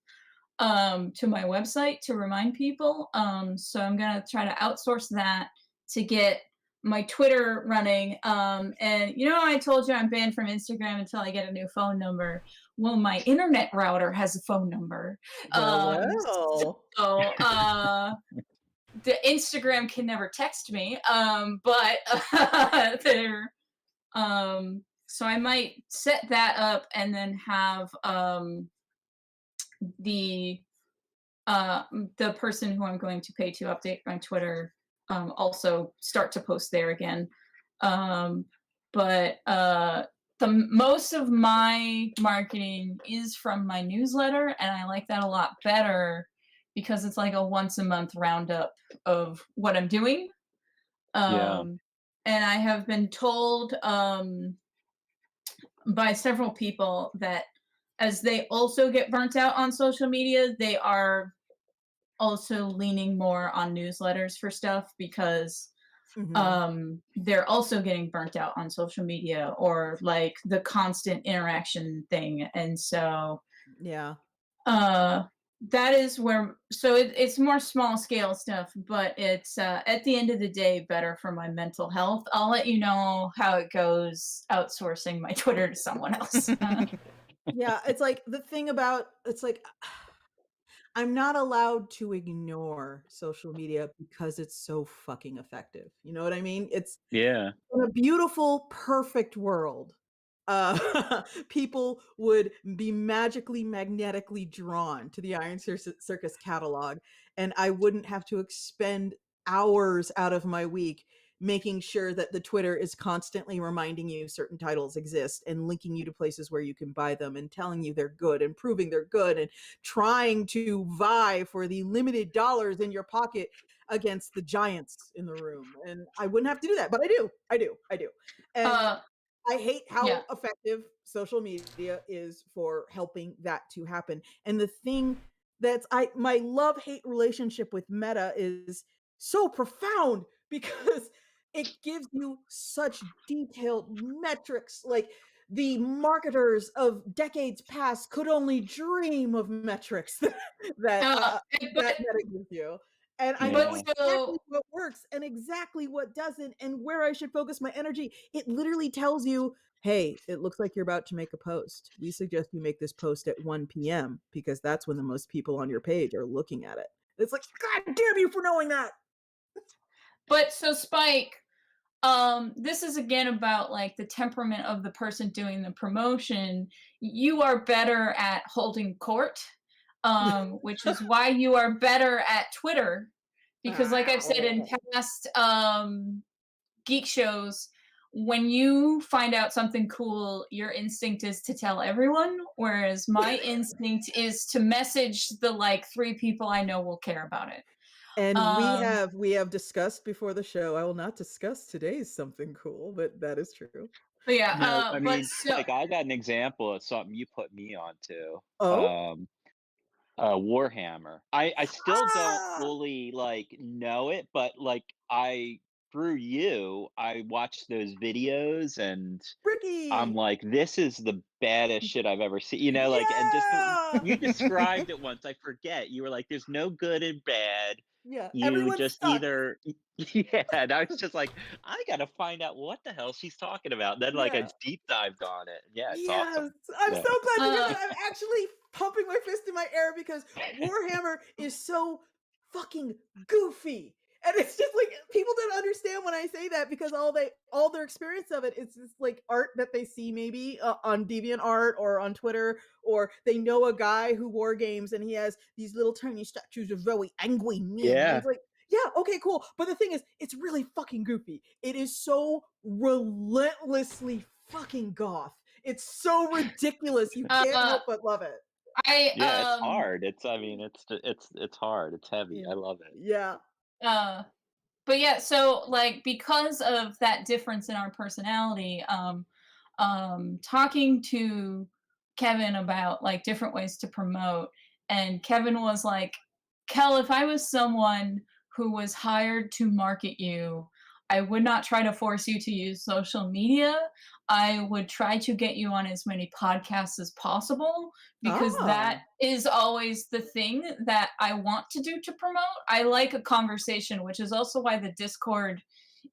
[SPEAKER 2] to my website to remind people. So I'm gonna try to outsource that to get my Twitter running. And you know, I told you I'm banned from Instagram until I get a new phone number. Well, my internet router has a phone number.
[SPEAKER 1] Well,
[SPEAKER 2] Um,
[SPEAKER 1] well.
[SPEAKER 2] so the Instagram can never text me. But they're so I might set that up and then have the the person who I'm going to pay to update my Twitter also start to post there again. Um, but the most of my marketing is from my newsletter, and I like that a lot better because it's like a once a month roundup of what I'm doing.
[SPEAKER 4] Yeah.
[SPEAKER 2] And I have been told by several people that as they also get burnt out on social media, they are also leaning more on newsletters for stuff because
[SPEAKER 1] Mhm.
[SPEAKER 2] they're also getting burnt out on social media or like the constant interaction thing. And so
[SPEAKER 1] Yeah.
[SPEAKER 2] uh that is where so it's more small scale stuff, but it's at the end of the day better for my mental health. I'll let you know how it goes outsourcing my Twitter to someone else.
[SPEAKER 1] Yeah, it's like the thing about it's like I'm not allowed to ignore social media because it's so fucking effective. You know what I mean? It's
[SPEAKER 4] Yeah.
[SPEAKER 1] in a beautiful, perfect world, people would be magically, magnetically drawn to the Circus catalog, and I wouldn't have to expend hours out of my week making sure that the Twitter is constantly reminding you certain titles exist and linking you to places where you can buy them and telling you they're good and proving they're good and trying to vie for the limited dollars in your pocket against the giants in the room. And I wouldn't have to do that, but I do. I do. And
[SPEAKER 2] uh
[SPEAKER 1] I hate
[SPEAKER 2] yeah.
[SPEAKER 1] how effective social media is for helping that to happen. And the thing that's my love-hate relationship with Meta is so profound because it gives you such detailed metrics. Like the marketers of decades past could only dream of metrics that
[SPEAKER 2] uh
[SPEAKER 1] that
[SPEAKER 2] but
[SPEAKER 1] Meta gives you. And I know
[SPEAKER 2] but
[SPEAKER 4] Yeah.
[SPEAKER 1] exactly
[SPEAKER 2] so
[SPEAKER 1] what works and exactly what doesn't and where I should focus my energy. It literally tells you, hey, it looks like you're about to make a post. We suggest you make this post at 1 p.m. because that's when the most people on your page are looking at it. It's like, God damn you for knowing that.
[SPEAKER 2] so Spike, this is again about like the temperament of the person doing the promotion. You are better at holding court, which is why you are better at Twitter, because like I've said in
[SPEAKER 1] Ow.
[SPEAKER 2] past geek shows, when you find out something cool, your instinct is to tell everyone, whereas my instinct is to message the like 3 people I know will care about it.
[SPEAKER 1] And
[SPEAKER 2] Um,
[SPEAKER 1] we have discussed before the show. I will not discuss today's something cool, but that is true.
[SPEAKER 2] but yeah,
[SPEAKER 4] No, I
[SPEAKER 2] but
[SPEAKER 4] mean,
[SPEAKER 2] so
[SPEAKER 4] like, I got an example of something you put me onto.
[SPEAKER 1] Oh?
[SPEAKER 4] Um, Warhammer. I still don't
[SPEAKER 1] Ah!
[SPEAKER 4] fully, like, know it, but, like, I through you, I watched those videos and I'm
[SPEAKER 1] Ricky!
[SPEAKER 4] like, "This is the baddest shit I've ever seen," like, and just
[SPEAKER 1] Yeah!
[SPEAKER 4] you described it once, I forget. You were like, "There's no good and bad.
[SPEAKER 1] Yeah,
[SPEAKER 4] You
[SPEAKER 1] everyone
[SPEAKER 4] just
[SPEAKER 1] sucks.
[SPEAKER 4] either." Yeah, and I was just like, "I gotta find out what the hell she's talking about." Then, like, I
[SPEAKER 1] Yeah.
[SPEAKER 4] deep dived on it. Yeah, it's awesome.
[SPEAKER 1] Yes! I'm
[SPEAKER 4] Yeah.
[SPEAKER 1] so glad to hear
[SPEAKER 2] uh,
[SPEAKER 1] that. I'm actually pumping my fist in my air because Warhammer is so fucking goofy. And it's just like people don't understand when I say that because all their experience of it is just like art that they see maybe on DeviantArt or on Twitter, or they know a guy who war games and he has these little tiny statues of very angry men. And
[SPEAKER 4] Yeah.
[SPEAKER 1] it's like, yeah, okay, cool. But the thing is, it's really fucking goofy. It is so relentlessly fucking goth. It's so ridiculous. You can't
[SPEAKER 2] uh,
[SPEAKER 1] help but love it.
[SPEAKER 2] I
[SPEAKER 4] Yeah, it's hard. It's I mean, it's hard. It's heavy.
[SPEAKER 1] Yeah.
[SPEAKER 4] I love it.
[SPEAKER 1] Yeah.
[SPEAKER 2] uh, but yeah, so like because of that difference in our personality, talking to Kevin about like different ways to promote, and Kevin was like, Kel, if I was someone who was hired to market you, I would not try to force you to use social media. I would try to get you on as many podcasts as possible because that
[SPEAKER 1] Ah.
[SPEAKER 2] is always the thing that I want to do to promote. I like a conversation, which is also why the Discord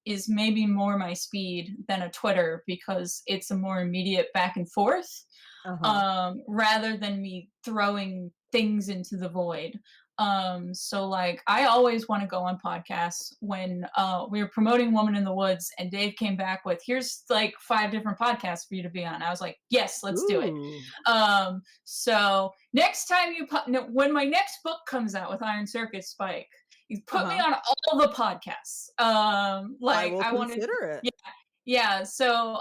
[SPEAKER 2] is maybe more my speed than a Twitter because it's a more immediate back and forth
[SPEAKER 1] Uh-huh.
[SPEAKER 2] rather than me throwing things into the void. So like I always want to go on podcasts when we were promoting Woman in the Woods and Dave came back with here's like 5 different podcasts for you to be on. I was like, yes, let's do it.
[SPEAKER 1] Ooh.
[SPEAKER 2] So next time no, when my next book comes out with Iron Circus Spike, you put me
[SPEAKER 1] Uh-huh.
[SPEAKER 2] on all the podcasts.
[SPEAKER 1] I
[SPEAKER 2] Like
[SPEAKER 1] will
[SPEAKER 2] I wanted,
[SPEAKER 1] consider it.
[SPEAKER 2] yeah, yeah. So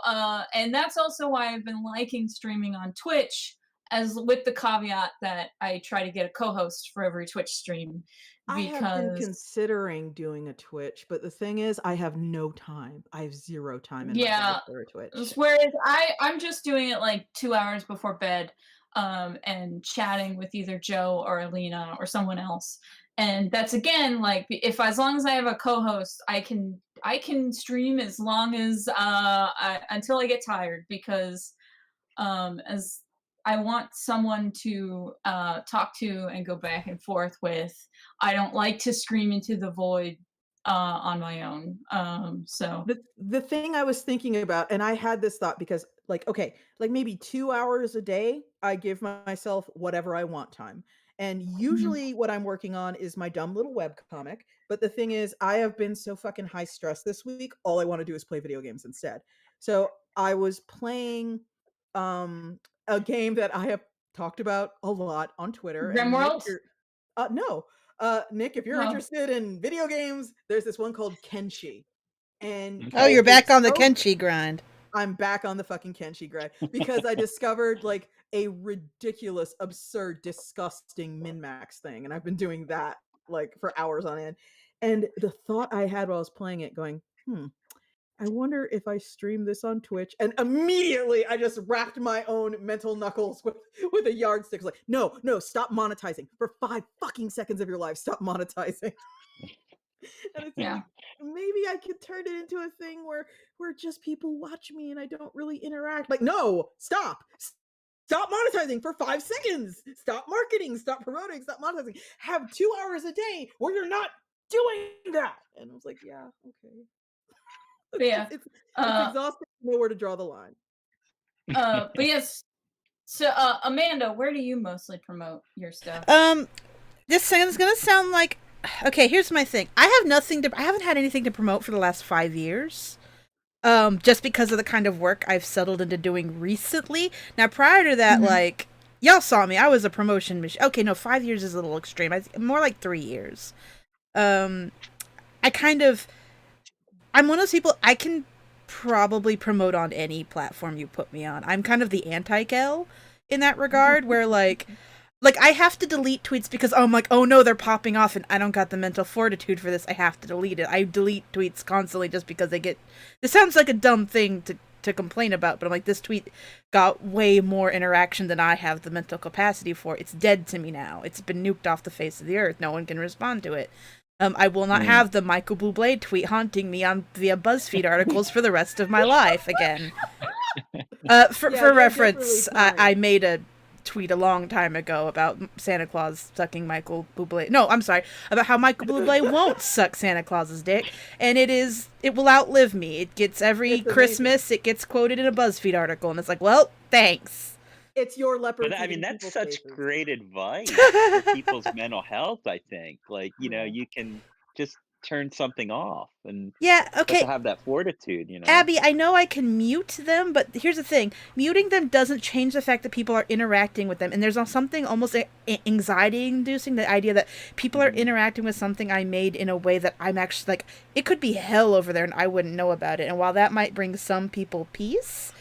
[SPEAKER 2] and that's also why I've been liking streaming on Twitch, as with the caveat that I try to get a co-host for every Twitch stream
[SPEAKER 1] I have been
[SPEAKER 2] because
[SPEAKER 1] considering doing a Twitch, but the thing is I have no time. I have 0 time in my life
[SPEAKER 2] yeah.
[SPEAKER 1] for a Twitch.
[SPEAKER 2] Whereas I'm just doing it like 2 hours before bed, and chatting with either Joe or Alina or someone else. And that's again like if as long as I have a co-host, I can stream as long as until I get tired because as I want someone to talk to and go back and forth with. I don't like to scream into the void on my own. So
[SPEAKER 1] The thing I was thinking about, and I had this thought because, like, okay, like maybe 2 hours a day, I give myself whatever I want time. And
[SPEAKER 2] mhm.
[SPEAKER 1] usually what I'm working on is my dumb little web comic. But the thing is, I have been so fucking high stress this week. All I want to do is play video games instead. So I was playing a game that I have talked about a lot on Twitter. And Nick, if
[SPEAKER 2] Grimworld?
[SPEAKER 1] you're no. Nick, if you're
[SPEAKER 2] No.
[SPEAKER 1] interested in video games, there's this one called Kenshi, and
[SPEAKER 3] Oh,
[SPEAKER 4] Okay.
[SPEAKER 3] you're
[SPEAKER 1] it
[SPEAKER 3] back
[SPEAKER 1] is
[SPEAKER 3] on the
[SPEAKER 1] so
[SPEAKER 3] Kenshi grind.
[SPEAKER 1] I'm back on the fucking Kenshi grind because I discovered like a ridiculous, absurd, disgusting min-max thing, and I've been doing that like for hours on end. And the thought I had while I was playing it, going, I wonder if I stream this on Twitch. And immediately I just wrapped my own mental knuckles with a yardstick. It's like, no, no, stop monetizing for 5 fucking seconds of your life. Stop monetizing. And it's
[SPEAKER 2] Yeah.
[SPEAKER 1] like maybe I could turn it into a thing where just people watch me and I don't really interact. Like, no, stop. Stop monetizing for 5 seconds. Stop marketing. Stop promoting. Stop monetizing. Have 2 hours a day where you're not doing that. And I was like, yeah, okay.
[SPEAKER 2] But yeah.
[SPEAKER 1] It's
[SPEAKER 2] Uh
[SPEAKER 1] exhausting to know where to draw the line.
[SPEAKER 2] but yes. So Amanda, where do you mostly promote your stuff?
[SPEAKER 3] Um, this is gonna sound like, okay, here's my thing. I haven't had anything to promote for the last 5 years. Just because of the kind of work I've settled into doing recently. Now, prior to that,
[SPEAKER 2] Mhm.
[SPEAKER 3] like, y'all saw me, I was a promotion machine. Okay, no, 5 years is a little extreme. More like 3 years. Um, I kind of, I'm one of those people, I can probably promote on any platform you put me on. I'm kind of the anti-Kel in that regard, where like I have to delete tweets because I'm like, oh no, they're popping off, and I don't got the mental fortitude for this. I have to delete it. I delete tweets constantly just because they get. This sounds like a dumb thing to complain about, but I'm like, this tweet got way more interaction than I have the mental capacity for. It's dead to me now. It's been nuked off the face of the earth. No one can respond to it. I will not have the Michael Bublé tweet haunting me on via BuzzFeed articles for the rest of my life again. For
[SPEAKER 1] Yeah,
[SPEAKER 3] reference,
[SPEAKER 1] definitely fine.
[SPEAKER 3] I made a tweet a long time ago about Santa Claus sucking Michael Bublé. No, I'm sorry, about how Michael Bublé won't suck Santa Claus's dick, and it will outlive me. It gets every
[SPEAKER 1] It's amazing.
[SPEAKER 3] Christmas, it gets quoted in a BuzzFeed article, and it's like, well, thanks.
[SPEAKER 1] It's your leopard.
[SPEAKER 4] But I mean,
[SPEAKER 1] eating
[SPEAKER 4] that's
[SPEAKER 1] people's
[SPEAKER 4] such
[SPEAKER 1] faces.
[SPEAKER 4] great advice for people's mental health, I think. Like,
[SPEAKER 1] Yeah.
[SPEAKER 4] you can just turn something off and
[SPEAKER 3] Yeah,
[SPEAKER 4] but to
[SPEAKER 3] okay,
[SPEAKER 4] have that fortitude,
[SPEAKER 3] Abby, I know I can mute them, but here's the thing. Muting them doesn't change the fact that people are interacting with them. And there's something almost anxiety-inducing, the idea that people are
[SPEAKER 4] Mhm.
[SPEAKER 3] interacting with something I made in a way that I'm actually, like, it could be hell over there and I wouldn't know about it. And while that might bring some people peace,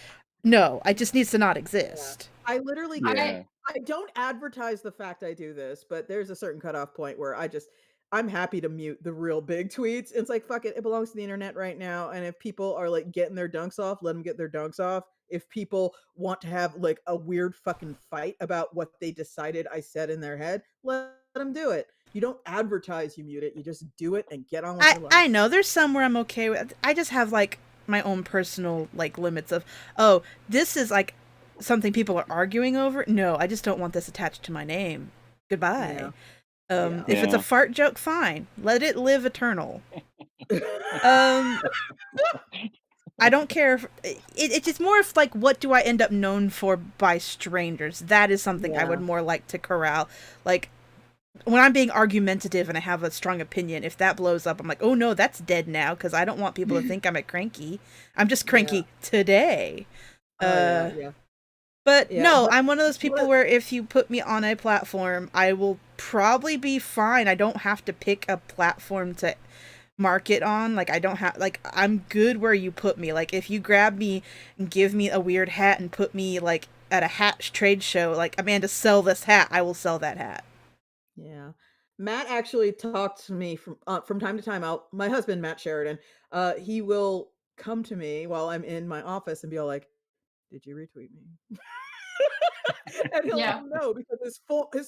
[SPEAKER 3] no, it just needs to not exist.
[SPEAKER 1] I literally
[SPEAKER 4] Yeah.
[SPEAKER 1] I don't advertise the fact I do this, but there's a certain cutoff point where I'm happy to mute the real big tweets. It's like, fuck it, it belongs to the internet right now. And if people are like getting their dunks off, let them get their dunks off. If people want to have like a weird fucking fight about what they decided I said in their head, let them do it. You don't advertise you mute it. You just do it and get on with your life.
[SPEAKER 3] I know there's some where I'm okay with. I just have like my own personal like limits of, oh, this is like something people are arguing over. No, I just don't want this attached to my name. Goodbye.
[SPEAKER 1] Yeah.
[SPEAKER 3] If it's a
[SPEAKER 4] Yeah.
[SPEAKER 3] fart joke, fine. Let it live eternal. Um, I don't care if it's just more of like, what do I end up known for by strangers? That is something I would
[SPEAKER 1] Yeah.
[SPEAKER 3] more like to corral. Like when I'm being argumentative and I have a strong opinion, if that blows up, I'm like, oh no, that's dead now, because I don't want people to think I'm a cranky. I'm just cranky today.
[SPEAKER 1] Oh,
[SPEAKER 3] Uh,
[SPEAKER 1] yeah.
[SPEAKER 3] but
[SPEAKER 1] Yeah,
[SPEAKER 3] no,
[SPEAKER 1] but
[SPEAKER 3] I'm one of those people
[SPEAKER 1] what
[SPEAKER 3] where if you put me on a platform, I will probably be fine. I don't have to pick a platform to market on. Like I don't have like I'm good where you put me. Like if you grab me and give me a weird hat and put me like at a hat trade show, like Amanda, sell this hat, I will sell that hat.
[SPEAKER 1] Yeah. Matt actually talked to me from time to time. My husband, Matt Sheridan, he will come to me while I'm in my office and be all like, "Did you retweet me?" And he'll let
[SPEAKER 2] Yeah.
[SPEAKER 1] him know because his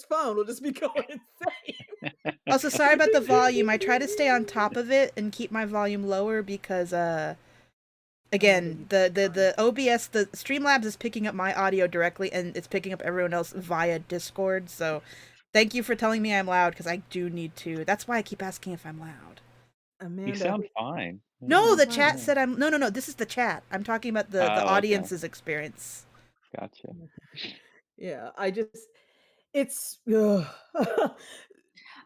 [SPEAKER 1] phone will just be going insane.
[SPEAKER 3] Also, sorry about the volume. I try to stay on top of it and keep my volume lower because again, the OBS, the Streamlabs is picking up my audio directly and it's picking up everyone else via Discord. So, thank you for telling me I'm loud because I do need to. That's why I keep asking if I'm loud.
[SPEAKER 4] You
[SPEAKER 1] Amanda,
[SPEAKER 4] sound fine.
[SPEAKER 3] No,
[SPEAKER 1] I'm
[SPEAKER 3] the
[SPEAKER 1] fine.
[SPEAKER 3] chat said I'm. No. This is the chat. I'm talking about the
[SPEAKER 4] Oh, okay.
[SPEAKER 3] audience's experience.
[SPEAKER 4] Gotcha.
[SPEAKER 1] Yeah, it's ugh.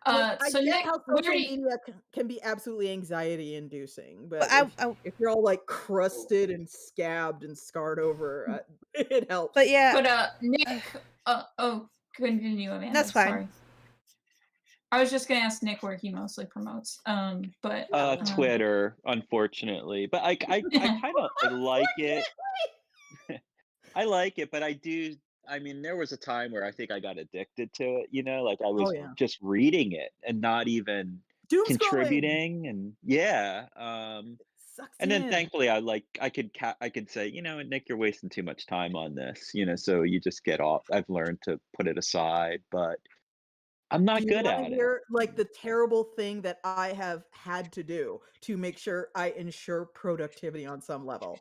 [SPEAKER 1] Like, I
[SPEAKER 2] So
[SPEAKER 1] get
[SPEAKER 2] Nick,
[SPEAKER 1] how
[SPEAKER 2] where
[SPEAKER 1] social
[SPEAKER 2] do you,
[SPEAKER 1] media can be absolutely anxiety inducing,
[SPEAKER 3] But
[SPEAKER 1] but
[SPEAKER 3] I
[SPEAKER 1] if you're all like crusted and scabbed and scarred over, it helps.
[SPEAKER 3] but yeah,
[SPEAKER 2] but Nick, oh, continue, Amanda.
[SPEAKER 3] that's fine.
[SPEAKER 2] Sorry. I was just gonna ask Nick where he mostly promotes. But
[SPEAKER 4] Twitter, unfortunately. But I kind of I like it. I like it, but I mean, there was a time where I think I got addicted to it, like I
[SPEAKER 1] Oh
[SPEAKER 4] was
[SPEAKER 1] yeah.
[SPEAKER 4] just reading it and not even
[SPEAKER 1] Doom scrolling
[SPEAKER 4] contributing and yeah.
[SPEAKER 1] sucks
[SPEAKER 4] And then
[SPEAKER 1] in.
[SPEAKER 4] thankfully I could say, Nick, you're wasting too much time on this, so you just get off. I've learned to put it aside, but I'm
[SPEAKER 1] Do
[SPEAKER 4] not
[SPEAKER 1] you
[SPEAKER 4] good
[SPEAKER 1] wanna
[SPEAKER 4] at it.
[SPEAKER 1] hear, like, the terrible thing that I have had to do to make sure I ensure productivity on some level?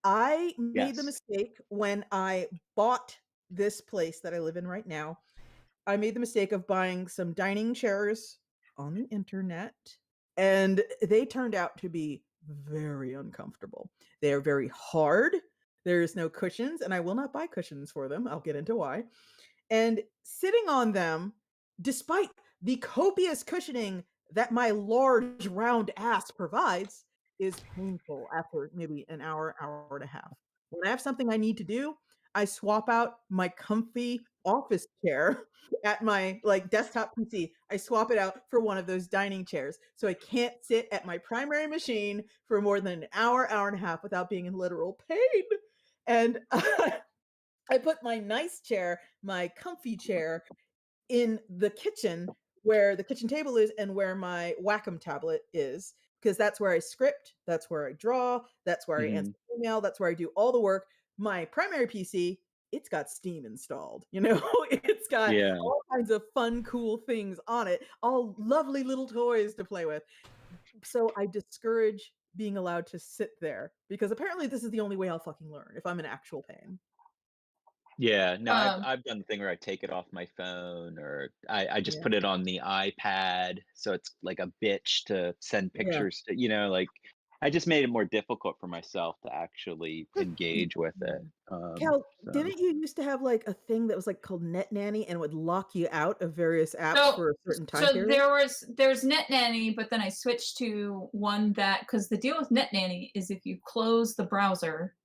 [SPEAKER 1] I made the
[SPEAKER 4] Yes.
[SPEAKER 1] mistake when I bought this place that I live in right now. I made the mistake of buying some dining chairs on the internet, and they turned out to be very uncomfortable. They are very hard. There is no cushions, and I will not buy cushions for them. I'll get into why. And sitting on them, despite the copious cushioning that my large round ass provides, is painful after maybe an hour, hour and a half. When I have something I need to do, I swap out my comfy office chair at my like desktop PC. I swap it out for one of those dining chairs. So I can't sit at my primary machine for more than an hour, hour and a half without being in literal pain. And I put my nice chair, my comfy chair in the kitchen where the kitchen table is and where my Wacom tablet is, because that's where I script, that's where I draw, that's where I answer
[SPEAKER 4] Mhm.
[SPEAKER 1] email, that's where I do all the work. My primary PC, it's got Steam installed, you know, it's got
[SPEAKER 4] Yeah.
[SPEAKER 1] all kinds of fun, cool things on it, all lovely little toys to play with. So I discourage being allowed to sit there because apparently this is the only way I'll fucking learn if I'm in actual pain.
[SPEAKER 4] Yeah, no, I've
[SPEAKER 2] Um,
[SPEAKER 4] I've done the thing where I take it off my phone or I just
[SPEAKER 1] Yeah.
[SPEAKER 4] put it on the iPad, so it's like a bitch to send
[SPEAKER 1] Yeah.
[SPEAKER 4] pictures to, like I just made it more difficult for myself to actually engage with it.
[SPEAKER 1] Cal,
[SPEAKER 4] So
[SPEAKER 1] didn't you used to have, like, a thing that was, like, called Net Nanny and would lock you out of various apps
[SPEAKER 2] so
[SPEAKER 1] for a certain time
[SPEAKER 2] so
[SPEAKER 1] period?
[SPEAKER 2] there's Net Nanny, but then I switched to one that because the deal with Net Nanny is if you close the browser,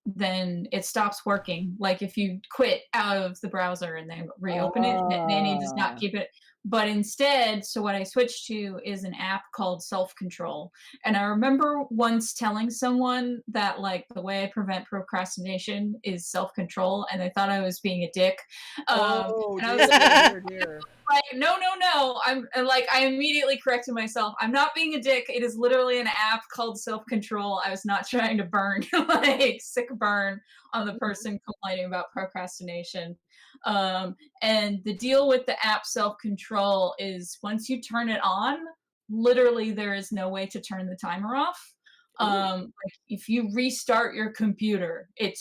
[SPEAKER 2] then it stops working. Like if you quit out of the browser and then reopen it, Nanny does not
[SPEAKER 1] Ah.
[SPEAKER 2] keep it. But instead, so what I switched to is an app called Self Control. And I remember once telling someone that like the way I prevent procrastination is self control, and they thought I was being a dick.
[SPEAKER 1] Oh,
[SPEAKER 2] And I was
[SPEAKER 1] dear, dear, dear, dear.
[SPEAKER 2] like, no, no, no. Like, I immediately corrected myself. I'm not being a dick. It is literally an app called Self Control. I was not trying to burn, like, sick burn on the person complaining about procrastination. And the deal with the app Self Control is once you turn it on, literally there is no way to turn the timer off.
[SPEAKER 1] Ooh.
[SPEAKER 2] Like if you restart your computer, it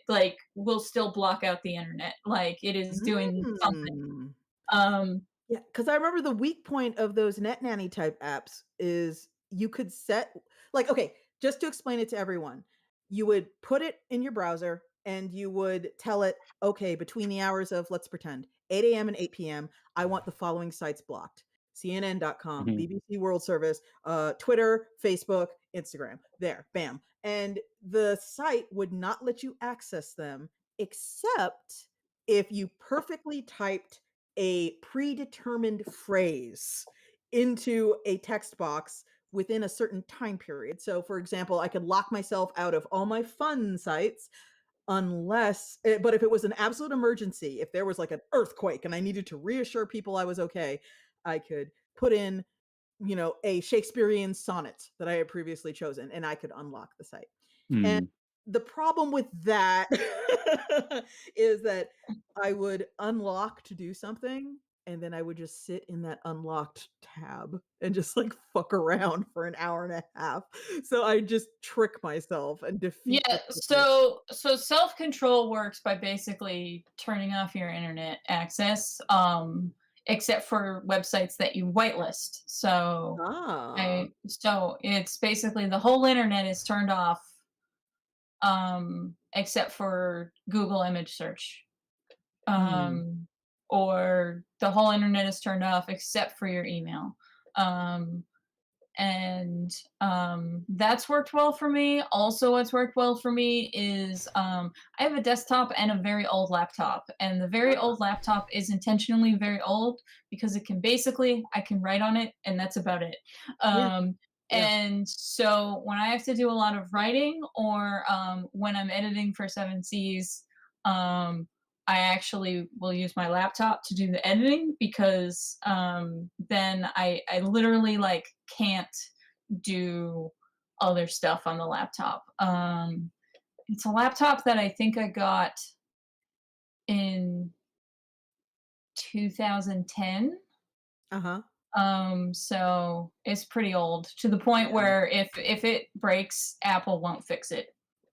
[SPEAKER 2] like will still block out the internet. Like it is doing something.
[SPEAKER 1] Mm.
[SPEAKER 2] Um,
[SPEAKER 1] Yeah, because I remember the weak point of those Net Nanny type apps is you could set like, okay, just to explain it to everyone, you would put it in your browser and you would tell it, okay, between the hours of, let's pretend, 8 a.m. and 8 p.m., I want the following sites blocked. CNN.com,
[SPEAKER 4] mhm,
[SPEAKER 1] BBC World Service, Twitter, Facebook, Instagram. There, bam. And the site would not let you access them except if you perfectly typed a predetermined phrase into a text box within a certain time period. So, for example, I could lock myself out of all my fun sites but if it was an absolute emergency, if there was like an earthquake and I needed to reassure people I was okay, I could put in, a Shakespearean sonnet that I had previously chosen and I could unlock the site. And
[SPEAKER 4] mm.
[SPEAKER 1] the problem with that is that I would unlock to do something, and then I would just sit in that unlocked tab and just, like, fuck around for an hour and a half. So I just trick myself and defeat the
[SPEAKER 2] yeah,
[SPEAKER 1] purpose.
[SPEAKER 2] so self-control works by basically turning off your internet access, except for websites that you whitelist.
[SPEAKER 1] Ah.
[SPEAKER 2] So it's basically the whole internet is turned off, except for Google image search.
[SPEAKER 1] Mm.
[SPEAKER 2] Um, or the whole internet is turned off except for your email. Um, and that's worked well for me. Also, what's worked well for me is I have a desktop and a very old laptop, and the very
[SPEAKER 1] Ah.
[SPEAKER 2] old laptop is intentionally very old because it can basically I can write on it, and that's about it.
[SPEAKER 1] Yeah,
[SPEAKER 2] Um,
[SPEAKER 1] yeah.
[SPEAKER 2] and so when I have to do a lot of writing, or when I'm editing for Seven Seas, um, I actually will use my laptop to do the editing because then I literally like can't do other stuff on the laptop. It's a laptop that I think I got in 2010.
[SPEAKER 1] Uh-huh.
[SPEAKER 2] So it's pretty old to the point
[SPEAKER 1] Yeah.
[SPEAKER 2] where if it breaks, Apple won't fix it.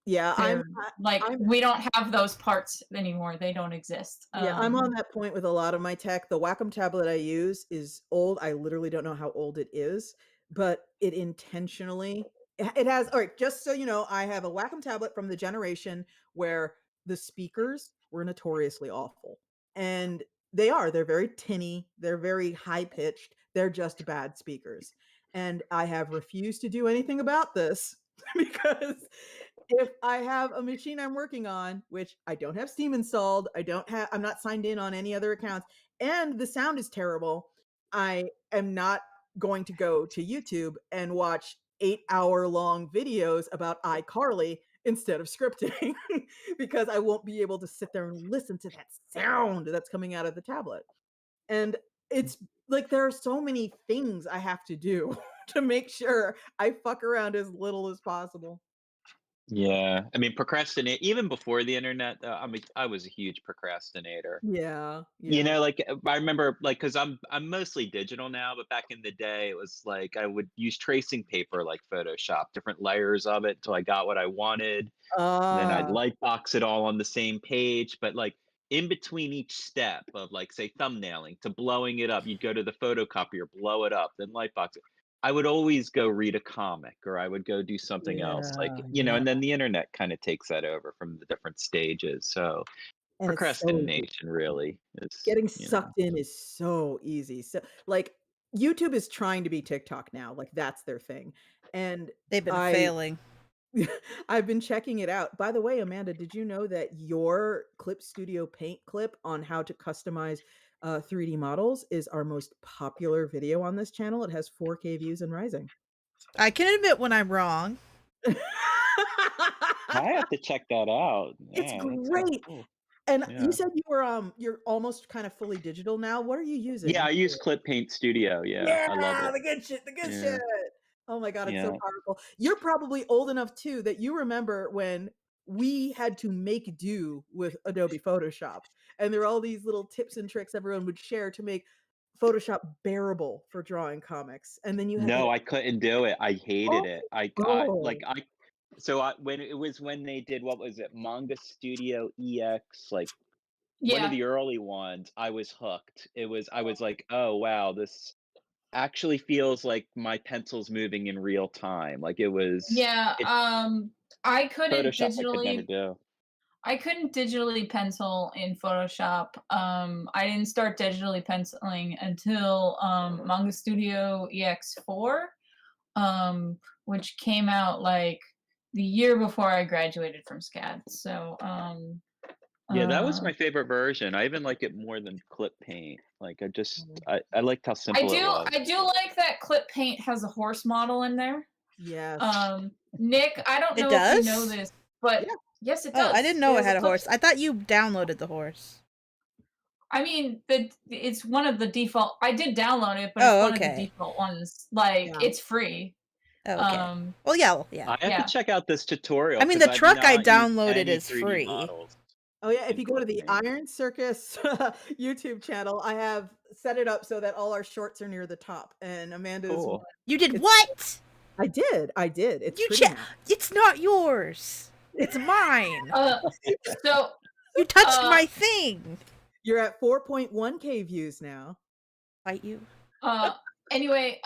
[SPEAKER 1] Yeah,
[SPEAKER 2] They're like,
[SPEAKER 1] I'm
[SPEAKER 2] we don't have those parts anymore. They don't exist.
[SPEAKER 1] Yeah, I'm on that point with a lot of my tech. The Wacom tablet I use is old. I literally don't know how old it is, but it intentionally it has all right, just so you know, I have a Wacom tablet from the generation where the speakers were notoriously awful. And they're very tinny, they're very high pitched, they're just bad speakers. And I have refused to do anything about this because if I have a machine I'm working on, which I don't have Steam installed, I'm not signed in on any other accounts, and the sound is terrible, I am not going to go to YouTube and watch 8-hour long videos about iCarly instead of scripting because I won't be able to sit there and listen to that sound that's coming out of the tablet. And it's like there are so many things I have to do to make sure I fuck around as little as possible.
[SPEAKER 4] Yeah, I mean, procrastinate even before the internet, I was a huge procrastinator.
[SPEAKER 1] Yeah,
[SPEAKER 4] You
[SPEAKER 1] yeah.
[SPEAKER 4] know, like, I remember, like, because I 'cause I'm mostly digital now, but back in the day, it was like I would use tracing paper like Photoshop, different layers of it till I got what I wanted, and then I'd
[SPEAKER 1] Ah,
[SPEAKER 4] lightbox it all on the same page, but, like, in between each step of, like, say, thumbnailing to blowing it up, you'd go to the photocopier, blow it up, then lightbox it. I would always go read a comic, or I would go do something else, like,
[SPEAKER 1] yeah,
[SPEAKER 4] and
[SPEAKER 1] yeah.
[SPEAKER 4] then the internet kinda takes that over from the different stages, so
[SPEAKER 1] And it's so easy.
[SPEAKER 4] procrastination really is,
[SPEAKER 1] Getting sucked in is so easy. So, like, YouTube is trying to be TikTok now, like, that's their thing. And
[SPEAKER 3] They've been
[SPEAKER 1] I
[SPEAKER 3] failing.
[SPEAKER 1] I've been checking it out. By the way, Amanda, did you know that your Clip Studio Paint clip on how to customize 3D models is our most popular video on this channel? It has 4K views and rising.
[SPEAKER 3] I can admit when I'm wrong.
[SPEAKER 4] I have to check that out.
[SPEAKER 1] It's
[SPEAKER 4] Yeah, that sounds
[SPEAKER 1] great.
[SPEAKER 4] cool.
[SPEAKER 1] And you
[SPEAKER 4] Yeah.
[SPEAKER 1] said you're almost kind of fully digital now. What are you
[SPEAKER 4] Yeah,
[SPEAKER 1] using?
[SPEAKER 4] I use Clip Paint Studio, yeah, I love
[SPEAKER 1] Yeah,
[SPEAKER 4] it.
[SPEAKER 1] the good shit, the good
[SPEAKER 4] Yeah,
[SPEAKER 1] shit. Oh my god, it's so
[SPEAKER 4] yeah.
[SPEAKER 1] powerful. You're probably old enough too that you remember when we had to make do with Adobe Photoshop, and there are all these little tips and tricks everyone would share to make Photoshop bearable for drawing comics, and then you had to
[SPEAKER 4] No, I couldn't do it, I hated
[SPEAKER 1] oh,
[SPEAKER 4] it.
[SPEAKER 1] oh,
[SPEAKER 4] When they did, what was it, Manga Studio EX, like, one of
[SPEAKER 2] Yeah.
[SPEAKER 4] the early ones, I was hooked. I was like, "Oh, wow, this actually feels like my pencil's moving in real time." Like,
[SPEAKER 2] Yeah,
[SPEAKER 4] it
[SPEAKER 2] I couldn't
[SPEAKER 4] Photoshop I could never
[SPEAKER 2] digitally
[SPEAKER 4] do.
[SPEAKER 2] I couldn't digitally pencil in Photoshop. I didn't start digitally penciling until Manga Studio EX4, which came out like the year before I graduated from SCAD. So,
[SPEAKER 4] Yeah, that was
[SPEAKER 2] uh,
[SPEAKER 4] my favorite version. I even like it more than Clip Paint. Like, I liked how
[SPEAKER 2] I
[SPEAKER 4] simple it
[SPEAKER 2] do
[SPEAKER 4] was.
[SPEAKER 2] I do like that Clip Paint has a horse model in there.
[SPEAKER 1] yes.
[SPEAKER 2] Nick, I don't
[SPEAKER 3] It
[SPEAKER 2] know if you know
[SPEAKER 3] does?
[SPEAKER 2] this, but
[SPEAKER 1] Yeah,
[SPEAKER 2] yes, it
[SPEAKER 3] Oh, I
[SPEAKER 2] does.
[SPEAKER 3] didn't know it
[SPEAKER 2] There's a
[SPEAKER 3] had a
[SPEAKER 2] clip.
[SPEAKER 3] horse. I thought you downloaded the horse.
[SPEAKER 2] I mean, it's one of the default. I did download it, but it's
[SPEAKER 3] Oh,
[SPEAKER 2] one of the
[SPEAKER 3] okay.
[SPEAKER 2] default ones. Like
[SPEAKER 1] yeah.
[SPEAKER 2] it's free.
[SPEAKER 3] Oh, okay.
[SPEAKER 2] Um,
[SPEAKER 3] Well, yeah, well, yeah.
[SPEAKER 4] I have to
[SPEAKER 2] yeah.
[SPEAKER 4] check out this tutorial
[SPEAKER 3] I mean,
[SPEAKER 4] because
[SPEAKER 3] the
[SPEAKER 4] I've
[SPEAKER 3] truck I
[SPEAKER 4] not used
[SPEAKER 3] downloaded
[SPEAKER 4] any
[SPEAKER 3] is
[SPEAKER 4] 3D
[SPEAKER 3] free.
[SPEAKER 4] models
[SPEAKER 1] Oh yeah, if
[SPEAKER 4] in
[SPEAKER 1] you go to
[SPEAKER 4] Clip
[SPEAKER 1] the
[SPEAKER 4] Paint.
[SPEAKER 1] Iron Circus YouTube channel, I have set it up so that all our shorts are near the top, and Amanda's one.
[SPEAKER 4] Cool.
[SPEAKER 3] You did
[SPEAKER 1] It's
[SPEAKER 3] what?
[SPEAKER 1] I did. It's
[SPEAKER 3] You
[SPEAKER 1] pretty
[SPEAKER 3] che-
[SPEAKER 1] now.
[SPEAKER 3] It's not yours. It's mine.
[SPEAKER 2] Uh, so
[SPEAKER 3] You touched
[SPEAKER 2] uh
[SPEAKER 3] my thing.
[SPEAKER 1] You're at 4.1K views now.
[SPEAKER 3] Fight you.
[SPEAKER 2] uh anyway,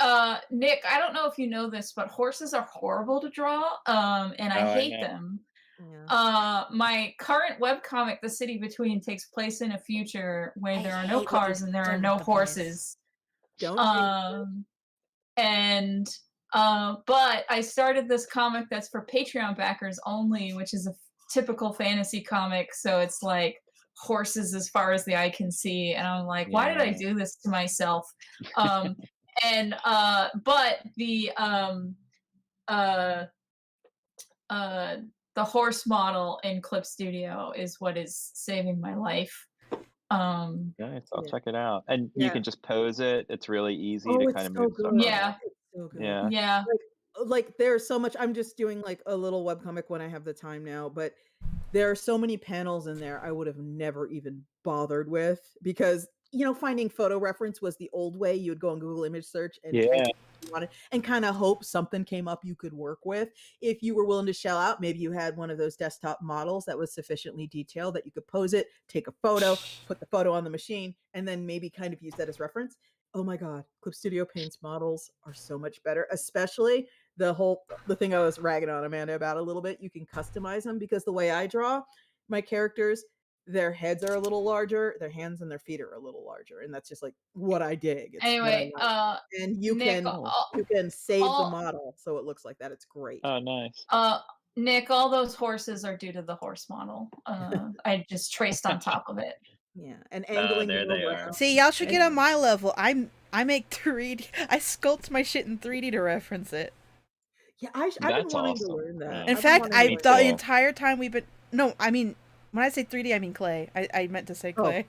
[SPEAKER 2] Nick, I don't know if you know this, but horses are horrible to draw. And I
[SPEAKER 4] Oh, I
[SPEAKER 2] hate
[SPEAKER 4] know.
[SPEAKER 2] them.
[SPEAKER 1] Yeah.
[SPEAKER 2] My current webcomic, The City Between, takes place in a future where
[SPEAKER 3] I
[SPEAKER 2] there are no
[SPEAKER 3] hate what
[SPEAKER 2] cars
[SPEAKER 3] you've
[SPEAKER 2] and there are
[SPEAKER 3] done with
[SPEAKER 2] no
[SPEAKER 3] the boys.
[SPEAKER 2] horses.
[SPEAKER 1] Don't hate it.
[SPEAKER 2] Um and but I started this comic that's for Patreon backers only, which is a typical fantasy comic, so it's like horses as far as the eye can see, and I'm like, why did I
[SPEAKER 4] Yeah.
[SPEAKER 2] do this to myself? um but uh uh the horse model in Clip Studio is what is saving my life. um
[SPEAKER 4] Nice, I'll
[SPEAKER 1] Yeah.
[SPEAKER 4] check it out. And you
[SPEAKER 1] Yeah.
[SPEAKER 4] can just pose it. It's really easy to
[SPEAKER 1] Oh,
[SPEAKER 4] kinda
[SPEAKER 1] it's so
[SPEAKER 4] move stuff
[SPEAKER 1] good.
[SPEAKER 4] around.
[SPEAKER 2] yeah,
[SPEAKER 1] It's so good.
[SPEAKER 4] Yeah.
[SPEAKER 2] yeah,
[SPEAKER 1] There's so much I'm just doing, like, a little webcomic when I have the time now, but there are so many panels in there I would have never even bothered with because, finding photo reference was the old way. You would go on Google image search and type
[SPEAKER 4] Yeah.
[SPEAKER 1] what you wanted and kinda hope something came up you could work with. If you were willing to shell out, maybe you had one of those desktop models that was sufficiently detailed that you could pose it, take a photo, put the photo on the machine, and then maybe kind of use that as reference. Oh my god, Clip Studio Paint's models are so much better, especially the thing I was ragging on Amanda about a little bit, you can customize them because the way I draw my characters, their heads are a little larger, their hands and their feet are a little larger, and that's just, like, what I dig, it's what I
[SPEAKER 2] anyway,
[SPEAKER 1] like. And you
[SPEAKER 2] Nick,
[SPEAKER 1] can
[SPEAKER 4] Cool.
[SPEAKER 1] you can save the
[SPEAKER 2] all
[SPEAKER 1] model so it looks like that, it's great.
[SPEAKER 4] Oh, nice.
[SPEAKER 2] Uh, Nick, all those horses are due to the horse model. I just traced on top of it.
[SPEAKER 1] Yeah, and angling
[SPEAKER 4] There
[SPEAKER 1] them
[SPEAKER 4] they are.
[SPEAKER 1] around.
[SPEAKER 3] See, y'all should get
[SPEAKER 1] And
[SPEAKER 3] on my level. I make 3D. I sculpt my shit in 3D to reference it.
[SPEAKER 1] yeah, I've been
[SPEAKER 4] That's
[SPEAKER 1] wanting to
[SPEAKER 4] awesome.
[SPEAKER 1] learn that.
[SPEAKER 4] Yeah.
[SPEAKER 3] In
[SPEAKER 1] I've been
[SPEAKER 3] fact,
[SPEAKER 1] wanting to
[SPEAKER 3] I
[SPEAKER 4] Me
[SPEAKER 1] learn
[SPEAKER 3] the
[SPEAKER 1] that.
[SPEAKER 4] too.
[SPEAKER 3] entire time we've been no, I mean when I say 3D, I mean clay. I meant to say
[SPEAKER 1] Oh,
[SPEAKER 3] clay.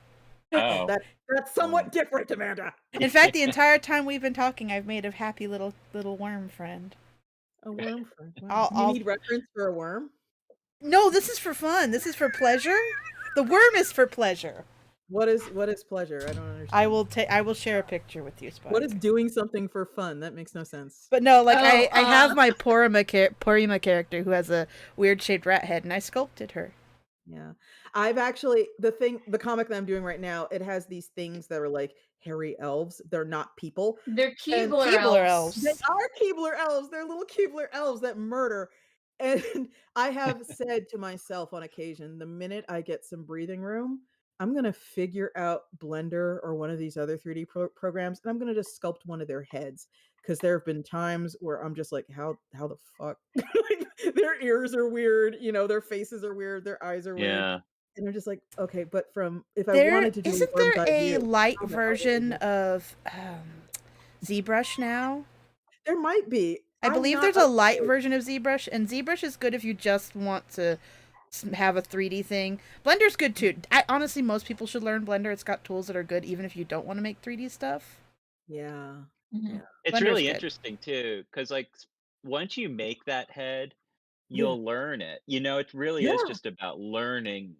[SPEAKER 4] Oh.
[SPEAKER 1] that's somewhat different, Amanda.
[SPEAKER 3] In fact, the entire time we've been talking, I've made a happy little worm friend.
[SPEAKER 1] A worm friend. Wow.
[SPEAKER 3] I'll,
[SPEAKER 1] Do you
[SPEAKER 3] I'll
[SPEAKER 1] need reference for a worm?
[SPEAKER 3] No, this is for fun. This is for pleasure. The worm is for pleasure.
[SPEAKER 1] What is pleasure? I don't
[SPEAKER 3] I
[SPEAKER 1] understand.
[SPEAKER 3] will I will share a picture with you,
[SPEAKER 1] What is
[SPEAKER 3] Spike.
[SPEAKER 1] doing something for fun? That makes no sense.
[SPEAKER 3] But no, like
[SPEAKER 2] Oh,
[SPEAKER 3] I have my Porima character who has a weird shaped rat head, and I sculpted her.
[SPEAKER 1] Yeah. I've actually the comic that I'm doing right now, it has these things that are like hairy elves. They're not people.
[SPEAKER 2] they're
[SPEAKER 1] And
[SPEAKER 2] Keebler
[SPEAKER 3] Keebler
[SPEAKER 2] elves.
[SPEAKER 1] they
[SPEAKER 3] elves.
[SPEAKER 1] are Keebler elves. They're little Keebler elves that murder. And I have said to myself on occasion, the minute I get some breathing room, I'm gonna figure out Blender or one of these other 3D programs, and I'm gonna just sculpt one of their heads. Because there have been times where I'm just like, how the fuck? Like, their ears are weird, their faces are weird, their eyes are weird.
[SPEAKER 4] Yeah.
[SPEAKER 1] And I'm just like, okay, but from if I
[SPEAKER 3] There
[SPEAKER 1] wanted to do a
[SPEAKER 3] isn't
[SPEAKER 1] worm's
[SPEAKER 3] there
[SPEAKER 1] eye
[SPEAKER 3] a
[SPEAKER 1] view,
[SPEAKER 3] light
[SPEAKER 1] how the hell would I
[SPEAKER 3] version
[SPEAKER 1] do it?
[SPEAKER 3] of ZBrush now?
[SPEAKER 1] There might be.
[SPEAKER 3] I
[SPEAKER 1] I'm
[SPEAKER 3] believe
[SPEAKER 1] not
[SPEAKER 3] there's a light
[SPEAKER 1] okay.
[SPEAKER 3] version of ZBrush, and ZBrush is good if you just want to have a 3D thing. Blender's good too. Honestly, most people should learn Blender. It's got tools that are good even if you don't want to make 3D stuff.
[SPEAKER 1] Yeah.
[SPEAKER 2] Mhm.
[SPEAKER 1] Yeah.
[SPEAKER 4] It's
[SPEAKER 3] Blender's
[SPEAKER 4] really
[SPEAKER 3] good.
[SPEAKER 4] interesting too, because like once you make that head,
[SPEAKER 1] Yeah.
[SPEAKER 4] you'll learn it. It really is
[SPEAKER 1] Yeah.
[SPEAKER 4] just about learning,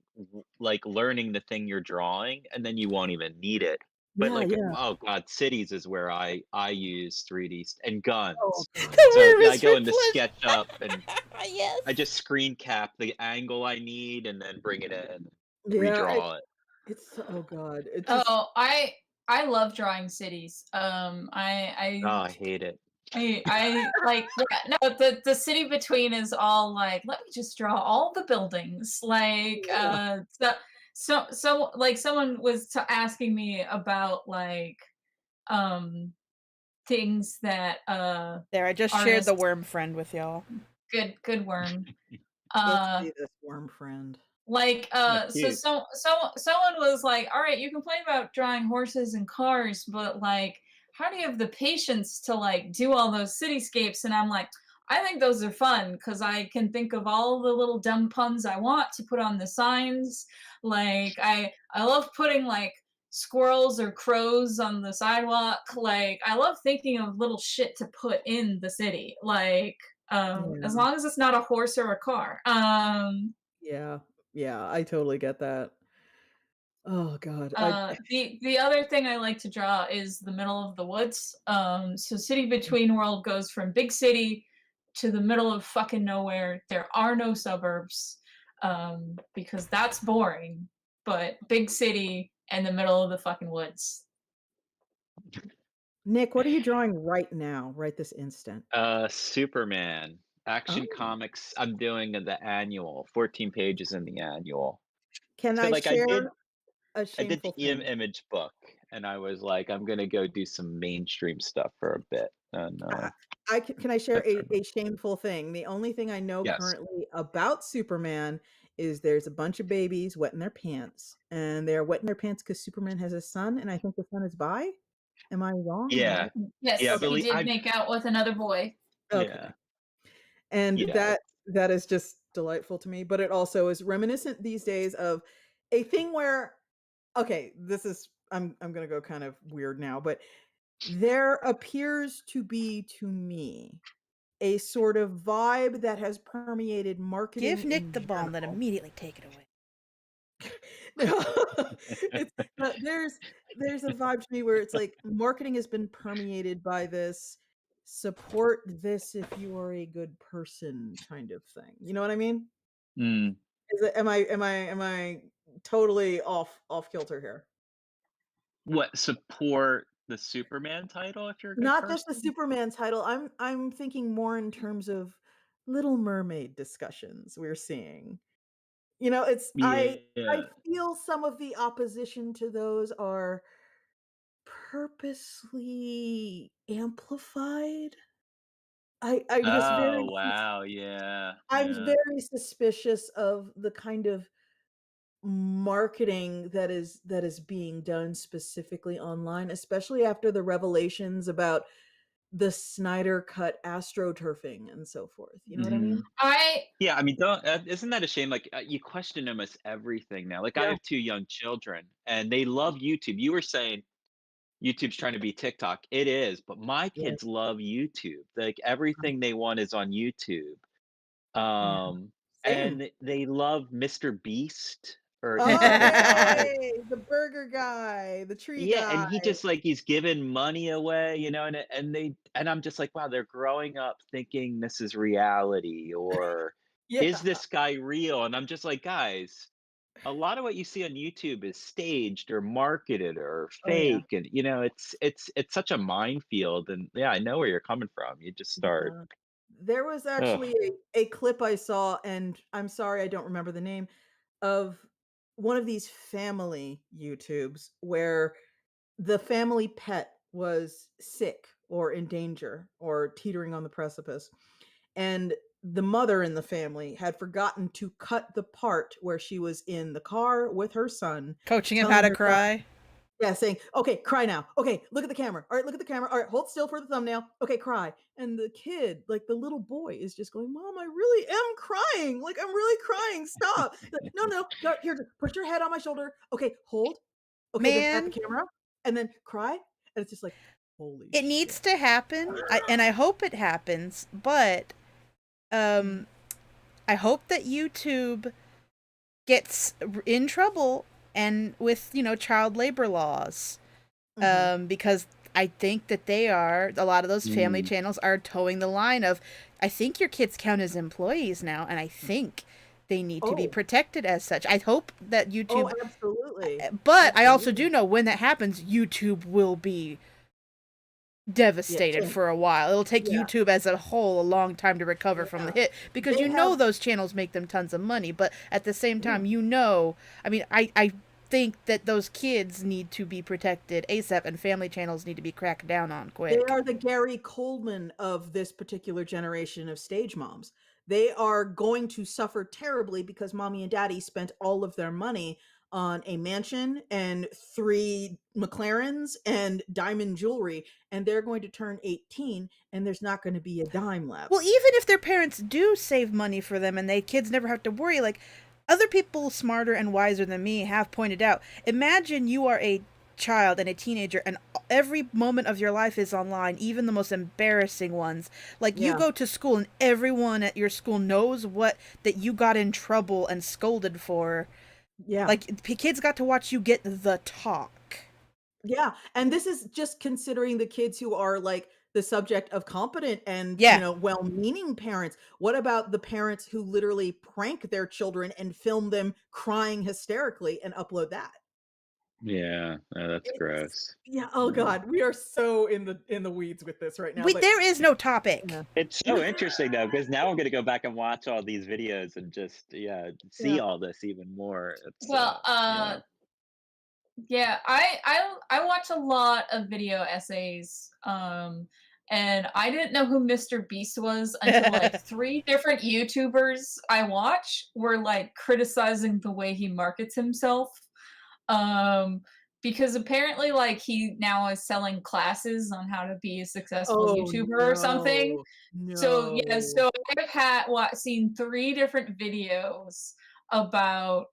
[SPEAKER 4] like learning the thing you're drawing, and then you won't even need it. But
[SPEAKER 1] Yeah,
[SPEAKER 4] like,
[SPEAKER 1] yeah.
[SPEAKER 4] oh god, cities is where I use 3D and
[SPEAKER 1] Oh
[SPEAKER 4] guns.
[SPEAKER 1] god.
[SPEAKER 3] The
[SPEAKER 4] So
[SPEAKER 3] worm
[SPEAKER 4] yeah, I
[SPEAKER 3] is for
[SPEAKER 4] go into
[SPEAKER 3] pleasure.
[SPEAKER 4] SketchUp and
[SPEAKER 3] Yes.
[SPEAKER 4] I just screen cap the angle I need and then bring it in,
[SPEAKER 1] Yeah,
[SPEAKER 4] redraw it.
[SPEAKER 1] oh god. It just
[SPEAKER 2] Oh, I love drawing cities.
[SPEAKER 4] Oh, I hate it.
[SPEAKER 2] I like yeah, no, the city between is all like, let me just draw all the buildings. Like
[SPEAKER 1] yeah.
[SPEAKER 2] so like someone was asking me about like um things that
[SPEAKER 3] There, I just shared the
[SPEAKER 2] artists
[SPEAKER 3] worm friend with y'all.
[SPEAKER 2] good worm.
[SPEAKER 1] Let's
[SPEAKER 2] Uh
[SPEAKER 1] see this worm friend.
[SPEAKER 2] like
[SPEAKER 4] Oh,
[SPEAKER 2] so
[SPEAKER 4] cute.
[SPEAKER 2] someone was like, all right, you complain about drawing horses and cars, but like how do you have the patience to like do all those cityscapes? And I'm like, I think those are fun because I can think of all the little dumb puns I want to put on the signs. Like I love putting like squirrels or crows on the sidewalk. Like I love thinking of little shit to put in the city. Like as
[SPEAKER 1] Yeah.
[SPEAKER 2] long as it's not a horse or a car.
[SPEAKER 1] Yeah. Yeah, I totally get that. Oh god.
[SPEAKER 2] The other thing I like to draw is the middle of the woods. So City Between World goes from big city to the middle of fucking nowhere. There are no suburbs, because that's boring. But big city and the middle of the fucking woods.
[SPEAKER 1] Nick, what are you drawing right now, right this instant?
[SPEAKER 4] Superman Action
[SPEAKER 1] Oh.
[SPEAKER 4] Comics. I'm doing the annual, 14 pages in the annual.
[SPEAKER 1] Can
[SPEAKER 4] So
[SPEAKER 1] I
[SPEAKER 4] like
[SPEAKER 1] share a
[SPEAKER 4] I did
[SPEAKER 1] shameful
[SPEAKER 4] the
[SPEAKER 1] thing?
[SPEAKER 4] image book, and I was like, I'm gonna go do some mainstream stuff for a bit. And
[SPEAKER 1] Can I share
[SPEAKER 4] that's
[SPEAKER 1] a shameful thing? The only thing I know
[SPEAKER 4] yes,
[SPEAKER 1] currently about Superman is there's a bunch of babies wetting their pants, and they're wetting their pants because Superman has a son, and I think the son is bi? Am I wrong? Am I
[SPEAKER 4] yeah, yeah. I
[SPEAKER 2] Yes, he
[SPEAKER 1] okay,
[SPEAKER 4] believe
[SPEAKER 2] did
[SPEAKER 4] I
[SPEAKER 2] make out with another boy.
[SPEAKER 1] okay.
[SPEAKER 4] yeah,
[SPEAKER 1] And
[SPEAKER 4] yeah.
[SPEAKER 1] that is just delightful to me, but it also is reminiscent these days of a thing where okay, this is I'm gonna go kind of weird now, but there appears to be to me a sort of vibe that has permeated marketing
[SPEAKER 3] Give Nick
[SPEAKER 1] in
[SPEAKER 3] the ball and then
[SPEAKER 1] general.
[SPEAKER 3] immediately take it away.
[SPEAKER 1] No, it's there's a vibe to me where it's like marketing has been permeated by this support this if you are a good person kind of thing. You know what I mean?
[SPEAKER 4] Mm.
[SPEAKER 1] Is it am I totally off kilter here?
[SPEAKER 4] What support the Superman title if you're a good
[SPEAKER 1] Not just the
[SPEAKER 4] person?
[SPEAKER 1] Superman title, I'm thinking more in terms of Little Mermaid discussions we're seeing. It's I
[SPEAKER 4] Yeah.
[SPEAKER 1] feel some of the opposition to those are purposely amplified. I'm just
[SPEAKER 4] Oh,
[SPEAKER 1] very
[SPEAKER 4] wow, yeah,
[SPEAKER 1] I'm
[SPEAKER 4] yeah.
[SPEAKER 1] very suspicious of the kind of marketing that is being done specifically online, especially after the revelations about the Snyder Cut astroturfing and so forth, you know what I
[SPEAKER 4] Mhm.
[SPEAKER 1] mean?
[SPEAKER 2] I
[SPEAKER 4] Yeah, I mean, don't isn't that a shame? Like, you question almost everything now. Like, I
[SPEAKER 1] Yeah.
[SPEAKER 4] have 2 young children, and they love YouTube. You were saying YouTube's trying to be TikTok. It is, but my
[SPEAKER 1] Yeah,
[SPEAKER 4] kids love YouTube. Like, everything they want is on YouTube.
[SPEAKER 1] yeah. Same.
[SPEAKER 4] And they love Mr. Beast or
[SPEAKER 1] Oh,
[SPEAKER 4] DRAGOTTA.
[SPEAKER 1] yay! The burger guy, the tree
[SPEAKER 4] Yeah,
[SPEAKER 1] guy.
[SPEAKER 4] and he just like he's giving money away, and I'm just like, wow, they're growing up thinking this is reality or is
[SPEAKER 1] Yeah,
[SPEAKER 4] this guy real? And I'm just like, guys, a lot of what you see on YouTube is staged or marketed or
[SPEAKER 1] oh, yeah.
[SPEAKER 4] fake, and it's such a minefield. And yeah, I know where you're coming from. You just start,
[SPEAKER 1] Yeah. There was
[SPEAKER 4] ugh.
[SPEAKER 1] actually a clip I saw, and I'm sorry I don't remember the name, of one of these family YouTubes where the family pet was sick or in danger or teetering on the precipice, and the mother in the family had forgotten to cut the part where she was in the car with her son,
[SPEAKER 3] Coaching him how
[SPEAKER 1] telling
[SPEAKER 3] to
[SPEAKER 1] her son
[SPEAKER 3] cry.
[SPEAKER 1] yeah, saying, "Okay, cry now. Okay, look at the camera. All right, look at the camera. All right, hold still for the thumbnail. Okay, cry." And the kid, like the little boy, is just going, "Mom, I really am crying. Like I'm really crying. Stop." Like, "No, no, no. Here, just put your head on my shoulder. Okay, hold. Okay, then pat the
[SPEAKER 3] Man,
[SPEAKER 1] camera and then cry." And it's just like, "Holy
[SPEAKER 3] it
[SPEAKER 1] shit."
[SPEAKER 3] needs to happen. And I hope it happens, but
[SPEAKER 1] Mm,
[SPEAKER 3] um I hope that YouTube gets in trouble and with, child labor laws.
[SPEAKER 1] mhm.
[SPEAKER 3] Because I think that a lot of those family
[SPEAKER 4] Mm,
[SPEAKER 3] channels are towing the line of, I think your kids count as employees now, and I think they need to be
[SPEAKER 1] Oh,
[SPEAKER 3] protected as such. I hope that
[SPEAKER 1] oh,
[SPEAKER 3] YouTube,
[SPEAKER 1] absolutely.
[SPEAKER 3] but I also
[SPEAKER 1] Absolutely.
[SPEAKER 3] do know when that happens, YouTube will be
[SPEAKER 1] Yeah,
[SPEAKER 3] devastated
[SPEAKER 1] change.
[SPEAKER 3] for a while. It'll take
[SPEAKER 1] Yeah,
[SPEAKER 3] YouTube as a whole a long time to recover from the
[SPEAKER 1] yeah.
[SPEAKER 3] hit because
[SPEAKER 1] They have
[SPEAKER 3] those channels make them tons of money, but at the same
[SPEAKER 1] yeah.
[SPEAKER 3] time, I mean, I think that those kids need to be protected ASAP and family channels need to be cracked down on
[SPEAKER 1] They
[SPEAKER 3] quick.
[SPEAKER 1] are the Gary Coleman of this particular generation of stage moms. They are going to suffer terribly because mommy and daddy spent all of their money on a mansion and 3 McLarens and diamond jewelry, and they're going to turn 18 and there's not gonna be a dime
[SPEAKER 3] Well,
[SPEAKER 1] left.
[SPEAKER 3] even if their parents do save money for them and they kids never have to worry, like other people smarter and wiser than me have pointed out, imagine you are a child and a teenager and every moment of your life is online, even the most embarrassing ones. Like you
[SPEAKER 1] Yeah,
[SPEAKER 3] go to school and everyone at your school knows what that you got in trouble and scolded for.
[SPEAKER 1] yeah.
[SPEAKER 3] Like kids got to watch you get the talk.
[SPEAKER 1] Yeah, and this is just considering the kids who are, like, the subject of competent and,
[SPEAKER 3] Yeah.
[SPEAKER 1] well-meaning parents. What about the parents who literally prank their children and film them crying hysterically and upload that?
[SPEAKER 4] yeah, that's
[SPEAKER 1] It's
[SPEAKER 4] gross.
[SPEAKER 1] yeah, oh
[SPEAKER 4] Yeah.
[SPEAKER 1] god, we are so in the weeds with this right now,
[SPEAKER 3] We
[SPEAKER 1] but
[SPEAKER 3] there is no topic.
[SPEAKER 1] yeah.
[SPEAKER 4] It's so interesting though, because now I'm gonna go back and watch all these videos and just, yeah, see
[SPEAKER 1] Yeah.
[SPEAKER 4] all this even more. It's
[SPEAKER 2] well,
[SPEAKER 4] yeah.
[SPEAKER 2] yeah, I watch a lot of video essays, and I didn't know who Mr. Beast was until like 3 different YouTubers I watch were like criticizing the way he markets himself. Um, because apparently like he now is selling classes on how to be a successful
[SPEAKER 1] Oh,
[SPEAKER 2] YouTuber or something.
[SPEAKER 1] no.
[SPEAKER 2] So yeah,
[SPEAKER 1] No.
[SPEAKER 2] so I've seen 3 different videos about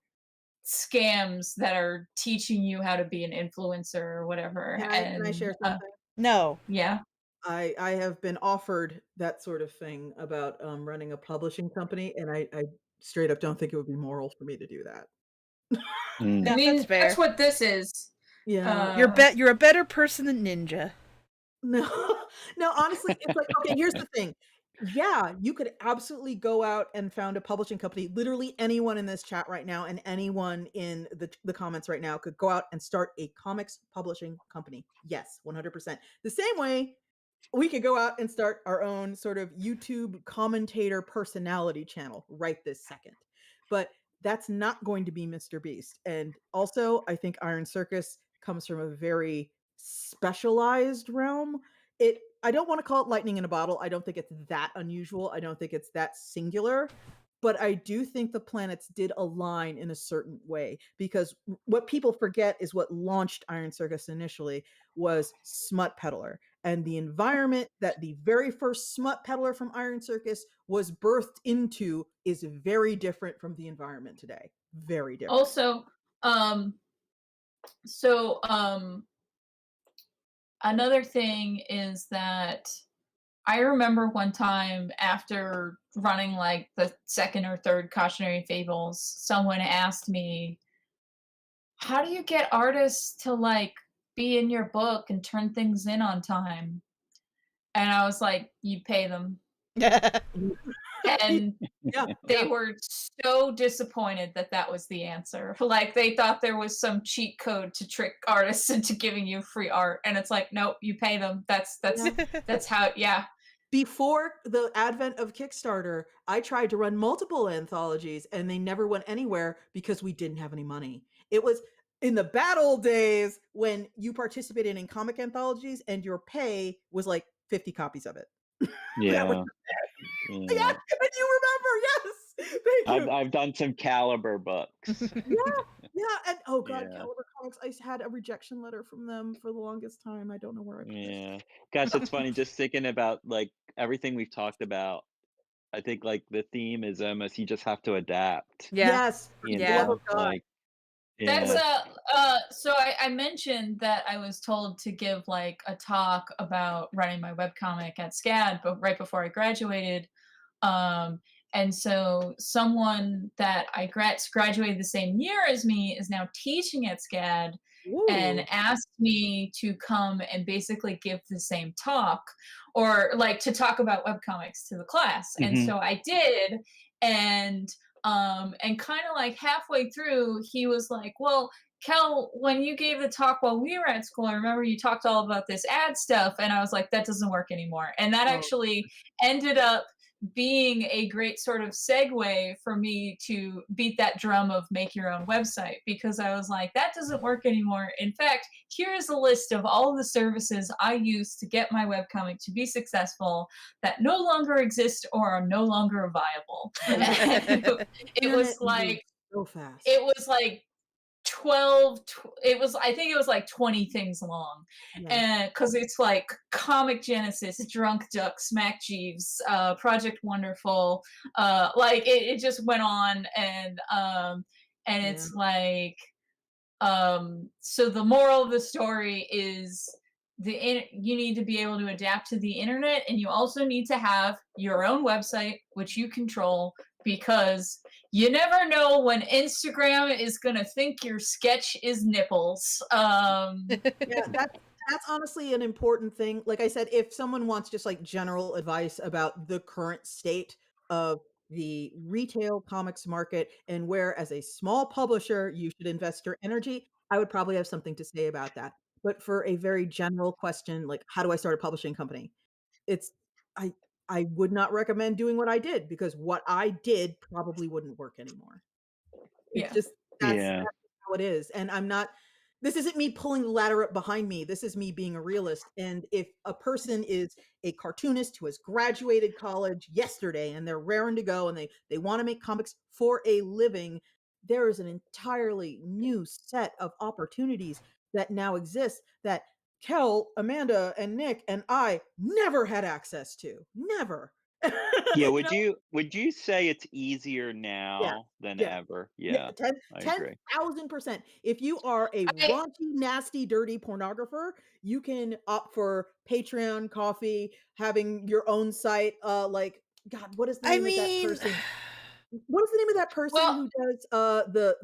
[SPEAKER 2] scams that are teaching you how to be an influencer or whatever,
[SPEAKER 1] Can I
[SPEAKER 2] and,
[SPEAKER 1] share something?
[SPEAKER 3] No.
[SPEAKER 2] yeah.
[SPEAKER 1] I have been offered that sort of thing about, running a publishing company, and I straight up don't think it would be moral for me to do that.
[SPEAKER 2] I
[SPEAKER 3] No,
[SPEAKER 4] Mm.
[SPEAKER 3] that's
[SPEAKER 2] mean, that's
[SPEAKER 3] fair.
[SPEAKER 2] what this is.
[SPEAKER 1] Yeah.
[SPEAKER 2] Uh,
[SPEAKER 3] You're a better person than Ninja.
[SPEAKER 1] No, no, honestly, it's like, okay, here's the thing. Yeah, you could absolutely go out and found a publishing company. Literally anyone in this chat right now and anyone in the comments right now could go out and start a comics publishing company. Yes, 100%. The same way we could go out and start our own sort of YouTube commentator personality channel right this second. But that's not going to be Mr. Beast. And also, I think Iron Circus comes from a very specialized realm. It I don't wanna call it lightning in a bottle, I don't think it's that unusual, I don't think it's that singular, but I do think the planets did align in a certain way because what people forget is what launched Iron Circus initially was Smut Peddler, and the environment that the very first Smut Peddler from Iron Circus was birthed into is very different from the environment today. Very different.
[SPEAKER 2] Also, um, so another thing is that I remember one time after running like the second or third cautionary fables, someone asked me, "How do you get artists to like be in your book and turn things in on time?" And I was like, "You pay them." And
[SPEAKER 1] Yeah,
[SPEAKER 2] they
[SPEAKER 1] yeah.
[SPEAKER 2] were so disappointed that that was the answer. Like they thought there was some cheat code to trick artists into giving you free art, and it's like, nope, you pay them.
[SPEAKER 1] Yeah.
[SPEAKER 2] That's how. Yeah,
[SPEAKER 1] Before the advent of Kickstarter, I tried to run multiple anthologies and they never went anywhere because we didn't have any money. It was in the bad old days when you participated in comic anthologies and your pay was like 50 copies of it. That was
[SPEAKER 4] Yeah.
[SPEAKER 1] yeah,
[SPEAKER 4] Yeah.
[SPEAKER 1] and you remember, yes. Thank
[SPEAKER 4] I've
[SPEAKER 1] you.
[SPEAKER 4] I've done some Caliber books.
[SPEAKER 1] Yeah, yeah, and oh god,
[SPEAKER 4] Yeah.
[SPEAKER 1] Caliber Comics, had a rejection letter from them for the longest time. I don't know where I put it.
[SPEAKER 4] Yeah. Gosh, it's funny just thinking about like everything we've talked about. I think like the theme is almost you just have to adapt,
[SPEAKER 3] Yeah.
[SPEAKER 1] Yes, for
[SPEAKER 4] you
[SPEAKER 1] the love
[SPEAKER 3] Yeah.
[SPEAKER 1] of
[SPEAKER 4] know?
[SPEAKER 1] God.
[SPEAKER 4] Like
[SPEAKER 2] that's
[SPEAKER 4] yeah.
[SPEAKER 1] But
[SPEAKER 2] So I mentioned that I was told to give like a talk about running my webcomic at SCAD, but right before I graduated. Um, and so someone that graduated the same year as me is now teaching at SCAD and
[SPEAKER 1] ooh.
[SPEAKER 2] asked me to come and basically give the same talk or like to talk about webcomics to the class. And
[SPEAKER 4] Mhm.
[SPEAKER 2] so I did. And kind of like halfway through, he was like, well, Kel, when you gave the talk while we were at school, I remember you talked all about this ad stuff. And I was like, that doesn't work anymore. And that
[SPEAKER 1] Oh,
[SPEAKER 2] actually ended up being a great sort of segue for me to beat that drum of make your own website because I was like, that doesn't work anymore. In fact, here's a list of all the services I use to get my webcomic to be successful that no longer exist or are no longer viable.
[SPEAKER 1] oh yeah.
[SPEAKER 2] And it was
[SPEAKER 1] Internet
[SPEAKER 2] like,
[SPEAKER 1] moves so fast.
[SPEAKER 2] it was like 12 it was I think it was like 20 things long,
[SPEAKER 1] Yeah,
[SPEAKER 2] and because it's like Comic Genesis, Drunk Duck, Smack Jeeves, Project Wonderful, like it just went on. And
[SPEAKER 1] yeah.
[SPEAKER 2] it's like, so the moral of the story is you need to be able to adapt to the internet, and you also need to have your own website which you control, because you never know when Instagram is going to think your sketch is nipples.
[SPEAKER 1] Yeah, that's honestly an important thing. Like I said, if someone wants just like general advice about the current state of the retail comics market and where as a small publisher you should invest your energy, I would probably have something to say about that. But for a very general question, like how do I start a publishing company? It's I I would not recommend doing what I did because what I did probably wouldn't work anymore. It's
[SPEAKER 2] Yeah.
[SPEAKER 1] just
[SPEAKER 4] Yeah.
[SPEAKER 1] that's how it is, and I'm not this isn't me pulling the ladder up behind me, this is me being a realist, and if a person is a cartoonist who has graduated college yesterday and they're raring to go and they wanna make comics for a living, there is an entirely new set of opportunities that now exist that Kel, Amanda, and Nick, and I never had access to. Never.
[SPEAKER 4] Yeah,
[SPEAKER 1] You know?
[SPEAKER 4] would you say it's easier
[SPEAKER 1] Yeah.
[SPEAKER 4] now than
[SPEAKER 1] Yeah.
[SPEAKER 4] ever?
[SPEAKER 1] Yeah,
[SPEAKER 4] Yeah, I
[SPEAKER 1] ten
[SPEAKER 4] agree.
[SPEAKER 1] thousand percent. If you are a
[SPEAKER 2] I
[SPEAKER 1] raunchy, nasty, dirty pornographer, you can opt for Patreon, coffee, having your own site, like, God, what is the
[SPEAKER 3] I
[SPEAKER 1] name of that
[SPEAKER 3] mean,
[SPEAKER 1] person? What is the name of that person
[SPEAKER 2] well,
[SPEAKER 1] who does,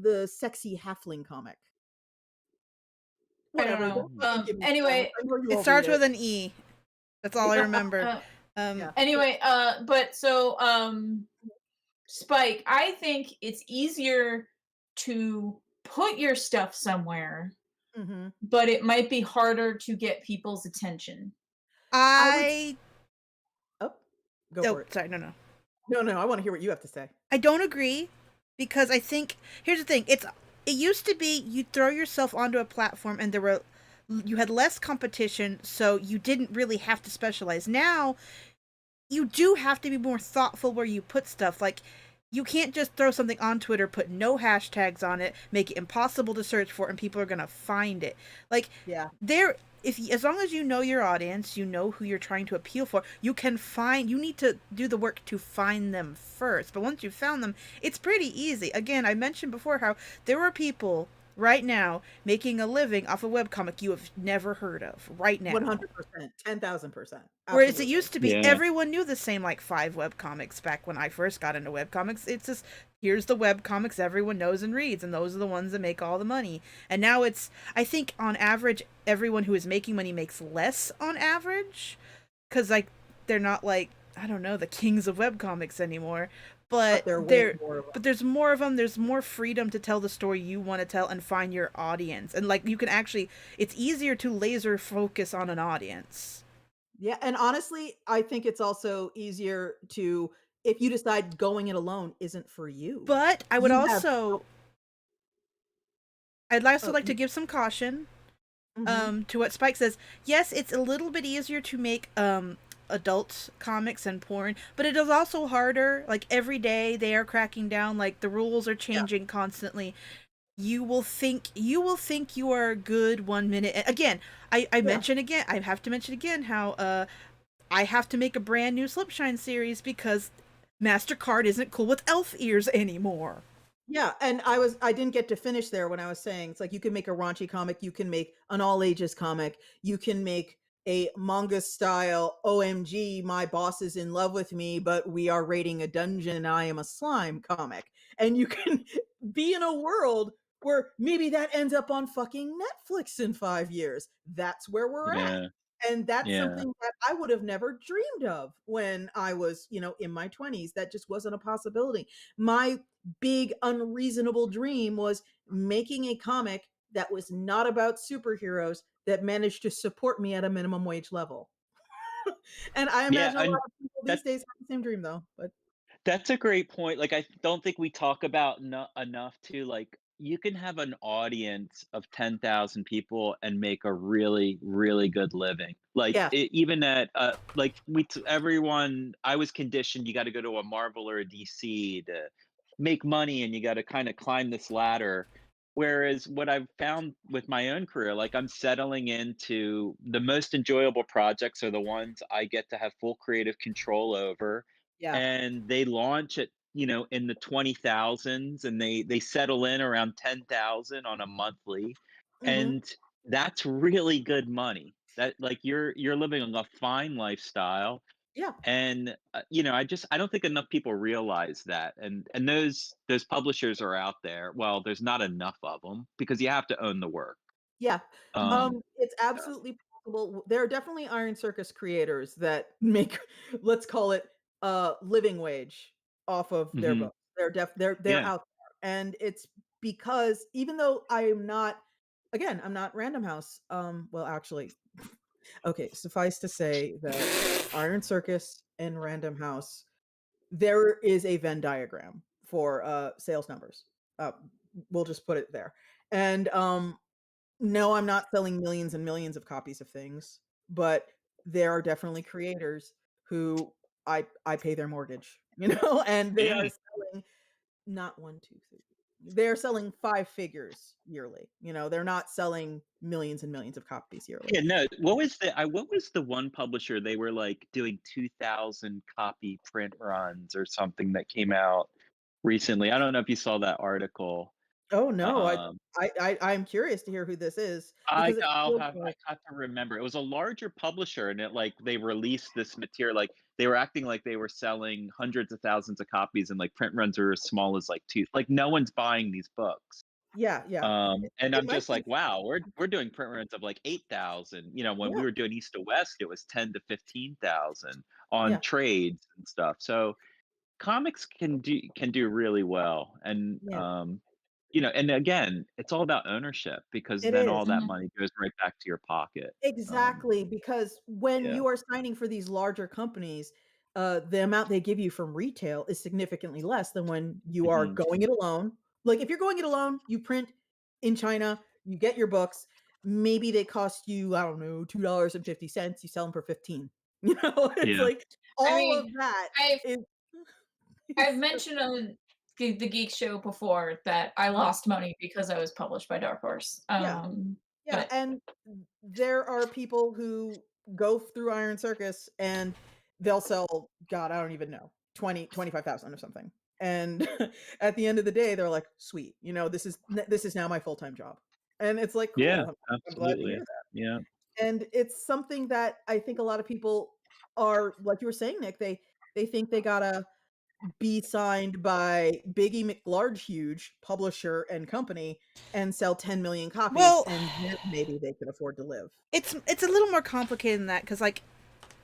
[SPEAKER 1] the sexy halfling comic?
[SPEAKER 2] I don't
[SPEAKER 1] Whatever,
[SPEAKER 2] know.
[SPEAKER 1] don't fucking give me shit.
[SPEAKER 2] Anyway,
[SPEAKER 1] I know you
[SPEAKER 3] it
[SPEAKER 1] won't read
[SPEAKER 3] starts
[SPEAKER 1] it.
[SPEAKER 3] with an E. That's all I remember.
[SPEAKER 2] uh,
[SPEAKER 3] Um,
[SPEAKER 1] Yeah.
[SPEAKER 2] but so Spike, I think it's easier to put your stuff somewhere,
[SPEAKER 1] Mhm.
[SPEAKER 2] but it might be harder to get people's attention.
[SPEAKER 1] I would
[SPEAKER 3] I
[SPEAKER 1] Oh, go
[SPEAKER 3] oh
[SPEAKER 1] for it.
[SPEAKER 3] sorry, no.
[SPEAKER 1] No, no, I wanna hear what you have to say.
[SPEAKER 3] I don't agree because I think here's the thing. It used to be you throw yourself onto a platform and there were you had less competition, so you didn't really have to specialize. Now you do have to be more thoughtful where you put stuff. Like, you can't just throw something on Twitter, put no hashtags on it, make it impossible to search for, and people are gonna find it. Like,
[SPEAKER 1] Yeah.
[SPEAKER 3] there, as long as you know your audience, you know who you're trying to appeal for, you can find. You need to do the work to find them first. But once you've found them, it's pretty easy. Again, I mentioned before how there are people right now making a living off a webcomic you have never heard of right now.
[SPEAKER 1] 100%, 10,000%.
[SPEAKER 3] Whereas it
[SPEAKER 1] Absolutely.
[SPEAKER 3] used to be
[SPEAKER 4] Yeah.
[SPEAKER 3] everyone knew the same like 5 webcomics back when I first got into webcomics. It's just here's the webcomics everyone knows and reads, and those are the ones that make all the money. And now it's, I think on average everyone who is making money makes less on average, cuz like they're not like, I don't know, the kings of webcomics anymore.
[SPEAKER 1] But
[SPEAKER 3] But
[SPEAKER 1] there are way
[SPEAKER 3] there
[SPEAKER 1] more of
[SPEAKER 3] but
[SPEAKER 1] 'em.
[SPEAKER 3] there's more of them. There's more freedom to tell the story you want to tell and find your audience. And like you can actually, it's easier to laser focus on an audience.
[SPEAKER 1] Yeah, and honestly, I think it's also easier to if you decide going it alone isn't for you.
[SPEAKER 3] But I would
[SPEAKER 1] You have
[SPEAKER 3] also, I'd also
[SPEAKER 1] oh,
[SPEAKER 3] like to
[SPEAKER 1] you
[SPEAKER 3] give some caution
[SPEAKER 1] mhm.
[SPEAKER 3] to what Spike says. Yes, it's a little bit easier to make adult comics and porn, but it is also harder. Like every day they are cracking down, like the rules are
[SPEAKER 1] Yeah,
[SPEAKER 3] changing constantly. You will think you are good 1 minute. Again, I
[SPEAKER 1] yeah.
[SPEAKER 3] mention again, I have to mention again how I have to make a brand new Slipshine series because MasterCard isn't cool with elf ears anymore.
[SPEAKER 1] Yeah, and I didn't get to finish there when I was saying it's like you can make a raunchy comic, you can make an all ages comic, you can make a manga style OMG, my boss is in love with me, but we are raiding a dungeon and I am a slime comic. And you can be in a world where maybe that ends up on fucking Netflix in 5 years. That's where we're at.
[SPEAKER 4] Yeah.
[SPEAKER 1] And that's
[SPEAKER 4] Yeah.
[SPEAKER 1] something that I would have never dreamed of when I was, in my 20s. That just wasn't a possibility. My big unreasonable dream was making a comic that was not about superheroes that managed to support me at a minimum wage level. And I
[SPEAKER 4] Yeah,
[SPEAKER 1] imagine a lot
[SPEAKER 4] and
[SPEAKER 1] of people these
[SPEAKER 4] that
[SPEAKER 1] days have the same dream though, but
[SPEAKER 4] that's a great point. Like, I don't think we talk about enough too. Like, you can have an audience of 10,000 people and make a really, really good living. Like,
[SPEAKER 1] yeah.
[SPEAKER 4] even at, like, everyone, I was conditioned, you got to go to a Marvel or a DC to make money and you got to kind of climb this ladder. Whereas what I've found with my own career, like, I'm settling into the most enjoyable projects are the ones I get to have full creative control over,
[SPEAKER 1] Yeah.
[SPEAKER 4] and they launch at, in the 20,000s, and they settle in around 10,000 on a monthly,
[SPEAKER 1] Mhm.
[SPEAKER 4] and that's really good money. That, like, you're living a fine lifestyle,
[SPEAKER 1] Yeah.
[SPEAKER 4] and I don't think enough people realize that, and those publishers are out there. Well, there's not enough of them because you have to own the work.
[SPEAKER 1] Yeah.
[SPEAKER 4] Um,
[SPEAKER 1] It's
[SPEAKER 4] yeah.
[SPEAKER 1] absolutely possible. There are definitely Iron Circus creators that make, let's call it, living wage off of their
[SPEAKER 4] Hmm.
[SPEAKER 1] books. They're
[SPEAKER 4] Yeah.
[SPEAKER 1] out there, and it's because even though I'm not, again, I'm not Random House. Well, actually, okay. Suffice to say that Iron Circus and Random House, there is a Venn diagram for sales numbers. Uh, we'll just put it there, and no, I'm not selling millions and millions of copies of things, but there are definitely creators who I pay their mortgage, and they are
[SPEAKER 4] Yeah.
[SPEAKER 1] selling not 1, 2, 3. They're selling 5 figures yearly, they're not selling millions and millions of copies yearly.
[SPEAKER 4] Yeah, no, what was the one publisher, they were, like, doing 2,000 copy print runs or something that came out recently. I don't know if you saw that article.
[SPEAKER 1] Oh, no,
[SPEAKER 4] Um,
[SPEAKER 1] I'm curious to hear who this is
[SPEAKER 4] I
[SPEAKER 1] because it
[SPEAKER 4] I'll
[SPEAKER 1] feels
[SPEAKER 4] have I
[SPEAKER 1] like
[SPEAKER 4] have to remember. It was a larger publisher, and they released this material, like, they were acting like they were selling hundreds of thousands of copies, and, like, print runs are as small as, like, 2, like, no one's buying these books.
[SPEAKER 1] yeah, yeah.
[SPEAKER 4] And
[SPEAKER 1] It
[SPEAKER 4] I'm
[SPEAKER 1] might
[SPEAKER 4] just
[SPEAKER 1] be
[SPEAKER 4] like, wow, we're doing print runs of like 8,000. When we
[SPEAKER 1] yeah,
[SPEAKER 4] were doing East to West, it was 10 to 15,000 on
[SPEAKER 1] yeah,
[SPEAKER 4] trades and stuff. So comics can do really well, and
[SPEAKER 1] yeah.
[SPEAKER 4] and again, it's all about ownership because
[SPEAKER 1] It
[SPEAKER 4] then
[SPEAKER 1] is.
[SPEAKER 4] all that money goes right back to your pocket. Um,
[SPEAKER 1] Exactly, because when
[SPEAKER 4] yeah.
[SPEAKER 1] you are signing for these larger companies, the amount they give you from retail is significantly less than when you are
[SPEAKER 4] Hmm.
[SPEAKER 1] going it alone. Like, if you're going it alone, you print in China, you get your books, maybe they cost you, I don't know, $2.50, you sell them for 15. You know, it's
[SPEAKER 4] Yeah.
[SPEAKER 1] like
[SPEAKER 2] I
[SPEAKER 1] all
[SPEAKER 2] mean,
[SPEAKER 1] of that
[SPEAKER 2] I've
[SPEAKER 1] is
[SPEAKER 2] I've
[SPEAKER 1] is
[SPEAKER 2] mentioned on the Geek Show before that I
[SPEAKER 1] Mhm.
[SPEAKER 2] lost money because I was published by Dark Horse.
[SPEAKER 1] Yeah. Yeah,
[SPEAKER 2] But
[SPEAKER 1] and there are people who go through Iron Circus and they'll sell, God, I don't even know, 25,000 or something. And at the end of the day, they're like, "Sweet, you know, this is now my full-time job." And it's like,
[SPEAKER 4] Yeah,
[SPEAKER 1] "Cool, I'm glad to hear
[SPEAKER 4] absolutely.
[SPEAKER 1] that."
[SPEAKER 4] Yeah.
[SPEAKER 1] And it's something that I think a lot of people are, like you were saying, Nick, they think they gotta be signed by Biggie McLarge Huge, publisher and company, and sell 10 million copies,
[SPEAKER 3] Well,
[SPEAKER 1] and then maybe they can afford to live.
[SPEAKER 3] it's a little more complicated than that because like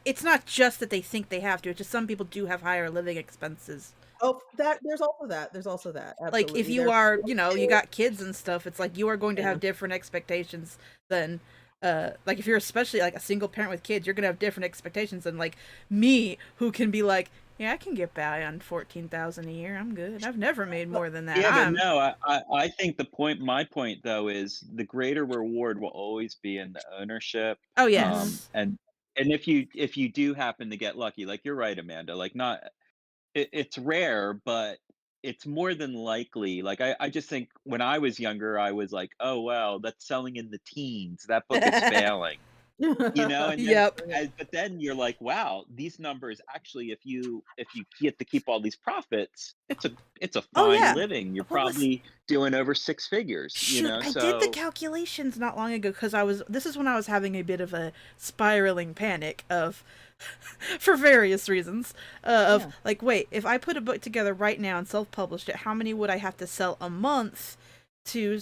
[SPEAKER 3] it's not just that they think they have to. It's just some people do have higher living expenses.
[SPEAKER 1] Oh, that there's also that,
[SPEAKER 3] Like if
[SPEAKER 1] absolutely.
[SPEAKER 3] you
[SPEAKER 1] There's
[SPEAKER 3] are,
[SPEAKER 1] real
[SPEAKER 3] you
[SPEAKER 1] estate,
[SPEAKER 3] got kids and stuff, it's like you are going to
[SPEAKER 1] yeah.
[SPEAKER 3] have different expectations than like if you're especially like a single parent with kids, you're going to have different expectations than like me who can be like, yeah, I can get by on 14,000 a year. I'm good. I've never made
[SPEAKER 1] Well,
[SPEAKER 3] more than that.
[SPEAKER 4] Yeah, but
[SPEAKER 3] I'm
[SPEAKER 4] no, I think my point though is the greater reward will always be in the ownership.
[SPEAKER 3] Oh,
[SPEAKER 1] mhm,
[SPEAKER 3] yes.
[SPEAKER 4] And if you do happen to get lucky, like you're right, Amanda, like not it's rare, but it's more than likely. Like I just think when I was younger, I was like, oh well, that's selling in the teens. That book is failing. You know, and then
[SPEAKER 3] Yep.
[SPEAKER 4] but then you're like, wow, these numbers actually, if you get to keep all these profits, it's a
[SPEAKER 3] Oh,
[SPEAKER 4] fine
[SPEAKER 3] yeah.
[SPEAKER 4] living. You're
[SPEAKER 3] What was
[SPEAKER 4] probably doing over six figures, you
[SPEAKER 3] Shoot,
[SPEAKER 4] know.
[SPEAKER 3] I did the
[SPEAKER 4] So
[SPEAKER 3] calculations not long ago because this is when I was having a bit of a spiraling panic of, for various reasons, of
[SPEAKER 1] yeah.
[SPEAKER 3] like, wait, if I put a book together right now and self published it, how many would I have to sell a month to,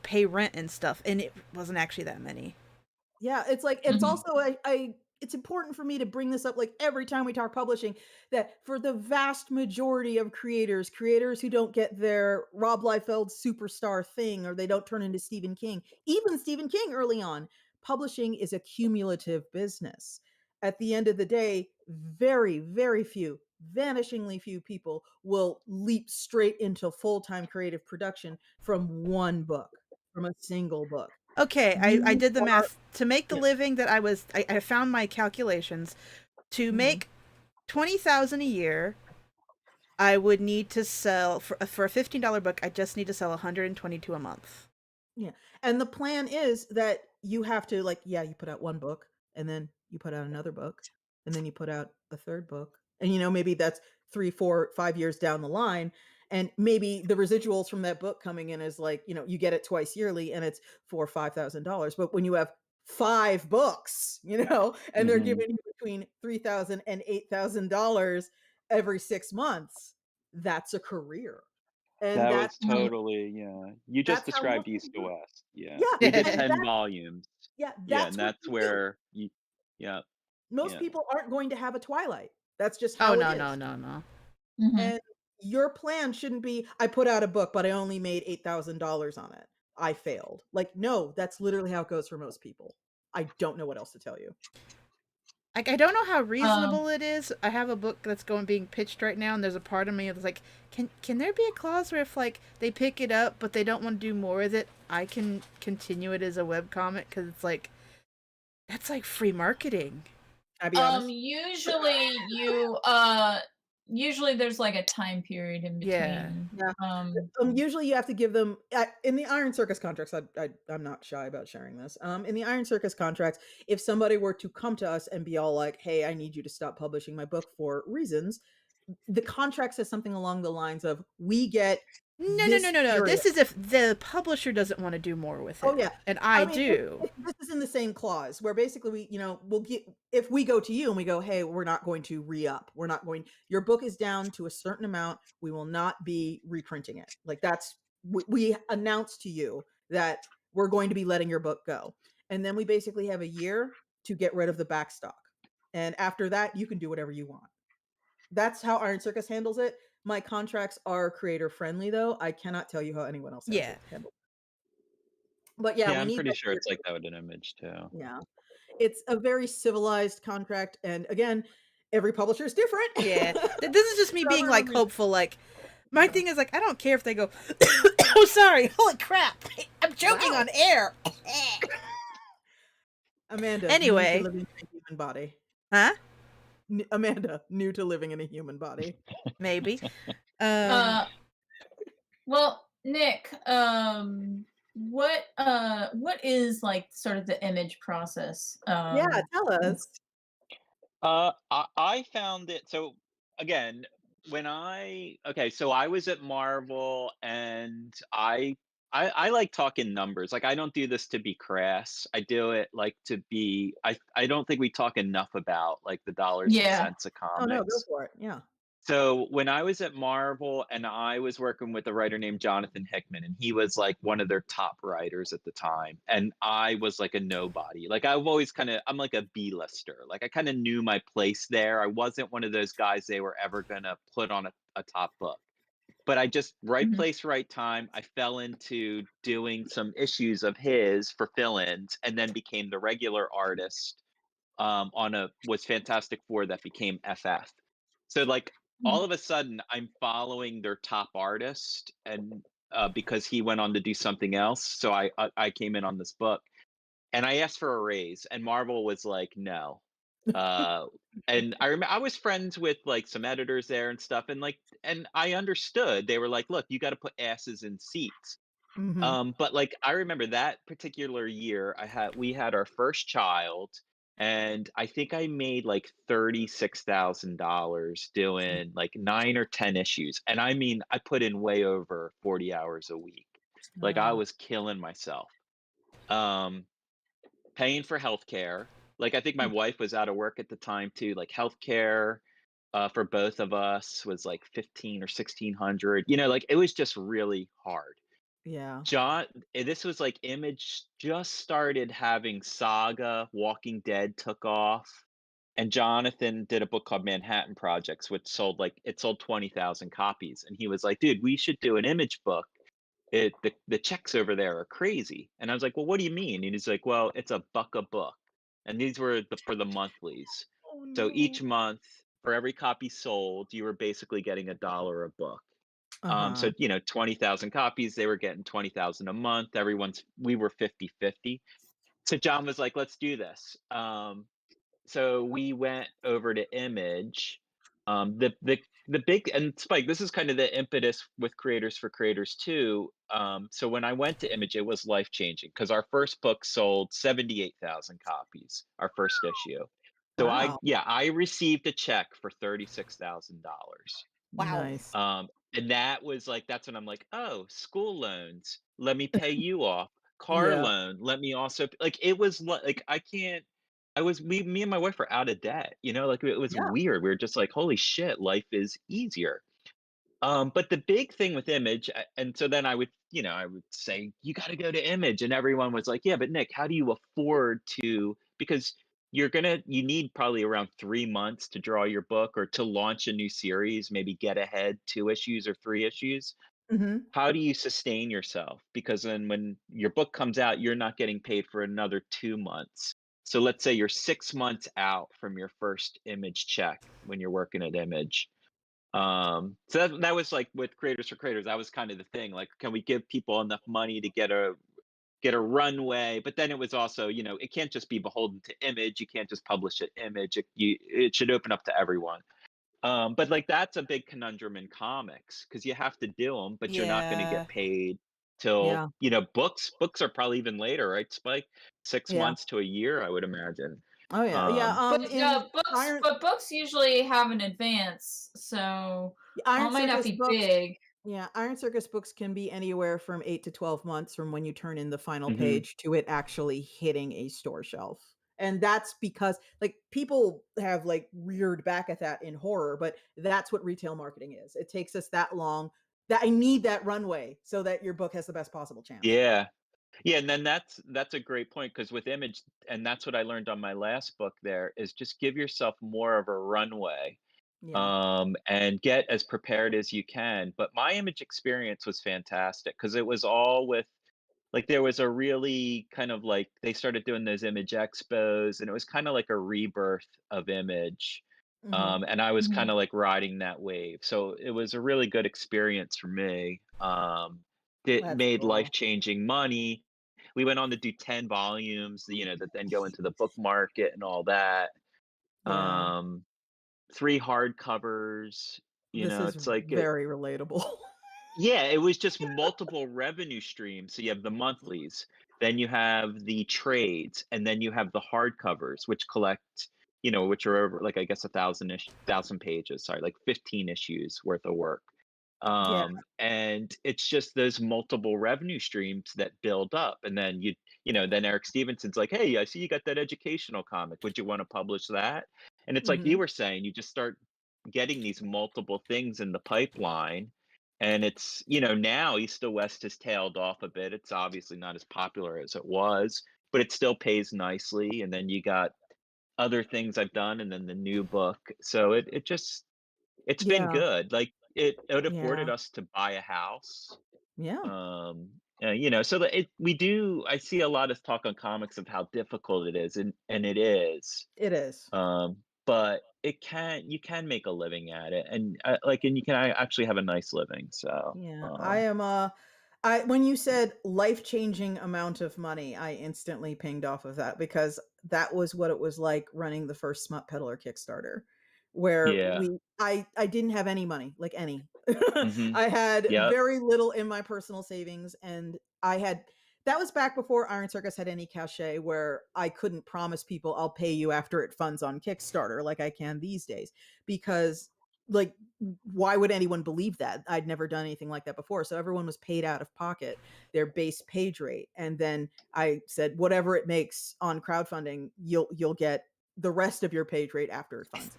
[SPEAKER 3] pay rent and stuff? And it wasn't actually that many.
[SPEAKER 1] Yeah, it's like it's
[SPEAKER 2] mhm.
[SPEAKER 1] also I it's important for me to bring this up like every time we talk publishing that for the vast majority of creators who don't get their Rob Liefeld superstar thing or they don't turn into Stephen King, even Stephen King early on, publishing is a cumulative business. At the end of the day, very few, vanishingly few people will leap straight into full-time creative production from one book, from a single book.
[SPEAKER 3] Okay, I
[SPEAKER 1] You
[SPEAKER 3] did the
[SPEAKER 1] are
[SPEAKER 3] math to make the
[SPEAKER 1] yeah.
[SPEAKER 3] living that I found my calculations to
[SPEAKER 1] Mhm.
[SPEAKER 3] make 20,000 a year. I would need to sell for a $15 book. I just need to sell 122 a month.
[SPEAKER 1] Yeah, and the plan is that you have to like, yeah, you put out one book, and then you put out another book, and then you put out a third book, and, maybe that's 3, 4, 5 years down the line, and maybe the residuals from that book coming in is like, you get it twice yearly, and it's 4 or $5,000, but when you have 5 books, and they're
[SPEAKER 4] mhm.
[SPEAKER 1] giving you between $3,000 and $8,000 every 6 months, that's a career, and
[SPEAKER 4] That
[SPEAKER 1] that's
[SPEAKER 4] was
[SPEAKER 1] how
[SPEAKER 4] totally, yeah. You just
[SPEAKER 1] that's how
[SPEAKER 4] described
[SPEAKER 1] most people
[SPEAKER 4] East to
[SPEAKER 1] do it.
[SPEAKER 4] West. Yeah,
[SPEAKER 1] Yeah,
[SPEAKER 4] we did
[SPEAKER 1] and
[SPEAKER 4] 10 volumes. Yeah,
[SPEAKER 1] that's
[SPEAKER 4] and
[SPEAKER 1] what
[SPEAKER 4] that's
[SPEAKER 1] you do.
[SPEAKER 4] where you. Yeah,
[SPEAKER 1] Most
[SPEAKER 4] yeah.
[SPEAKER 1] people aren't going to have a Twilight. That's just
[SPEAKER 3] Oh,
[SPEAKER 1] how it
[SPEAKER 3] no, no,
[SPEAKER 1] is.
[SPEAKER 3] no, no.
[SPEAKER 2] Mhm.
[SPEAKER 1] And your plan shouldn't be, "I put out a book, but I only made $8,000 on it. I failed." Like, no, that's literally how it goes for most people. I don't know what else to tell you.
[SPEAKER 3] Like I don't know how
[SPEAKER 2] Um,
[SPEAKER 3] reasonable it is. I have a book that's being pitched right now, and there's a part of me that's like, can there be a clause where if like they pick it up but they don't want to do more with it, I can continue it as a webcomic because it's like that's like free marketing.
[SPEAKER 1] Can I be honest?
[SPEAKER 2] usually there's like a time period in
[SPEAKER 3] Yeah.
[SPEAKER 2] between.
[SPEAKER 1] Yeah.
[SPEAKER 2] Um,
[SPEAKER 1] Usually you have to give them in the Iron Circus contracts. I'm not shy about sharing this. In the Iron Circus contracts, if somebody were to come to us and be all like, "Hey, I need you to stop publishing my book for reasons," the contract says something along the lines of, "We get
[SPEAKER 3] No, no, no,
[SPEAKER 1] this
[SPEAKER 3] no, no.
[SPEAKER 1] area."
[SPEAKER 3] This is if the publisher doesn't want to do more with
[SPEAKER 1] Oh
[SPEAKER 3] it,
[SPEAKER 1] yeah.
[SPEAKER 3] and
[SPEAKER 1] I
[SPEAKER 3] I
[SPEAKER 1] mean,
[SPEAKER 3] do.
[SPEAKER 1] this is in the same clause where basically we'll get if we go to you and we go, "Hey, we're not going to re-up. We're not going your book is down to a certain amount. We will not be reprinting it." Like that's we announce to you that we're going to be letting your book go. And then we basically have a year to get rid of the back stock. And after that, you can do whatever you want. That's how Iron Circus handles it. My contracts are creator friendly though. I cannot tell you how anyone else
[SPEAKER 3] Yeah.
[SPEAKER 1] handles. But yeah,
[SPEAKER 4] Yeah,
[SPEAKER 1] we
[SPEAKER 4] I'm
[SPEAKER 1] need
[SPEAKER 4] pretty
[SPEAKER 1] that
[SPEAKER 4] sure
[SPEAKER 1] year.
[SPEAKER 4] it's like that with an image too.
[SPEAKER 1] Yeah. It's a very civilized contract, and again, every publisher is different.
[SPEAKER 3] Yeah. This is just me
[SPEAKER 1] For
[SPEAKER 3] being
[SPEAKER 1] everyone
[SPEAKER 3] like
[SPEAKER 1] reason.
[SPEAKER 3] hopeful. Like my
[SPEAKER 1] Yeah.
[SPEAKER 3] thing is like I don't care if they go. Oh, sorry. Holy crap! I'm joking
[SPEAKER 1] Wow.
[SPEAKER 3] on air.
[SPEAKER 1] Amanda, new to
[SPEAKER 3] Anyway,
[SPEAKER 1] living in a human body.
[SPEAKER 3] huh?
[SPEAKER 1] Amanda, new to living in a human body.
[SPEAKER 3] Maybe. Um,
[SPEAKER 2] Uh, well, Nick, what is like sort of the image process?
[SPEAKER 1] Yeah, tell us.
[SPEAKER 4] I found it so again when I okay, so I was at Marvel and I like talking numbers. Like I don't do this to be crass. I do it like to be. I don't think we talk enough about like the dollars and
[SPEAKER 2] Yeah.
[SPEAKER 4] cents of
[SPEAKER 1] Oh, no, go
[SPEAKER 4] comics.
[SPEAKER 1] for it. Yeah.
[SPEAKER 4] So when I was at Marvel and I was working with a writer named Jonathan Hickman, and he was like one of their top writers at the time, and I was like a nobody. Like I've always I'm like a B-lister. Like I kind of knew my place there. I wasn't one of those guys they were ever gonna put on a top book. But I just right
[SPEAKER 2] Mhm.
[SPEAKER 4] place, right time. I fell into doing some issues of his for fill-ins, and then became the regular artist on a was Fantastic Four that became FF. So like
[SPEAKER 2] Mhm.
[SPEAKER 4] all of a sudden I'm following their top artist and because he went on to do something else. So I came in on this book and I asked for a raise and Marvel was like no. Uh and I remember I was friends with like some editors there and stuff and I understood. They were like, "Look, you got to put asses in seats."
[SPEAKER 1] Mhm.
[SPEAKER 4] But like I remember that particular year, we had our first child, and I think I made like $36,000 doing like 9 or 10 issues. And I mean, I put in way over 40 hours a week. Like I
[SPEAKER 1] Wow.
[SPEAKER 4] was killing myself. Um, Paying for healthcare. Like I think my wife was out of work at the time too. Like healthcare for both of us was like 15 or 1600. You know, like it was just really hard.
[SPEAKER 1] Yeah.
[SPEAKER 4] This was like Image just started having Saga, Walking Dead took off, and Jonathan did a book called Manhattan Projects, which sold 20,000 copies. And he was like, dude, we should do an Image book. The checks over there are crazy. And I was like, well, what do you mean? And he's like, well, it's a buck a book. And these were for the monthlies.
[SPEAKER 1] Oh,
[SPEAKER 4] So
[SPEAKER 1] no.
[SPEAKER 4] each month, for every copy sold, you were basically getting $1 a book.
[SPEAKER 1] Uh-huh.
[SPEAKER 4] So, 20,000 copies, they were getting 20,000 a month. We were 50-50. So John was like, let's do this. So we went over to Image. The big and Spike, this is kind of the impetus with Creators for Creators too. So when I went to Image, it was life changing because our first book sold 78,000 copies, our first issue. So
[SPEAKER 1] Wow.
[SPEAKER 4] I received a check for $36,000.
[SPEAKER 3] wow.
[SPEAKER 1] Nice.
[SPEAKER 4] And that's when I'm like, oh, school loans, let me pay you off. Car
[SPEAKER 1] Yeah.
[SPEAKER 4] loan, let me also like it was like I can't I was me and my wife were out of debt, like it was
[SPEAKER 1] Yeah.
[SPEAKER 4] weird. We were just like, holy shit, life is easier. But the big thing with Image, and so then I would say, you got to go to Image. And everyone was like, yeah, but Nick, how do you afford to, because you need probably around 3 months to draw your book or to launch a new series, maybe get ahead 2 issues or 3 issues.
[SPEAKER 1] Mhm.
[SPEAKER 4] How do you sustain yourself? Because then when your book comes out, you're not getting paid for another 2 months. So let's say you're 6 months out from your first Image check when you're working at Image. So that was like with Creators for Creators, that was kind of the thing. Like, can we give people enough money to get a runway? But then it was also, it can't just be beholden to Image. You can't just publish at Image. It should open up to everyone. But like that's a big conundrum in comics because you have to do them, but you're not going to
[SPEAKER 3] Yeah.
[SPEAKER 4] get paid till
[SPEAKER 1] Yeah.
[SPEAKER 4] books are probably even later, right, Spike? Six
[SPEAKER 1] Yeah.
[SPEAKER 4] months to a year, I would imagine.
[SPEAKER 1] Oh, yeah. Yeah,
[SPEAKER 4] Um,
[SPEAKER 2] But
[SPEAKER 1] in Iron
[SPEAKER 2] books usually have an advance, so while
[SPEAKER 1] Iron
[SPEAKER 2] it might not
[SPEAKER 1] Circus
[SPEAKER 2] be
[SPEAKER 1] books
[SPEAKER 2] big.
[SPEAKER 1] yeah, Iron Circus books can be anywhere from 8 to 12 months from when you turn in the final
[SPEAKER 4] mhm.
[SPEAKER 1] page to it actually hitting a store shelf. And that's because, like, people have, like, reared back at that in horror, but that's what retail marketing is. It takes us that long that I need that runway so that your book has the best possible chance.
[SPEAKER 4] Yeah. Yeah, and then that's a great point because with Image, and that's what I learned on my last book there, is just give yourself more of a runway,
[SPEAKER 1] Yeah.
[SPEAKER 4] and get as prepared as you can. But my Image experience was fantastic because it was all with like there was a really kind of like they started doing those Image expos, and it was kind of like a rebirth of Image.
[SPEAKER 1] Mhm.
[SPEAKER 4] And I was kind
[SPEAKER 2] Mhm.
[SPEAKER 4] of like riding that wave. So it was a really good experience for me. It
[SPEAKER 1] That's
[SPEAKER 4] made
[SPEAKER 1] cool.
[SPEAKER 4] life-changing money. we went on to do 10 volumes, that then go into the book market and all that.
[SPEAKER 1] Yeah.
[SPEAKER 4] 3 hardcovers,
[SPEAKER 1] This is
[SPEAKER 4] it's like
[SPEAKER 1] very relatable.
[SPEAKER 4] yeah, it was just multiple revenue streams. So you have the monthlies, then you have the trades, and then you have the hardcovers, which collect, which are over like I guess 1,000 pages. Sorry, like 15 issues worth of work.
[SPEAKER 1] Yeah.
[SPEAKER 4] And it's just those multiple revenue streams that build up, and then then Eric Stevenson's like, "Hey, I see you got that educational comic. Would you want to publish that?" And it's like you
[SPEAKER 1] Mhm.
[SPEAKER 4] were saying, you just start getting these multiple things in the pipeline, and it's, now East to West has tailed off a bit. It's obviously not as popular as it was, but it still pays nicely. And then you got other things I've done, and then the new book. So it's been
[SPEAKER 1] Yeah.
[SPEAKER 4] good. Like it afforded
[SPEAKER 1] Yeah.
[SPEAKER 4] us to buy a house.
[SPEAKER 1] Yeah.
[SPEAKER 4] So that we do. I see a lot of talk on comics of how difficult it is, and it is.
[SPEAKER 1] It is.
[SPEAKER 4] But you can make a living at it, and and you can actually have a nice living. So
[SPEAKER 1] Yeah, I am I when you said life-changing amount of money, I instantly pinged off of that because that was what it was like running the first Smut Peddler Kickstarter, where
[SPEAKER 4] yeah.
[SPEAKER 1] I didn't have any money, like any.
[SPEAKER 4] Hmm.
[SPEAKER 1] I had
[SPEAKER 4] Yep.
[SPEAKER 1] very little in my personal savings, and I had that was back before Iron Circus had any cachet where I couldn't promise people I'll pay you after it funds on Kickstarter like I can these days because like why would anyone believe that? I'd never done anything like that before. So everyone was paid out of pocket their base page rate. And then I said, whatever it makes on crowdfunding, you'll get the rest of your page rate after it funds.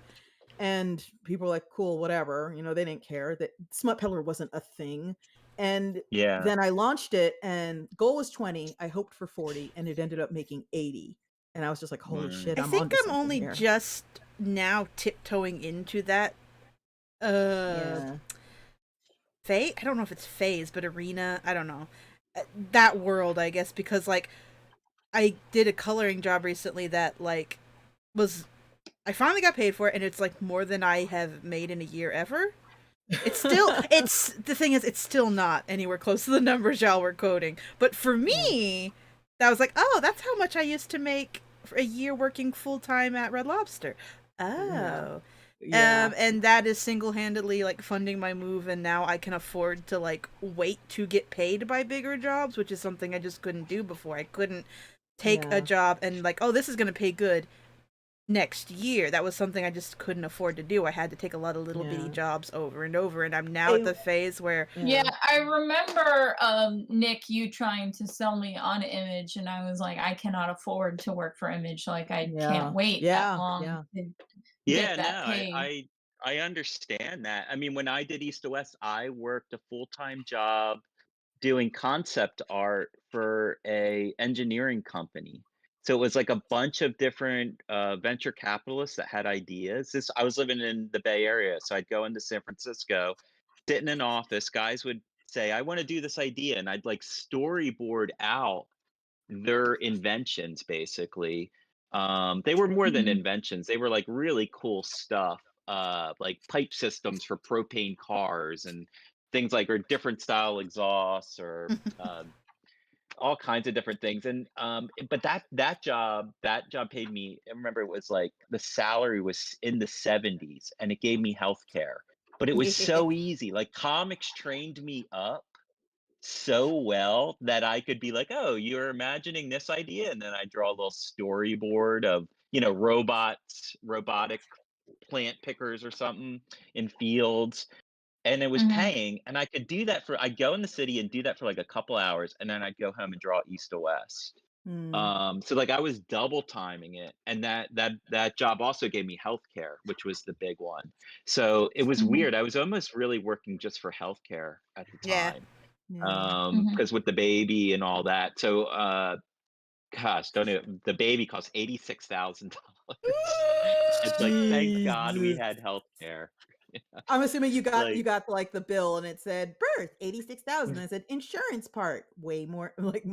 [SPEAKER 1] And people were like, cool, whatever. They didn't care that Smut Pillar wasn't a thing. And
[SPEAKER 4] Yeah.
[SPEAKER 1] then I launched it and goal was 20. I hoped for 40 and it ended up making 80. And I was just like, holy
[SPEAKER 4] Mm.
[SPEAKER 1] shit,
[SPEAKER 3] I
[SPEAKER 1] I'm
[SPEAKER 3] think
[SPEAKER 1] onto
[SPEAKER 3] I'm
[SPEAKER 1] something
[SPEAKER 3] only
[SPEAKER 1] here.
[SPEAKER 3] just now tiptoeing into that uh
[SPEAKER 1] Yeah.
[SPEAKER 3] phase. I don't know if it's phase, but arena. I don't know. That world, I guess, because like I did a coloring job recently that like was I finally got paid for it, and it's like more than I have made in a year ever. It's still it's the thing is it's still not anywhere close to the numbers y'all were quoting. But for
[SPEAKER 1] Yeah.
[SPEAKER 3] me, that was like, oh, that's how much I used to make for a year working full time at Red Lobster.
[SPEAKER 1] Yeah.
[SPEAKER 3] Oh.
[SPEAKER 1] Yeah.
[SPEAKER 3] And that is single handedly like funding my move, and now I can afford to like wait to get paid by bigger jobs, which is something I just couldn't do before. I couldn't take a
[SPEAKER 1] Yeah.
[SPEAKER 3] job and like, oh, this is gonna pay good next year. That was something I just couldn't afford to do. I had to take a lot of little bitty
[SPEAKER 1] Yeah.
[SPEAKER 3] jobs over and over, and I'm now at
[SPEAKER 1] It
[SPEAKER 3] the phase where
[SPEAKER 2] Yeah,
[SPEAKER 1] yeah.
[SPEAKER 2] I remember, Nick, you trying to sell me on Image, and I was like, I cannot afford to work for Image. Like, I can't
[SPEAKER 1] Yeah.
[SPEAKER 2] wait that
[SPEAKER 1] Yeah.
[SPEAKER 2] long
[SPEAKER 1] Yeah.
[SPEAKER 2] to
[SPEAKER 4] Yeah,
[SPEAKER 2] get
[SPEAKER 4] no,
[SPEAKER 2] that paid.
[SPEAKER 4] I understand that. I mean, when I did East to West, I worked a full-time job doing concept art for a engineering company. So it was like a bunch of different venture capitalists that had ideas. I was living in the Bay Area, so I'd go into San Francisco, sit in an office. Guys would say, "I want to do this idea," and I'd like storyboard out their inventions. Basically, they were more than
[SPEAKER 2] Mhm.
[SPEAKER 4] inventions. They were like really cool stuff, like pipe systems for propane cars and things like or different style exhausts or all kinds of different things. And but that job paid me. I remember it was like the salary was in the 70s, and it gave me health care. But it was so easy. Like comics trained me up so well that I could be like, "Oh, you're imagining this idea," and then I draw a little storyboard of robotic plant pickers or something in fields, and it was
[SPEAKER 2] Mhm.
[SPEAKER 4] paying, and I could do that I'd go in the city and do that for like a couple hours, and then I'd go home and draw east to west.
[SPEAKER 1] Mm.
[SPEAKER 4] So like I was double timing it, and that job also gave me healthcare, which was the big one. So it was
[SPEAKER 2] Mhm.
[SPEAKER 4] weird. I was almost really working just for healthcare at the
[SPEAKER 3] yeah.
[SPEAKER 4] time,
[SPEAKER 1] Yeah.
[SPEAKER 2] Mhm.
[SPEAKER 4] because with the baby and all that. So gosh, don't know. The baby cost $86,000. It's like, thank God we
[SPEAKER 1] Jesus.
[SPEAKER 4] had healthcare.
[SPEAKER 1] I'm assuming you
[SPEAKER 4] Like,
[SPEAKER 1] got like the bill and it said birth 86,000 and it said insurance part way more like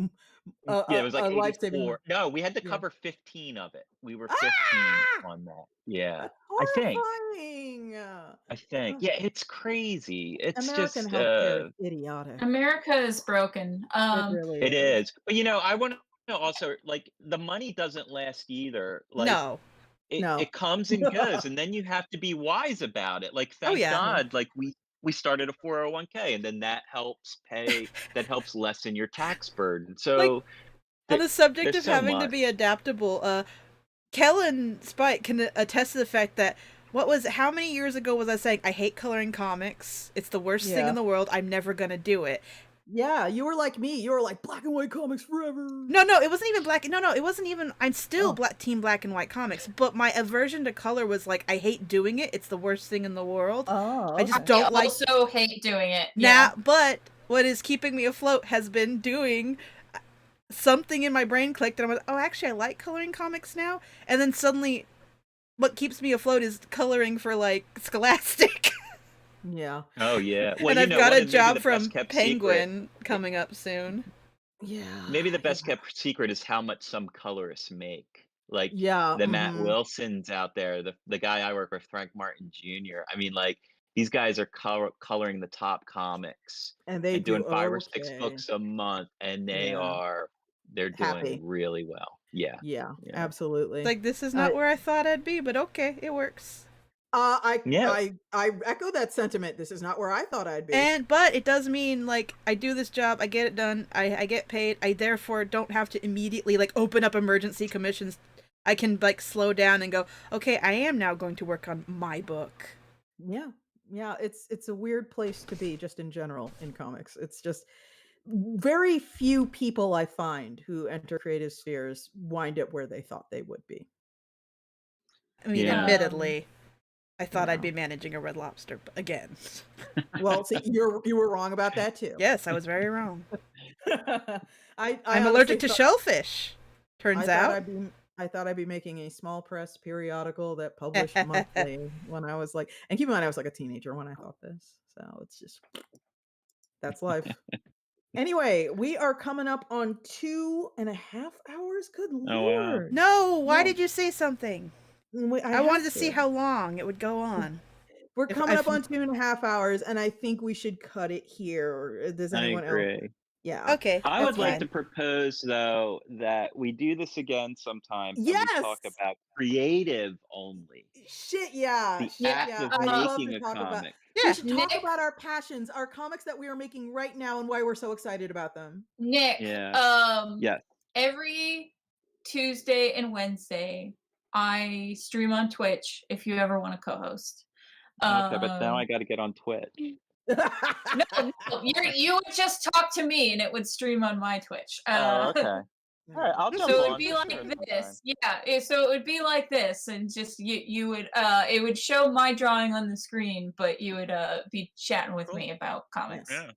[SPEAKER 4] yeah, it was like
[SPEAKER 1] a life-saving.
[SPEAKER 4] 84. No, we had to
[SPEAKER 1] Yeah.
[SPEAKER 4] cover 15 of it. We were 15
[SPEAKER 1] Ah!
[SPEAKER 4] on that. Yeah,
[SPEAKER 1] That's
[SPEAKER 4] I think.
[SPEAKER 1] horrifying.
[SPEAKER 4] I think. Yeah, it's crazy. It's
[SPEAKER 1] American
[SPEAKER 4] just
[SPEAKER 1] healthcare is idiotic.
[SPEAKER 2] America is broken.
[SPEAKER 1] It really
[SPEAKER 4] it
[SPEAKER 1] is.
[SPEAKER 4] is. But I want to also like the money doesn't last either. Like
[SPEAKER 3] No.
[SPEAKER 4] it
[SPEAKER 1] No.
[SPEAKER 4] it comes and goes, and then you have to be wise about it. Like
[SPEAKER 3] Oh
[SPEAKER 4] thank
[SPEAKER 3] yeah.
[SPEAKER 1] Mhm.
[SPEAKER 4] God, like we started a 401k, and then that helps lessen your tax burden.
[SPEAKER 3] Like
[SPEAKER 4] So
[SPEAKER 3] on
[SPEAKER 4] there,
[SPEAKER 3] the subject
[SPEAKER 4] there's
[SPEAKER 3] of
[SPEAKER 4] so
[SPEAKER 3] having to
[SPEAKER 4] much.
[SPEAKER 3] be adaptable, Kellen Spike can attest to the fact that how many years ago was I saying I hate coloring comics? It's the worst thing in
[SPEAKER 1] Yeah.
[SPEAKER 3] the world. I'm never gonna do it.
[SPEAKER 1] Yeah, you were like me. You were like black and white comics forever.
[SPEAKER 3] No, it wasn't even black. No, it wasn't even. I'm still
[SPEAKER 1] Oh.
[SPEAKER 3] team black and white comics, but my aversion to color was like I hate doing it. It's the worst thing in the world.
[SPEAKER 1] Oh,
[SPEAKER 3] I just
[SPEAKER 1] okay.
[SPEAKER 3] don't
[SPEAKER 2] I
[SPEAKER 3] like.
[SPEAKER 2] also hate doing it.
[SPEAKER 3] Now, but what is keeping me afloat has been doing something in my brain clicked, and I'm like, oh, actually, I like coloring comics now. And then suddenly, what keeps me afloat is coloring for like Scholastic.
[SPEAKER 1] Yeah.
[SPEAKER 4] Oh yeah. Well,
[SPEAKER 3] And
[SPEAKER 4] you
[SPEAKER 3] I've
[SPEAKER 4] know
[SPEAKER 3] got
[SPEAKER 4] what?
[SPEAKER 3] a
[SPEAKER 4] And maybe
[SPEAKER 3] job
[SPEAKER 4] the best
[SPEAKER 3] from
[SPEAKER 4] kept secret.
[SPEAKER 3] Penguin coming up soon.
[SPEAKER 1] Yeah.
[SPEAKER 4] Maybe the best
[SPEAKER 1] Yeah.
[SPEAKER 4] kept secret is how much some colorists make. Like
[SPEAKER 1] Yeah.
[SPEAKER 4] the Matt
[SPEAKER 1] Mhm.
[SPEAKER 4] Wilsons out there, the guy I work with, Frank Martin Jr. I mean, like these guys are coloring the top comics
[SPEAKER 1] And they
[SPEAKER 4] and doing
[SPEAKER 1] do
[SPEAKER 4] 5 or 6
[SPEAKER 1] okay.
[SPEAKER 4] books a month, and
[SPEAKER 1] Yeah.
[SPEAKER 4] they're doing
[SPEAKER 1] Happy.
[SPEAKER 4] really well. Yeah,
[SPEAKER 1] Yeah,
[SPEAKER 4] yeah,
[SPEAKER 1] absolutely.
[SPEAKER 3] Like, this is
[SPEAKER 1] Uh,
[SPEAKER 3] not where I thought I'd be, but okay, it works.
[SPEAKER 1] I
[SPEAKER 4] yeah.
[SPEAKER 1] I I echo that sentiment. This is not where I thought I'd be.
[SPEAKER 3] But it does mean like I do this job, I get it done, I get paid, I therefore don't have to immediately like open up emergency commissions. I can like slow down and go, okay, I am now going to work on my book.
[SPEAKER 1] Yeah. Yeah, it's a weird place to be just in general in comics. It's just very few people I find who enter creative spheres wind up where they thought they would be.
[SPEAKER 3] I mean,
[SPEAKER 4] Yeah.
[SPEAKER 3] admittedly, I thought I'd
[SPEAKER 1] Yeah.
[SPEAKER 3] be managing a Red Lobster again.
[SPEAKER 1] Well, see, you were wrong about that too.
[SPEAKER 3] Yes, I was very wrong.
[SPEAKER 1] I
[SPEAKER 3] I'm
[SPEAKER 1] honestly
[SPEAKER 3] allergic to
[SPEAKER 1] thought
[SPEAKER 3] shellfish. Turns out.
[SPEAKER 1] I thought I'd be making a small press periodical that published monthly when I was like, and keep in mind I was like a teenager when I thought this. So it's just that's life. Anyway, we are coming up on 2.5 hours. Good
[SPEAKER 4] Oh wow.
[SPEAKER 1] lord.
[SPEAKER 3] No, why
[SPEAKER 1] No,
[SPEAKER 3] did you say something?
[SPEAKER 1] I
[SPEAKER 3] I wanted
[SPEAKER 1] have
[SPEAKER 3] to see how long it would go on.
[SPEAKER 1] We're
[SPEAKER 3] If
[SPEAKER 1] coming
[SPEAKER 3] I
[SPEAKER 1] up on 2.5 hours, and I think we should cut it here. Or does
[SPEAKER 4] I
[SPEAKER 1] anyone else?
[SPEAKER 4] agree.
[SPEAKER 1] Yeah,
[SPEAKER 3] Okay,
[SPEAKER 4] I
[SPEAKER 3] that's
[SPEAKER 1] that's
[SPEAKER 4] would like
[SPEAKER 1] fine.
[SPEAKER 4] to
[SPEAKER 3] fine.
[SPEAKER 4] propose though that we do this again sometime and we talk
[SPEAKER 1] Yes.
[SPEAKER 4] about creative only.
[SPEAKER 1] Shit, yeah.
[SPEAKER 4] The
[SPEAKER 1] Shit,
[SPEAKER 2] Yeah.
[SPEAKER 4] act
[SPEAKER 1] yeah.
[SPEAKER 4] of
[SPEAKER 1] I'd love to
[SPEAKER 4] making a
[SPEAKER 1] talk about
[SPEAKER 4] comic.
[SPEAKER 1] we
[SPEAKER 3] Yeah.
[SPEAKER 1] should talk
[SPEAKER 2] Nick,
[SPEAKER 1] about our passions, our comics that we are making right now and why we're so excited about them.
[SPEAKER 2] Nick,
[SPEAKER 4] Yeah. Yes.
[SPEAKER 2] every Tuesday and Wednesday, I stream on Twitch if you ever want to co-host.
[SPEAKER 4] Okay, but now I
[SPEAKER 2] Um,
[SPEAKER 4] got to get on Twitch.
[SPEAKER 2] no, you would just talk to me and it would stream on my Twitch.
[SPEAKER 4] Oh, okay. All right, I'll jump
[SPEAKER 2] So it would
[SPEAKER 4] on
[SPEAKER 2] be
[SPEAKER 4] for
[SPEAKER 2] like
[SPEAKER 4] sure sometime.
[SPEAKER 2] this. Yeah, so it would be like this, and just you would it would show my drawing on the screen, but you would be chatting with
[SPEAKER 4] Cool.
[SPEAKER 2] me about comics.
[SPEAKER 1] Yes.
[SPEAKER 4] Yeah.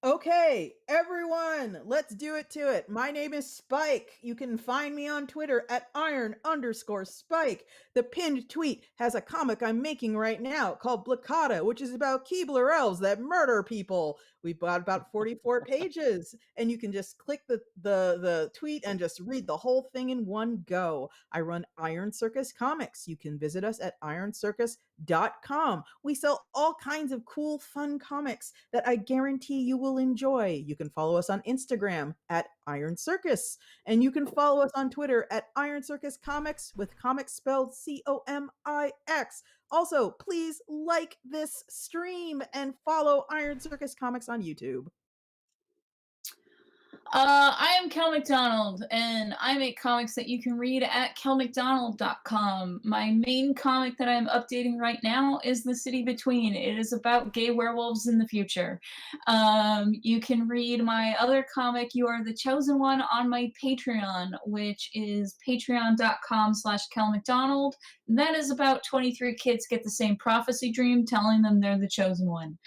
[SPEAKER 1] Okay, everyone, let's do it to it. My name is Spike. You can find me on Twitter at iron_Spike. The pinned tweet has a comic I'm making right now called DRAGOTTA, which is about Keebler elves that murder people. We've got about 44 pages, and you can just click the tweet and just read the whole thing in one go. I run Iron Circus Comics. You can visit us at ironcircus.com. We sell all kinds of cool, fun comics that I guarantee you will enjoy. You can follow us on Instagram at Iron Circus, and you can follow us on Twitter at Iron Circus Comics, with comics spelled COMIX. Also, please like this stream and follow Iron Circus Comics on YouTube.
[SPEAKER 2] I am Kel McDonald, and I make comics that you can read at kelmcdonald.com. My main comic that I'm updating right now is The City Between. It is about gay werewolves in the future. You can read my other comic, You Are the Chosen One, on my Patreon, which is patreon.com/kelmcdonald. That is about 23 kids get the same prophecy dream telling them they're the chosen one.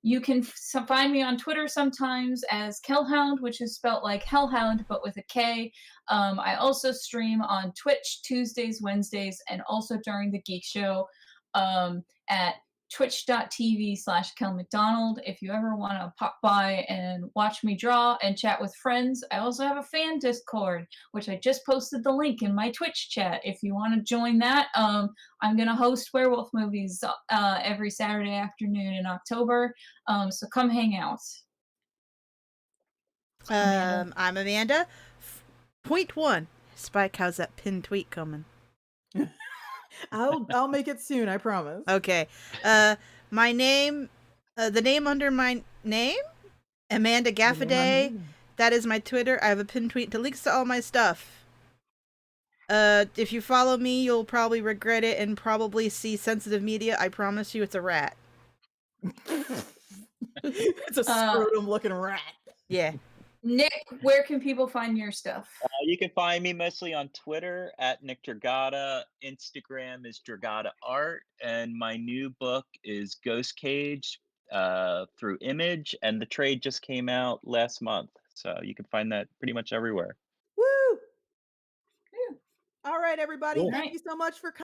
[SPEAKER 2] You can find me on Twitter sometimes as Kellhound, which is spelt like Hellhound but with a K. I also stream on Twitch Tuesdays, Wednesdays, and also during the Geek Show at twitch.tv/KelMcDonald if you ever want to pop by and watch me draw and chat with friends. I also have a fan Discord, which I just posted the link in my Twitch chat if you want to join that. I'm going to host werewolf movies every Saturday afternoon in October, so come hang out. Amanda.
[SPEAKER 3] I'm Amanda. Point one. Spike, how's that pinned tweet coming?
[SPEAKER 1] I'll make it soon, I promise.
[SPEAKER 3] Okay. My name, the name under my name, Amanda Gaffaday. That is my Twitter. I have a pinned tweet to links to all my stuff. If you follow me, you'll probably regret it and probably see sensitive media. I promise you, it's a rat.
[SPEAKER 1] It's a scrotum-looking rat.
[SPEAKER 3] Yeah.
[SPEAKER 2] Nick, where can people find your stuff?
[SPEAKER 4] You can find me mostly on Twitter at Nick DRAGOTTA. Instagram is DRAGOTTA Art, and my new book is Ghost Cage through Image, and the trade just came out last month, so you can find that pretty much everywhere.
[SPEAKER 1] Woo!
[SPEAKER 2] Yeah.
[SPEAKER 1] All right, everybody.
[SPEAKER 4] Cool.
[SPEAKER 1] Thank you so much for coming.